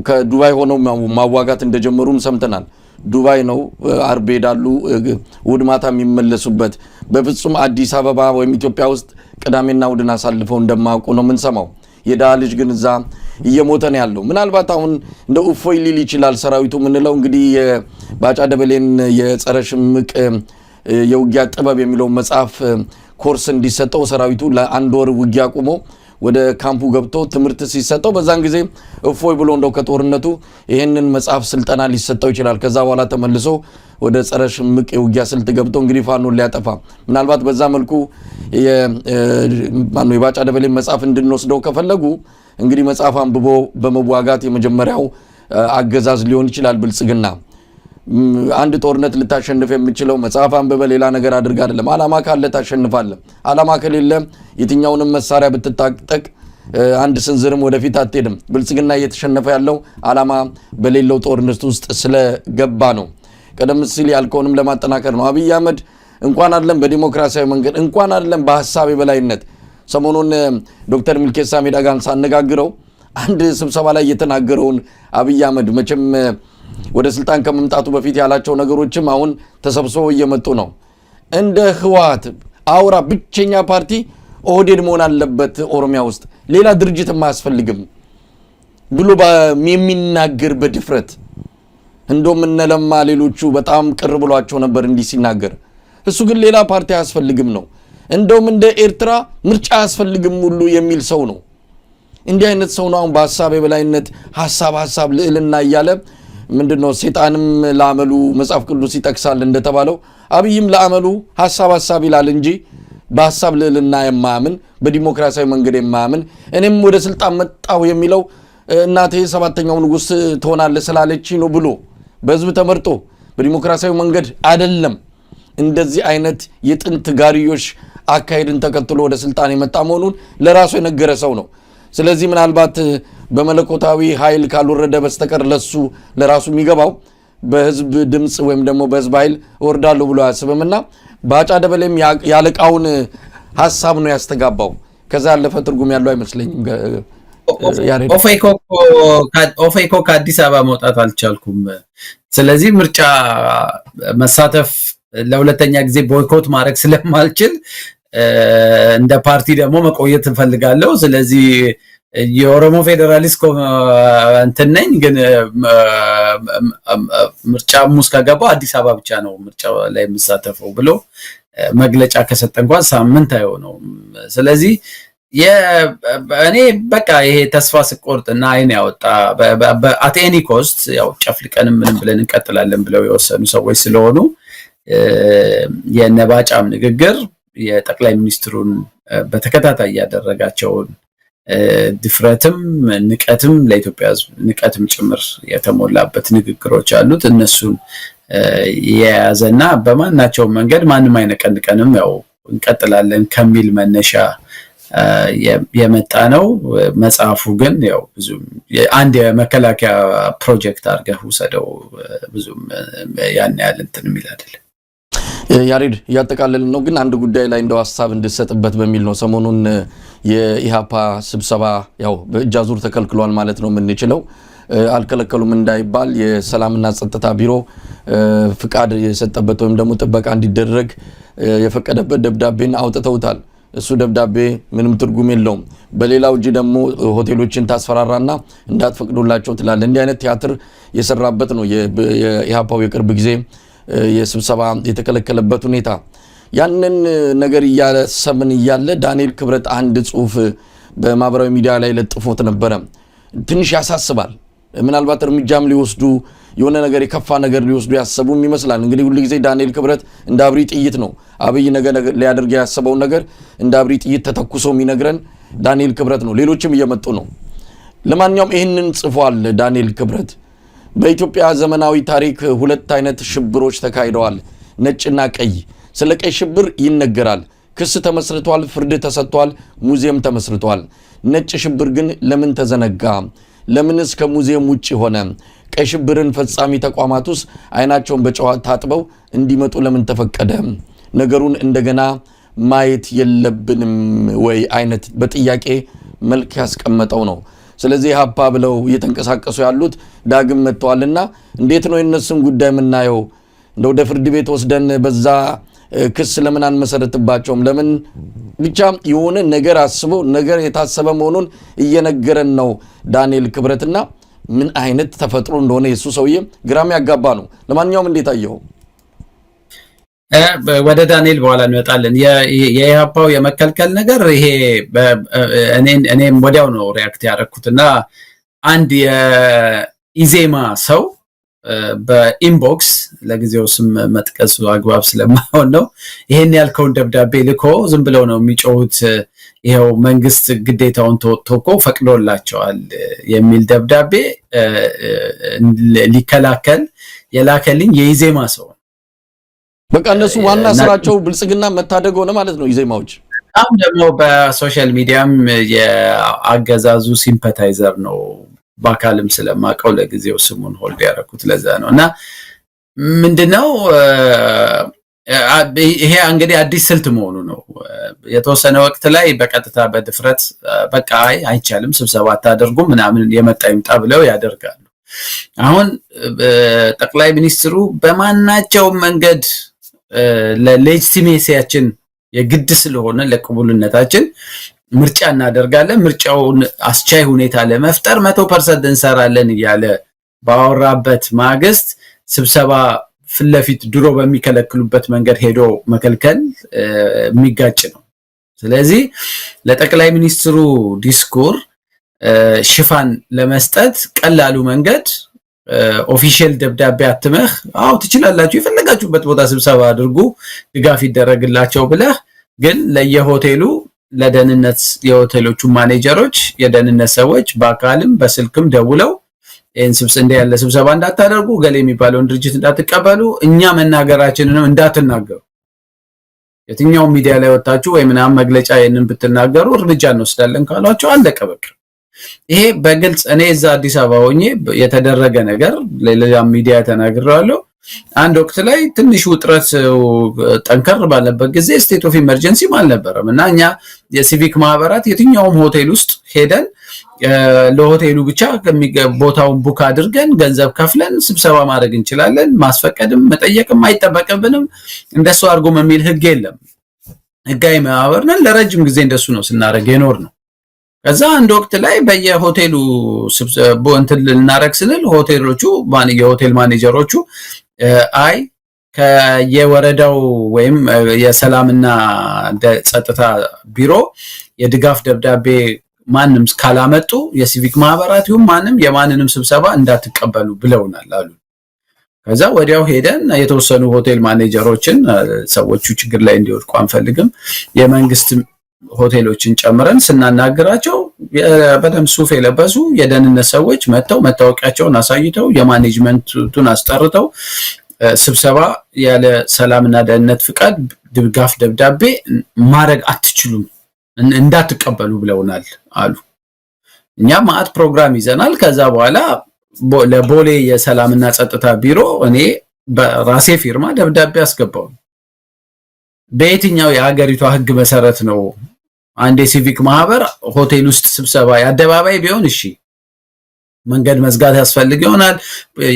[SPEAKER 1] ከዱባይ ሆነው ማዋጋት እንደጀመሩም ሰምተናል። ዱባይ ነው አርብ ሄዳሉ፣ እሑድ ማታ የሚመለሱበት። በፍጹም አዲስ አበባ ወይም ኢትዮጵያ ውስጥ ቅዳሜና እሑድን አሳልፈው እንደማያውቁ ነው የምንሰማው። የድሃ ልጅ ግን እዛ እየሞተ ነው ያለው። ምናልባት አሁን እንደ እፎይ ሊል ይችላል ሰራዊቱ የምንለው እንግዲህ የባጫ ደበሌን የጸረ ሽምቅ የውጊያ ጥበብ የሚለው መጽሐፍ ኮርስ እንዲሰጠው ሰራዊቱ ለአንድ ወር ውጊያ አቁሞ ወደ ካምፑ ገብቶ ትምህርት ሲሰጠው በዛን ጊዜ እፎይ ብሎ እንደው ከጦርነቱ ይሄንን መጽሐፍ ስልጠና ሊሰጠው ይችላል። ከዛ በኋላ ተመልሶ ወደ ጸረ ሽምቅ የውጊያ ስልት ገብቶ እንግዲህ ፋኖን ሊያጠፋ ምናልባት በዛ መልኩ የባጫ ደበሌ መጽሐፍ እንድንወስደው ከፈለጉ እንግዲህ መጽሐፍ አንብቦ በመዋጋት የመጀመሪያው አገዛዝ ሊሆን ይችላል ብልጽግና። አንድ ጦርነት ልታሸንፍ የምችለው መጽሐፍ አንብበ ሌላ ነገር አድርጋ አይደለም። አላማ ካለ ታሸንፋለህ። አላማ ከሌለ የትኛውንም መሳሪያ ብትታጠቅ አንድ ስንዝርም ወደፊት አትሄድም። ብልጽግና እየተሸነፈ ያለው አላማ በሌለው ጦርነት ውስጥ ስለገባ ነው። ቀደም ሲል ያልከውንም ለማጠናከር ነው። አብይ አህመድ እንኳን አይደለም በዲሞክራሲያዊ መንገድ እንኳን አይደለም በሐሳብ የበላይነት ሰሞኑን ዶክተር ሚልኬሳ ሚደጋን ሳነጋግረው አንድ ስብሰባ ላይ የተናገረውን አብይ አህመድ መቼም ወደ ስልጣን ከመምጣቱ በፊት ያላቸው ነገሮችም አሁን ተሰብስበው እየመጡ ነው። እንደ ህወሓት አውራ ብቸኛ ፓርቲ ኦህዴድ መሆን አለበት ኦሮሚያ ውስጥ ሌላ ድርጅት አያስፈልግም ብሎ የሚናገር በድፍረት እንደውም እነለማ ሌሎቹ በጣም ቅር ብሏቸው ነበር እንዲህ ሲናገር። እሱ ግን ሌላ ፓርቲ አያስፈልግም ነው። እንደውም እንደ ኤርትራ ምርጫ አያስፈልግም ሁሉ የሚል ሰው ነው። እንዲህ አይነት ሰው ነው አሁን በሐሳብ የበላይነት ሐሳብ ልዕልና እያለ ምንድነው ሰይጣንም ለአመሉ መጽሐፍ ቅዱስ ይጠቅሳል እንደተባለው አብይም ለአመሉ ሐሳብ ይላል እንጂ በሐሳብ ልዕልና የማያምን በዲሞክራሲያዊ መንገድ የማያምን እኔም ወደ ስልጣን መጣው የሚለው እናቴ ሰባተኛው ንጉስ ትሆናለህ ስላለች ነው ብሎ በህዝብ ተመርጦ በዲሞክራሲያዊ መንገድ አይደለም እንደዚህ አይነት የጥንት ጋሪዮሽ አካሄድን ተከትሎ ወደ ስልጣን የመጣ መሆኑን ለራሱ የነገረ ሰው ነው። ስለዚህ ምናልባት በመለኮታዊ ኃይል ካልወረደ በስተቀር ለራሱ የሚገባው በህዝብ ድምጽ ወይም ደግሞ በህዝብ ኃይል ወርዳለሁ ብሎ አያስብምና ባጫ ደበሌም ያለቃውን ሐሳብ ነው ያስተጋባው። ከዛ ያለፈ ትርጉም ያለው አይመስለኝም።
[SPEAKER 2] ኦፌኮ ከአዲስ አበባ መውጣት አልቻልኩም፣ ስለዚህ ምርጫ መሳተፍ ለሁለተኛ ጊዜ ቦይኮት ማድረግ ስለማልችል እንደ ፓርቲ ደግሞ መቆየት እንፈልጋለሁ። ስለዚህ የኦሮሞ ፌዴራሊስት እንትን ነኝ፣ ግን ምርጫ ሙስ ከገባው አዲስ አበባ ብቻ ነው ምርጫ ላይ የምሳተፈው ብሎ መግለጫ ከሰጠ እንኳን ሳምንት አይሆነውም። ስለዚህ እኔ በቃ ይሄ ተስፋ ስቆርጥና አይን ያወጣ በአቴኒ ኮስት ያው ጨፍልቀንም ምንም ብለን እንቀጥላለን ብለው የወሰኑ ሰዎች ስለሆኑ የነባጫም ንግግር የጠቅላይ ሚኒስትሩን በተከታታይ ያደረጋቸውን ድፍረትም ንቀትም ለኢትዮጵያ ሕዝብ ንቀትም ጭምር የተሞላበት ንግግሮች አሉት እነሱን የያዘና በማናቸው መንገድ ማንም አይነቀንቀንም ያው እንቀጥላለን ከሚል መነሻ የመጣ ነው መጽሐፉ ግን ያው ብዙ አንድ የመከላከያ ፕሮጀክት አድርገው ወሰደው ብዙም ያን ያህል እንትን የሚል አይደለም
[SPEAKER 1] ያሬድ ያጠቃለልን ነው ግን አንድ ጉዳይ ላይ እንደው ሐሳብ እንድሰጥበት በሚል ነው ሰሞኑን የኢሃፓ ስብሰባ ያው በእጃዙር ተከልክሏል ማለት ነው የምንችለው አልከለከሉም እንዳይባል የሰላምና ጸጥታ ቢሮ ፍቃድ የሰጠበት ወይም ደግሞ ጥበቃ እንዲደረግ የፈቀደበት ደብዳቤን አውጥተውታል እሱ ደብዳቤ ምንም ትርጉም የለውም በሌላው እጅ ደግሞ ሆቴሎችን ታስፈራራና እንዳትፈቅዱላቸው ትላል እንዲህ አይነት ቲያትር የሰራበት ነው የኢሃፓው የቅርብ ጊዜ የስብሰባ የተከለከለበት ሁኔታ ያንን ነገር ያሰምን ያለ ዳንኤል ክብረት አንድ ጽሁፍ በማህበራዊ ሚዲያ ላይ ለጥፎት ነበር ትንሽ ያሳስባል ምናልባት እርምጃም ሊወስዱ የሆነ ነገር የከፋ ነገር ሊወስዱ ያሰቡም ይመስላል እንግዲህ ሁሉ ጊዜ ዳንኤል ክብረት እንደ አብሪ ጥይት ነው አብይ ነገር ሊያደርግ ያሰበው ነገር እንደ አብሪ ጥይት ተተኩሶ የሚነግረን ዳንኤል ክብረት ነው ሌሎችም እየመጡ ነው ለማንኛውም ይሄንን ጽፏል ዳንኤል ክብረት በኢትዮጵያ ዘመናዊ ታሪክ ሁለት አይነት ሽብሮች ተካሂደዋል ነጭና ቀይ ስለ ቀይ ሽብር ይነገራል ክስ ተመስርቷል ፍርድ ተሰጥቷል ሙዚየም ተመስርቷል ነጭ ሽብር ግን ለምን ተዘነጋ ለምንስ ከሙዚየም ውጪ ሆነ ቀይ ሽብርን ፈጻሚ ተቋማቱስ አይናቸውን በጨዋ ታጥበው እንዲመጡ ለምን ተፈቀደ ነገሩን እንደገና ማየት የለብንም ወይ አይነት በጥያቄ መልክ ያስቀመጠው ነው ስለዚህ ሀፓ ብለው እየተንቀሳቀሱ ያሉት ዳግም መጥተዋልና እንዴት ነው የነሱን ጉዳይ ምናየው እንደው ወደ ፍርድ ቤት ወስደን በዛ ክስ ለምን አንመሰረትባቸውም ለምን ብቻ የሆነ ነገር አስቦ ነገር የታሰበ መሆኑን እየነገረን ነው ዳንኤል ክብረትና ምን አይነት ተፈጥሮ እንደሆነ የሱ ሰውዬ ግራም ያጋባ ነው ለማንኛውም እንዴት አየው
[SPEAKER 2] ወደ ዳንኤል በኋላ እንመጣለን የኢሃፓው የመከልከል ነገር ይሄ እኔም ወዲያው ነው ሪአክት ያደረኩትና አንድ የኢዜማ ሰው በኢንቦክስ ለጊዜው ስም መጥቀስ አግባብ ስለማይሆን ነው ይሄን ያልከውን ደብዳቤ ልኮ ዝም ብለው ነው የሚጮሁት ይሄው መንግስት ግዴታውን ተወጥቶ ፈቅዶላቸዋል የሚል ደብዳቤ ሊከላከል የላከልኝ የኢዜማ ሰው
[SPEAKER 1] በቃ እነሱ ዋና ስራቸው ብልጽግና መታደግ ሆነ ማለት ነው ኢዜማዎች
[SPEAKER 2] አሁን ደግሞ በሶሻል ሚዲያም የአገዛዙ ሲምፓታይዘር ነው ባካልም ስለማቀው ለጊዜው ስሙን ሆልድ ያረኩት ለዛ ነውና ምንድነው ይሄ እንግዲህ አዲስ ስልት መሆኑ ነው የተወሰነ ወቅት ላይ በቀጥታ በድፍረት በቃ አይቻልም ስብሰባ ታደርጉ ምናምን የመጣ ይምጣ ብለው ያደርጋሉ አሁን ጠቅላይ ሚኒስትሩ በማናቸው መንገድ ለሌጂቲሜሲያችን የግድ ስለሆነ ለቅቡልነታችን ምርጫ እናደርጋለን ምርጫውን አስቻይ ሁኔታ ለመፍጠር 100% እንሰራለን ይያለ ባወራበት ማግስት ስብሰባ ፍለፊት ድሮ በሚከለክሉበት መንገድ ሄዶ መከልከል የሚጋጭ ነው ስለዚህ ለጠቅላይ ሚኒስትሩ ዲስኩር ሽፋን ለመስጠት ቀላሉ መንገድ ኦፊሻል ደብዳቤ አትመህ አው ትችላላችሁ ይፈልጋችሁበት ቦታ ስብሰባ አድርጉ ድጋፍ ይደረግላቸው ብለህ ግን ለየሆቴሉ ለደህንነት የሆቴሎቹ ማኔጀሮች የደህንነት ሰዎች በአካልም በስልክም ደውለው እንስብሰንደ ያለ ስብሰባ እንዳታደርጉ ገሌ የሚባለውን ድርጅት እንዳትቀበሉ እኛ መናገራችንንም እንዳትናገሩ የትኛው ሚዲያ ላይ ወጣችሁ ወይ ምናም መግለጫ የነን ብትናገሩ እርምጃ እንወስዳለን ካሏቸው አለቀ በቃ ይሄ በግልጽ እኔ እዛ አዲስ አበባ ሆኜ የተደረገ ነገር ለሌላ ሚዲያ ተናግሬዋለሁ አንድ ወቅት ላይ ትንሽ ውጥረት ጠንከር ባለበት ጊዜ ስቴት ኦፍ ኢመርጀንሲ ማልነበረም እና እኛ የሲቪክ ማህበራት የትኛውም ሆቴል ውስጥ ሄደን ለሆቴሉ ብቻ ቦታውን ቡክ አድርገን ገንዘብ ከፍለን ስብሰባ ማድረግ እንችላለን ማስፈቀድም መጠየቅም አይተበቀብንም እንደሱ አርጉም የሚል ህግ የለም ህጋዊ ማህበር ነን ለረጅም ጊዜ እንደሱ ነው ስናረግ የኖር ነው ከዛ አንድ ወቅት ላይ በየሆቴሉ ስብሰባ እንትን ልናረግ ስንል ሆቴሎቹ የሆቴል ማኔጀሮቹ አይ ከየወረዳው ወይም የሰላምና ጸጥታ ቢሮ የድጋፍ ደብዳቤ ማንንም ካላመጡ የሲቪክ ማህበራት ይሁን ማንንም የማንንም ስብሰባ እንዳትቀበሉ ብለውናል አሉ ከዛ ወዲያው ሄደን የተወሰኑ ሆቴል ማኔጀሮችን ሰዎቹ ችግር ላይ እንዲወድቁ አንፈልግም የመንግስት ሆቴሎችን ጨምረን ስናናግራቸው በደንብ ሱፍ የለበሱ የደህንነት ሰዎች መጥተው መታወቂያቸውን አሳይተው የማኔጅመንቱን አስጠርተው ስብሰባ ያለ ሰላምና ደህንነት ፍቃድ ድጋፍ ደብዳቤ ማድረግ አትችሉም እንዳትቀበሉ ብለውናል አሉ። እኛ ማአት ፕሮግራም ይዘናል። ከዛ በኋላ ለቦሌ የሰላምና ጸጥታ ቢሮ እኔ በራሴ ፊርማ ደብዳቤ አስገባው። በየትኛው የሀገሪቷ ህግ መሰረት ነው አንድ የሲቪክ ማህበር ሆቴል ውስጥ ስብሰባ የአደባባይ ቢሆን እሺ መንገድ መዝጋት ያስፈልግ ይሆናል፣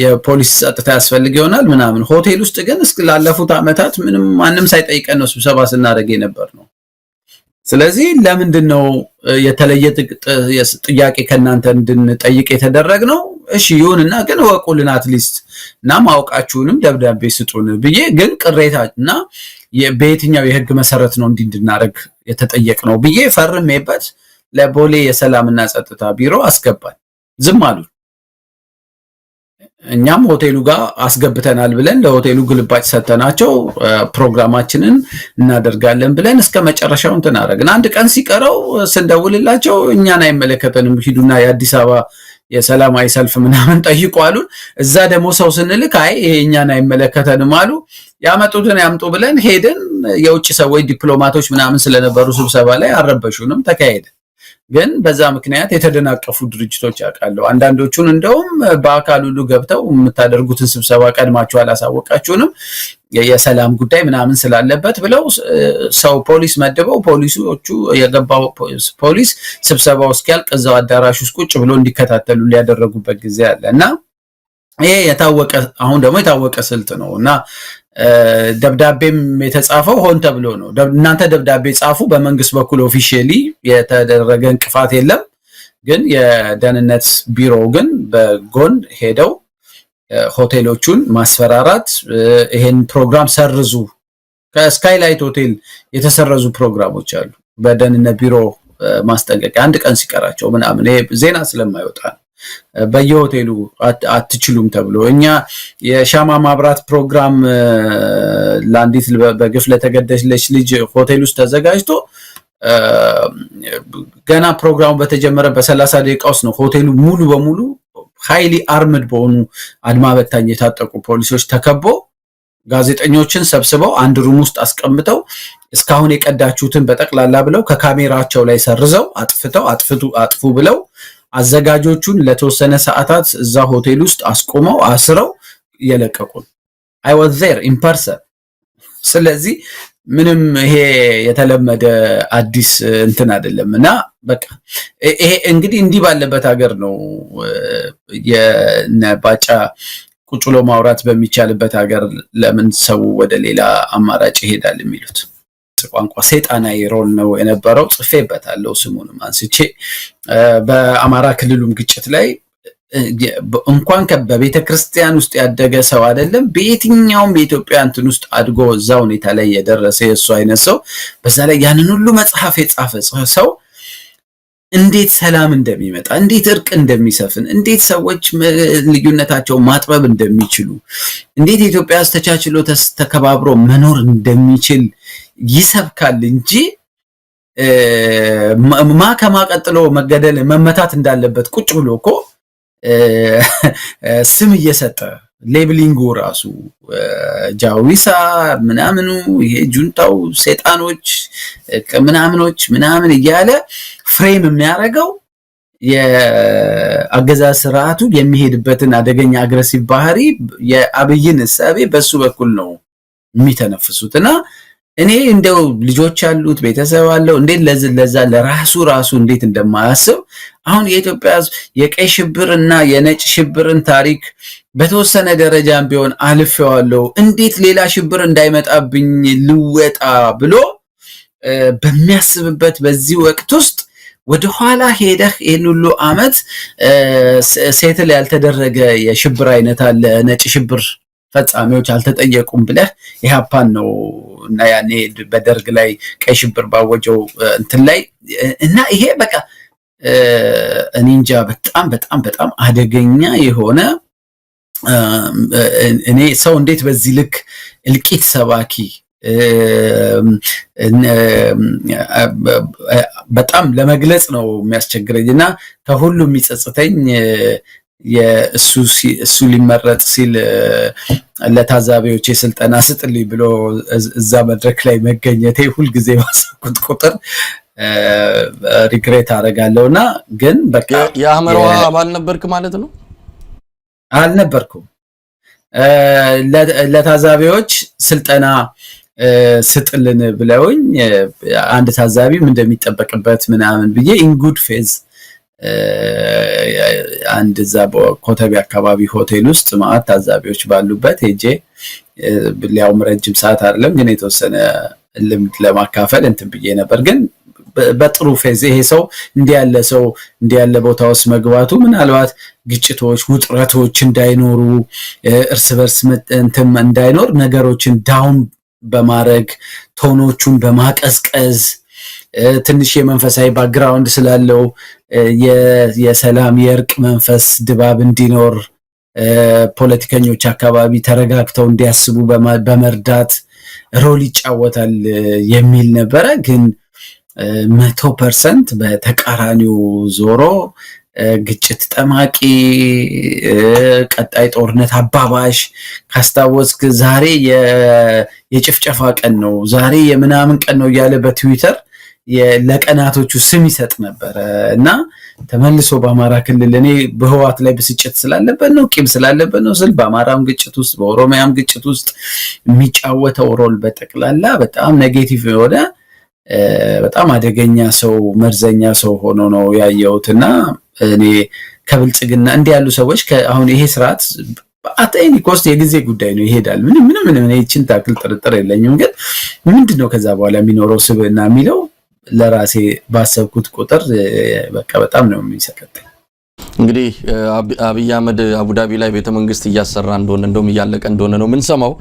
[SPEAKER 2] የፖሊስ ጸጥታ ያስፈልግ ይሆናል ምናምን። ሆቴል ውስጥ ግን እስከላለፉት አመታት ምንም ማንም ሳይጠይቀን ነው ስብሰባ ስናደርግ የነበር ነው። ስለዚህ ለምንድነው የተለየ ጥያቄ ከናንተ እንድንጠይቅ የተደረግነው? እሺ ይሁንና ግን ወቁልን አትሊስት እና ማውቃችሁንም ደብዳቤ ስጡን ብዬ ግን ቅሬታና በየትኛው የህግ መሰረት ነው እንድናደርግ የተጠየቅነው ብዬ ፈርሜበት ለቦሌ የሰላምና ጸጥታ ቢሮ አስገባን። ዝም አሉ። እኛም ሆቴሉ ጋር አስገብተናል ብለን ለሆቴሉ ግልባጭ ሰተናቸው ፕሮግራማችንን እናደርጋለን ብለን እስከ መጨረሻው እንትን አደረግን። አንድ ቀን ሲቀረው ስንደውልላቸው እኛን አይመለከተንም ሂዱና የአዲስ አበባ የሰላማዊ ሰልፍ ምናምን ጠይቁ አሉን። እዛ ደግሞ ሰው ስንልክ አይ ይሄ እኛን አይመለከተንም አሉ። ያመጡትን ያምጡ ብለን ሄድን። የውጭ ሰዎች ዲፕሎማቶች ምናምን ስለነበሩ ስብሰባ ላይ አረበሹንም ተካሄደ። ግን በዛ ምክንያት የተደናቀፉ ድርጅቶች ያውቃሉ። አንዳንዶቹን እንደውም በአካል ሁሉ ገብተው የምታደርጉትን ስብሰባ ቀድማችሁ አላሳወቃችሁንም የሰላም ጉዳይ ምናምን ስላለበት ብለው ሰው ፖሊስ መድበው ፖሊሶቹ የገባው ፖሊስ ስብሰባው እስኪያልቅ እዛው አዳራሽ ውስጥ ቁጭ ብሎ እንዲከታተሉ ሊያደረጉበት ጊዜ አለና ይሄ የታወቀ አሁን ደግሞ የታወቀ ስልት ነውና ደብዳቤም የተጻፈው ሆን ተብሎ ነው። እናንተ ደብዳቤ ጻፉ፣ በመንግስት በኩል ኦፊሻሊ የተደረገ እንቅፋት የለም። ግን የደህንነት ቢሮ ግን በጎን ሄደው ሆቴሎቹን ማስፈራራት ይሄን ፕሮግራም ሰርዙ። ከስካይላይት ሆቴል የተሰረዙ ፕሮግራሞች አሉ በደህንነት ቢሮ ማስጠንቀቂያ አንድ ቀን ሲቀራቸው ምናምን ይሄ ዜና ስለማይወጣ በየሆቴሉ አትችሉም ተብሎ እኛ የሻማ ማብራት ፕሮግራም ላንዲት በግፍ ለተገደለች ልጅ ሆቴል ውስጥ ተዘጋጅቶ ገና ፕሮግራሙ በተጀመረ በ30 ደቂቃ ውስጥ ነው ሆቴሉ ሙሉ በሙሉ ሃይሊ አርምድ በሆኑ አድማ በታኝ የታጠቁ ፖሊሶች ተከቦ ጋዜጠኞችን ሰብስበው አንድ ሩም ውስጥ አስቀምጠው እስካሁን የቀዳችሁትን በጠቅላላ ብለው ከካሜራቸው ላይ ሰርዘው አጥፉ ብለው አዘጋጆቹን ለተወሰነ ሰዓታት እዛ ሆቴል ውስጥ አስቆመው አስረው የለቀቁን። I was there in person። ስለዚህ ምንም ይሄ የተለመደ አዲስ እንትን አይደለምና በቃ ይሄ እንግዲህ እንዲህ ባለበት ሀገር ነው የነባጫ ቁጭ ብሎ ማውራት በሚቻልበት ሀገር ለምን ሰው ወደ ሌላ አማራጭ ይሄዳል የሚሉት። ቋንቋ ሰይጣናዊ ሮል ነው የነበረው። ጽፌበታለሁ ስሙንም አንስቼ በአማራ ክልሉም ግጭት ላይ እንኳን በቤተክርስቲያን ውስጥ ያደገ ሰው አይደለም በየትኛውም የኢትዮጵያ እንትን ውስጥ አድጎ እዛ ሁኔታ ላይ የደረሰ የሱ አይነት ሰው በዛ ላይ ያንን ሁሉ መጽሐፍ የጻፈ ሰው እንዴት ሰላም እንደሚመጣ እንዴት እርቅ እንደሚሰፍን እንዴት ሰዎች ልዩነታቸው ማጥበብ እንደሚችሉ እንዴት ኢትዮጵያ ውስጥ ተቻችሎ ተከባብሮ መኖር እንደሚችል ይሰብካል እንጂ ከማቀጥሎ መገደል መመታት እንዳለበት ቁጭ ብሎ እኮ ስም እየሰጠ ሌብሊንጉ ራሱ ጃዊሳ ምናምኑ ይሄ ጁንታው ሰይጣኖች ምናምን እያለ ፍሬም የሚያደርገው የአገዛዝ ስርዓቱ የሚሄድበትን አደገኛ አግሬሲቭ ባህሪ የአብይን እሳቤ በሱ በኩል ነው የሚተነፍሱትና እኔ እንደው ልጆች ያሉት ቤተሰብ አለው እንዴት ለዛ ለራሱ እንዴት እንደማያስብ አሁን የኢትዮጵያ የቀይ ሽብርና የነጭ ሽብርን ታሪክ በተወሰነ ደረጃም ቢሆን አልፈዋለሁ እንዴት ሌላ ሽብር እንዳይመጣብኝ ልወጣ ብሎ በሚያስብበት በዚህ ወቅት ውስጥ ወደ ኋላ ሄደህ ይሄን ሁሉ አመት ሴትል ያልተደረገ የሽብር አይነት አለ ነጭ ሽብር ፈጻሚዎች አልተጠየቁም ብለህ ኢህአፓን ነው እና ያኔ በደርግ ላይ ቀይ ሽብር ባወጀው እንትን ላይ እና ይሄ በቃ እንጃ በጣም አደገኛ የሆነ እኔ ሰው እንዴት በዚህ ልክ እልቂት ሰባኪ በጣም ለመግለጽ ነው የሚያስቸግረኝና ከሁሉ የሚጸጽተኝ እሱ ሊመረጥ ሲል ለታዛቢዎች የስልጠና ስጥልኝ ብሎ እዛ መድረክ ላይ መገኘቴ ሁልጊዜ ባሰብኩት ቁጥር ሪግሬት አደርጋለሁና ግን በቃ
[SPEAKER 1] የአህመራዋ አባል ነበርክ ማለት ነው?
[SPEAKER 2] አልነበርኩም። ለታዛቢዎች ስልጠና ስጥልን ብለውኝ አንድ ታዛቢ ምን እንደሚጠበቅበት ምናምን ብዬ ኢንጉድ ፌዝ አንድ እዛ በኮተቤ አካባቢ ሆቴል ውስጥ ማአት ታዛቢዎች ባሉበት ሄጄ ሊያውም ረጅም ሰዓት አይደለም ግን የተወሰነ ልምድ ለማካፈል እንትን ብዬ ነበር። ግን በጥሩ ፌዝ ይሄ ሰው እንዲያለ ቦታ ውስጥ መግባቱ ምናልባት ግጭቶች፣ ውጥረቶች እንዳይኖሩ እርስ በርስ እንትን እንዳይኖር ነገሮችን ዳውን በማድረግ ቶኖቹን በማቀዝቀዝ ትንሽ የመንፈሳዊ ባክግራውንድ ስላለው የሰላም የእርቅ መንፈስ ድባብ እንዲኖር ፖለቲከኞች አካባቢ ተረጋግተው እንዲያስቡ በመርዳት ሮል ይጫወታል የሚል ነበረ። ግን 100% በተቃራኒው ዞሮ ግጭት ጠማቂ ቀጣይ ጦርነት አባባሽ ካስታወስክ ዛሬ የጭፍጨፋ ቀን ነው ዛሬ የምናምን ቀን ነው እያለ በትዊተር ለቀናቶቹ ስም ይሰጥ ነበር እና ተመልሶ በአማራ ክልል እኔ በህዋት ላይ ብስጭት ስላለበት ነው ቂም ስላለበት ነው ስል በአማራም ግጭት ውስጥ በኦሮሚያም ግጭት ውስጥ የሚጫወተው ሮል በጠቅላላ በጣም ኔጌቲቭ የሆነ በጣም አደገኛ ሰው መርዘኛ ሰው ሆኖ ነው ያየሁትና እኔ ከብልጽግና እንዲህ ያሉ ሰዎች አሁን ይሄ ስርዓት አጠይኒ ኮስት የጊዜ ጉዳይ ነው ይሄዳል። ምንም እኔ እቺን ታክል ጥርጥር የለኝም። ግን ምንድነው ከዛ በኋላ የሚኖረው ስብዕና የሚለው ለራሴ ባሰብኩት ቁጥር በቃ በጣም ነው የሚሰቀጥኝ።
[SPEAKER 1] እንግዲህ አብይ አህመድ አቡዳቢ ላይ ቤተመንግስት እያሰራ እንደሆነ እንደውም እያለቀ እንደሆነ ነው ምን ሰማው።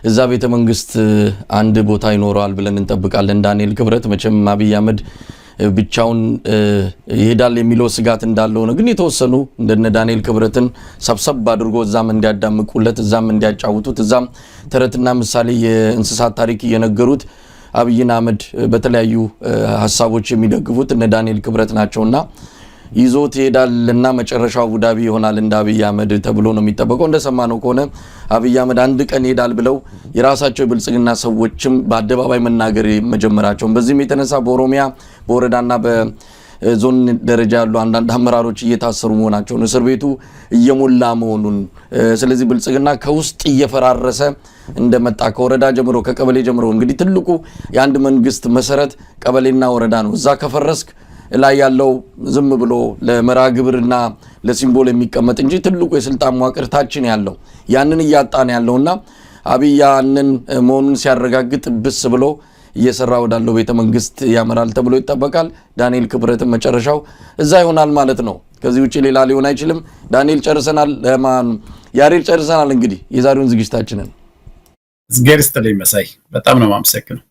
[SPEAKER 1] እዛ ቤተመንግስት አንድ ቦታ ይኖራል ብለን እንጠብቃለን። ዳንኤል ክብረት መቼም አብይ አህመድ ብቻውን ይሄዳል የሚለው ስጋት እንዳለው ነው። ግን የተወሰኑ እንደነ ዳንኤል ክብረትን ሰብሰብ አድርጎ እዛም እንዲያዳምቁለት እዛም እንዲያጫውቱት እዛም ተረትና ምሳሌ የእንስሳት ታሪክ እየነገሩት አብይን አህመድ በተለያዩ ሐሳቦች የሚደግፉት እነ ዳንኤል ክብረት ናቸውና ይዞት ይሄዳልና መጨረሻው አቡዳቢ ይሆናል እንደ አብይ አህመድ ተብሎ ነው የሚጠበቀው። እንደሰማነው ከሆነ አብይ አህመድ አንድ ቀን ይሄዳል ብለው የራሳቸው ብልጽግና ሰዎችም በአደባባይ መናገር መጀመራቸው በዚህም የተነሳ በኦሮሚያ በወረዳና በዞን ደረጃ ያሉ አንዳንድ አመራሮች እየታሰሩ መሆናቸው እስር ቤቱ እየሞላ መሆኑን ስለዚህ ብልጽግና ከውስጥ እየፈራረሰ እንደመጣ ከወረዳ ጀምሮ ከቀበሌ ጀምሮ እንግዲህ ትልቁ የአንድ መንግስት መሰረት ቀበሌና ወረዳ ነው። እዛ ከፈረስክ ላይ ያለው ዝም ብሎ ለመራ ግብርና ለሲምቦል የሚቀመጥ እንጂ ትልቁ የስልጣን መዋቅር ታችን ያለው ያንን እያጣን ያለውና አብይ ያንን መሆኑን ሲያረጋግጥ ብስ ብሎ እየሰራ ወዳለው ቤተመንግስት ያመራል ተብሎ ይጠበቃል። ዳንኤል ክብረትን መጨረሻው እዛ ይሆናል ማለት ነው። ከዚህ ውጪ ሌላ ሊሆን አይችልም። ዳንኤል ጨርሰናል። ያሬል ጨርሰናል። እንግዲህ የዛሬውን ዝግጅታችንን
[SPEAKER 2] ዝገርስተለይ መሳይ በጣም ነው ማመሰግነው።